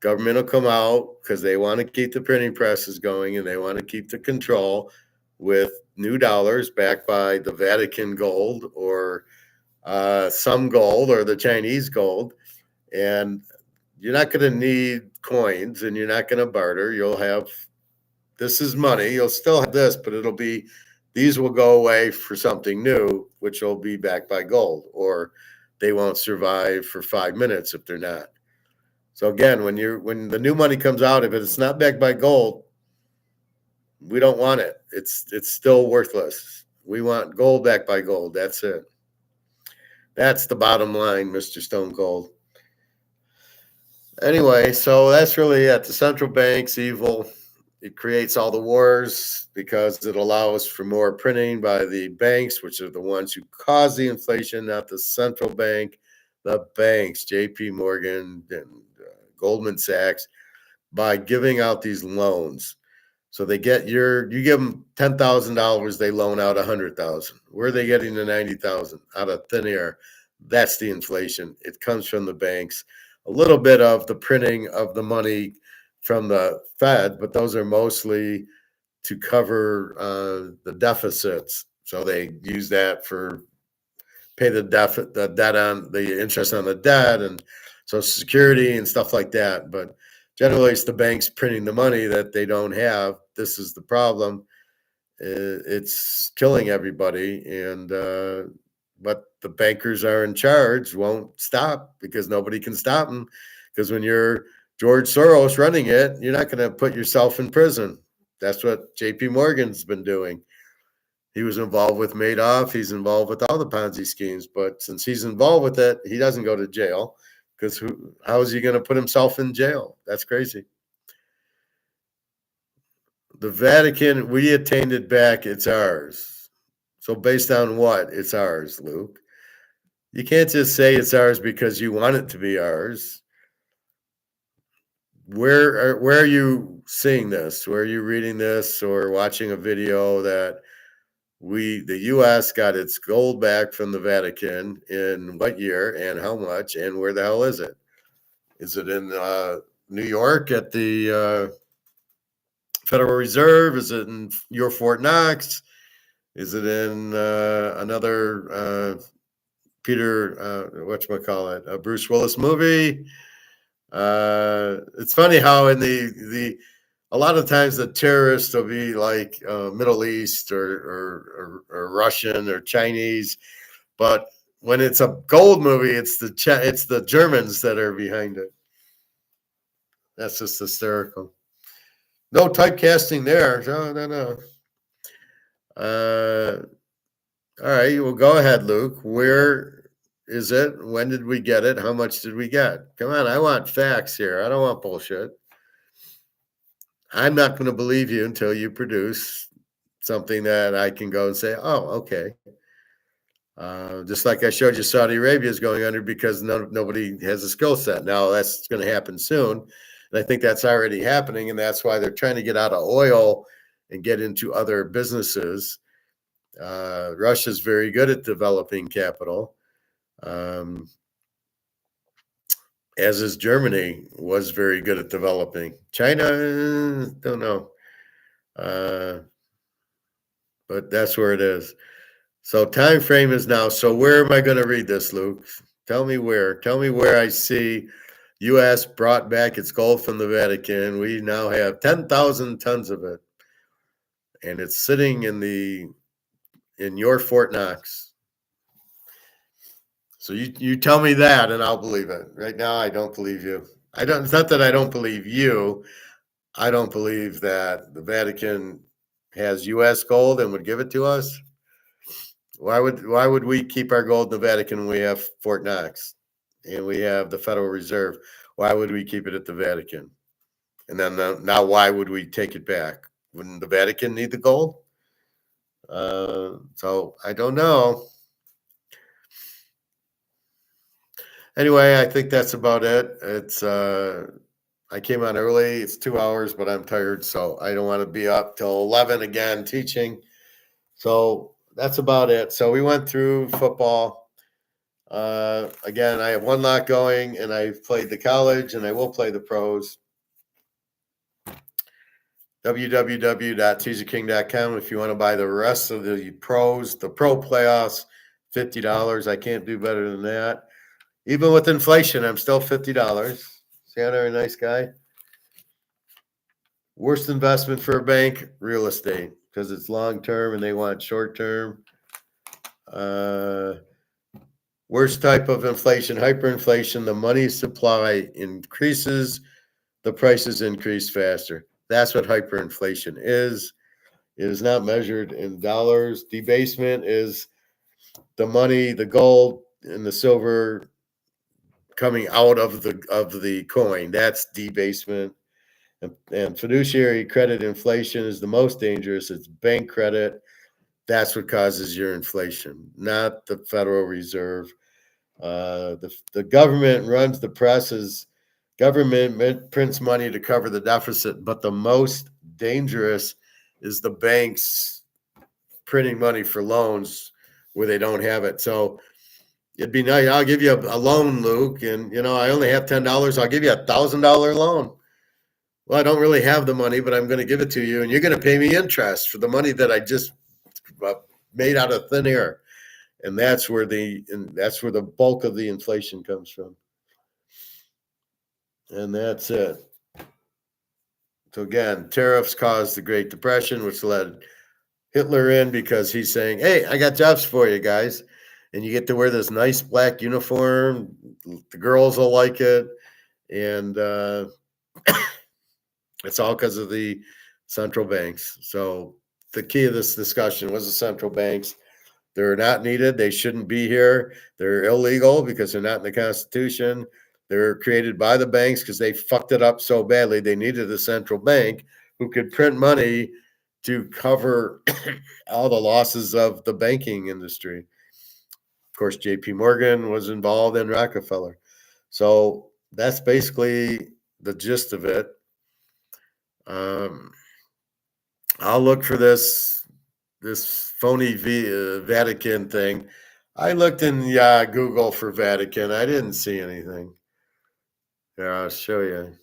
Government will come out because they want to keep the printing presses going and they want to keep the control with new dollars backed by the Vatican gold or some gold or the Chinese gold. And you're not going to need coins and you're not going to barter. You'll have, this is money. You'll still have this, but it'll be, these will go away for something new, which will be backed by gold, or they won't survive for 5 minutes if they're not. So again, when the new money comes out, if it's not backed by gold, we don't want it. It's still worthless. We want gold backed by gold. That's it. That's the bottom line, Mr. Stone Cold. Anyway, so that's really it. The central bank's evil. It creates all the wars because it allows for more printing by the banks, which are the ones who cause the inflation, not the central bank. The banks, J.P. Morgan and Goldman Sachs, by giving out these loans. So they get you give them $10,000, they loan out $100,000. Where are they getting the $90,000? Out of thin air. That's the inflation. It comes from the banks. A little bit of the printing of the money from the Fed, but those are mostly to cover the deficits. So they use that for pay the debt on the interest on the debt and Social Security and stuff like that. But generally, it's the banks printing the money that they don't have. This is the problem. It's killing everybody, and but the bankers are in charge won't stop because nobody can stop them. Because when you're George Soros running it, you're not going to put yourself in prison. That's what J.P. Morgan's been doing. He was involved with Madoff. He's involved with all the Ponzi schemes. But since he's involved with it, he doesn't go to jail because how is he going to put himself in jail? That's crazy. The Vatican, we attained it back. It's ours. So based on what? It's ours, Luke. You can't just say it's ours because you want it to be ours. Where are you seeing this? Where are you reading this or watching a video that the U.S. got its gold back from the Vatican in what year and how much and where the hell is it? Is it in New York at the Federal Reserve? Is it in your Fort Knox? Is it in another Peter, whatchamacallit, Bruce Willis movie? It's funny how in a lot of times the terrorists will be like Middle East or Russian or Chinese, but when it's a gold movie, it's the Germans that are behind it. That's just hysterical. No typecasting there. No. All right, well, go ahead, Luke. Where is it? When did we get it? How much did we get? Come on, I want facts here. I don't want bullshit. I'm not going to believe you until you produce something that I can go and say, oh, okay. Just like I showed you, Saudi Arabia is going under because nobody has a skill set. Now that's going to happen soon. And I think that's already happening. And that's why they're trying to get out of oil and get into other businesses. Russia's very good at developing capital. As is Germany was very good at developing. China, don't know. But that's where it is. So time frame is now. So where am I going to read this, Luke? Tell me where. Tell me where I see U.S. brought back its gold from the Vatican. We now have 10,000 tons of it. And it's sitting in your Fort Knox. So you tell me that and I'll believe it. Right now, I don't believe you. It's not that I don't believe you. I don't believe that the Vatican has U.S. gold and would give it to us. Why would we keep our gold in the Vatican when we have Fort Knox and we have the Federal Reserve? Why would we keep it at the Vatican? And then now, why would we take it back? Wouldn't the Vatican need the gold? So I don't know. Anyway, I think that's about it. It's I came on early. It's 2 hours, but I'm tired, so I don't want to be up till 11 again teaching. So that's about it. So we went through football. Again, I have one lot going, and I've played the college, and I will play the pros. www.teaserking.com if you want to buy the rest of the pros, the pro playoffs, $50. I can't do better than that. Even with inflation, I'm still $50. See how they're a nice guy? Worst investment for a bank, real estate, because it's long term and they want short term. Worst type of inflation, hyperinflation. The money supply increases, the prices increase faster. That's what hyperinflation is. It is not measured in dollars. Debasement is the money, the gold, and the silver coming out of the coin. That's debasement. And fiduciary credit inflation is the most dangerous. It's bank credit. That's what causes your inflation, not the Federal Reserve. The government runs the presses. Government prints money to cover the deficit, but the most dangerous is the banks printing money for loans where they don't have it. So it'd be nice. I'll give you a loan, Luke, and I only have $10. I'll give you $1,000 loan. Well, I don't really have the money, but I'm going to give it to you, and you're going to pay me interest for the money that I just made out of thin air. And that's where the bulk of the inflation comes from. And that's it. So again, tariffs caused the Great Depression, which led Hitler in because he's saying, hey, I got jobs for you guys. And you get to wear this nice black uniform. The girls will like it. And it's all because of the central banks. So the key of this discussion was the central banks. They're not needed. They shouldn't be here. They're illegal because they're not in the Constitution. They're created by the banks because they fucked it up so badly. They needed a central bank who could print money to cover all the losses of the banking industry. Of course, J.P. Morgan was involved in Rockefeller. So that's basically the gist of it. I'll look for this phony Vatican thing. I looked in Google for Vatican. I didn't see anything. Here, I'll show you.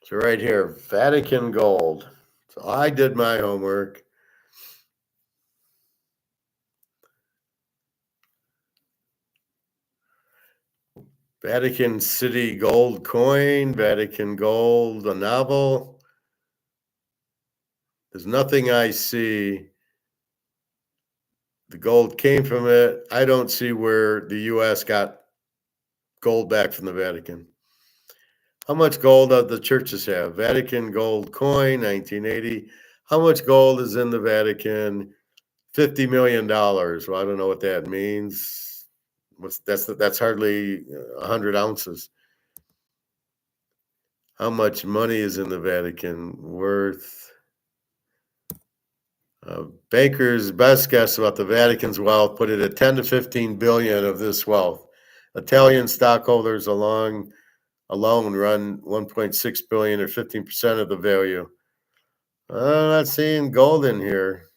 So right here, Vatican gold. So I did my homework. Vatican City gold coin, Vatican gold, a novel. There's nothing I see. The gold came from it. I don't see where the U.S. got gold back from the Vatican. How much gold do the churches have? Vatican gold coin, 1980. How much gold is in the Vatican? $50 million. Well, I don't know what that means. That's hardly 100 ounces. How much money is in the Vatican? Worth? Bankers' best guess about the Vatican's wealth put it at 10 to 15 billion of this wealth. Italian stockholders, along alone run 1.6 billion or 15% of the value. I'm not seeing gold in here.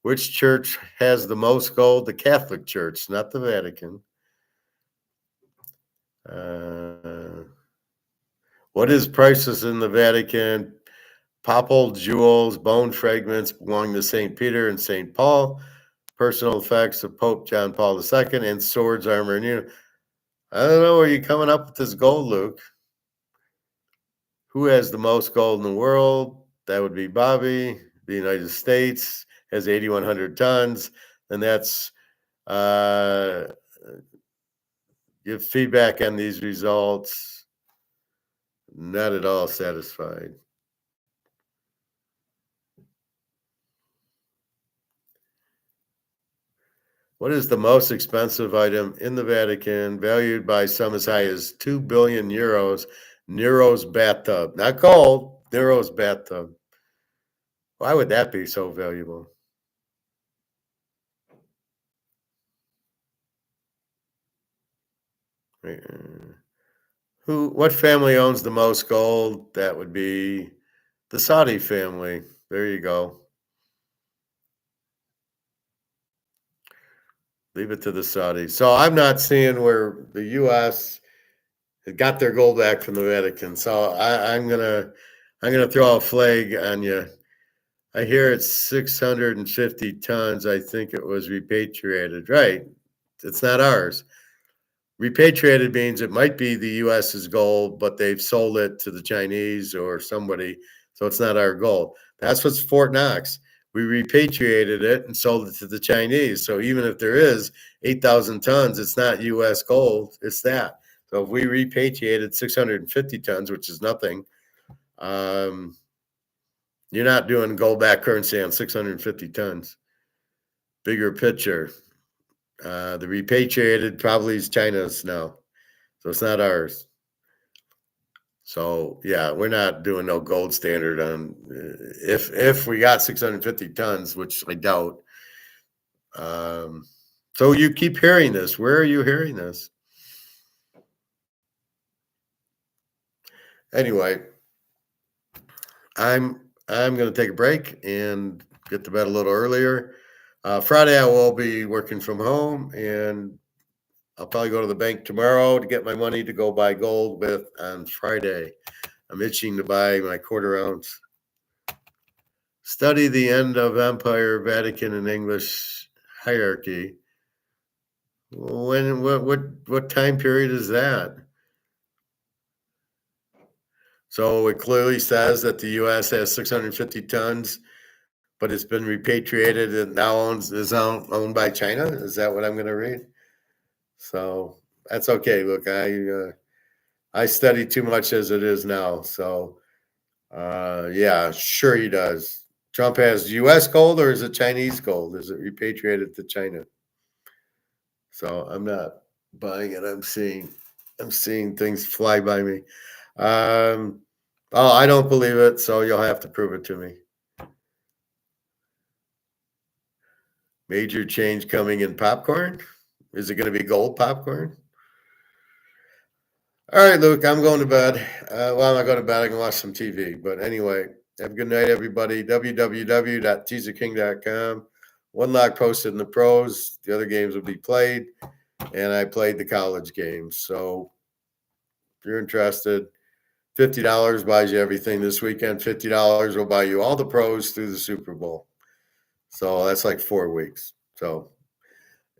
Which church has the most gold? The Catholic Church, not the Vatican. What is prices in the Vatican? Papal jewels, bone fragments belonging to St. Peter and St. Paul, personal effects of Pope John Paul II, and swords, armor, and uniform. I don't know where you're coming up with this gold, Luke. Who has the most gold in the world? That would be Bobby. The United States has 8,100 tons, and that's give feedback on these results. Not at all satisfied. What is the most expensive item in the Vatican, valued by some as high as 2 billion euros? Nero's bathtub. Not gold, Nero's bathtub. Why would that be so valuable? What family owns the most gold? That would be the Saudi family. There you go. Leave it to the Saudis. So I'm not seeing where the U.S. got their gold back from the Vatican. So I'm gonna throw a flag on you. I hear it's 650 tons. I think it was repatriated. Right. It's not ours. Repatriated means it might be the U.S.'s gold, but they've sold it to the Chinese or somebody. So it's not our gold. That's what's Fort Knox. We repatriated it and sold it to the Chinese. So even if there is 8,000 tons, it's not U.S. gold. It's that. So if we repatriated 650 tons, which is nothing, you're not doing gold back currency on 650 tons. Bigger picture. The repatriated probably is China's now. So it's not ours. So yeah, we're not doing no gold standard on if we got 650 tons, which I doubt. So you keep hearing this. Where are you hearing this? Anyway, I'm going to take a break and get to bed a little earlier. Friday I will be working from home, and I'll probably go to the bank tomorrow to get my money to go buy gold with on Friday. I'm itching to buy my quarter ounce. Study the end of Empire, Vatican, and English hierarchy. What time period is that? So it clearly says that the U.S. has 650 tons, but it's been repatriated and now is owned by China. Is that what I'm going to read? So that's okay. Look, I study too much as it is now. So yeah, sure he does. Trump has U.S. gold, or is it Chinese gold? Is it repatriated to China? So I'm not buying it. I'm seeing things fly by me. I don't believe it, so you'll have to prove it to me. Major change coming in popcorn? Is it going to be gold popcorn? All right, Luke, I'm going to bed. Well, I'm not going to bed. I can watch some TV. But anyway, have a good night, everybody. www.teaserking.com. One lock posted in the pros. The other games will be played. And I played the college games. So if you're interested, $50 buys you everything this weekend. $50 will buy you all the pros through the Super Bowl. So that's like 4 weeks. So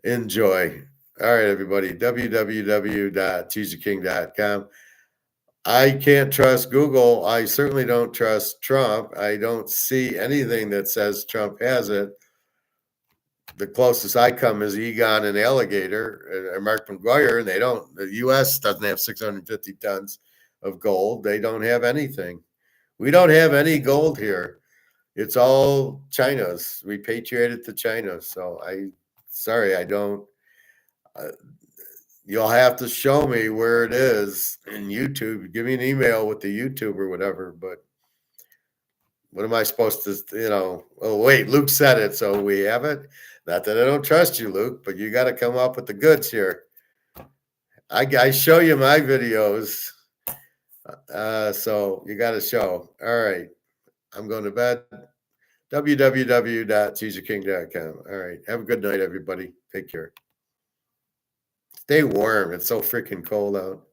enjoy. All right, everybody. www.teaserking.com. I can't trust Google. I certainly don't trust Trump. I don't see anything that says Trump has it. The closest I come is Egon and Alligator or Mark McGuire, and the U.S. doesn't have 650 tons of gold. They don't have anything. We don't have any gold here. It's all China's, repatriated to China. So I don't. You'll have to show me where it is in YouTube. Give me an email with the YouTube or whatever. But what am I supposed to, oh, wait, Luke said it, so we have it. Not that I don't trust you, Luke, but you got to come up with the goods here. I show you my videos. So you got a show. All right. I'm going to bed. www.teaserking.com. All right. Have a good night, everybody. Take care. Stay warm. It's so freaking cold out.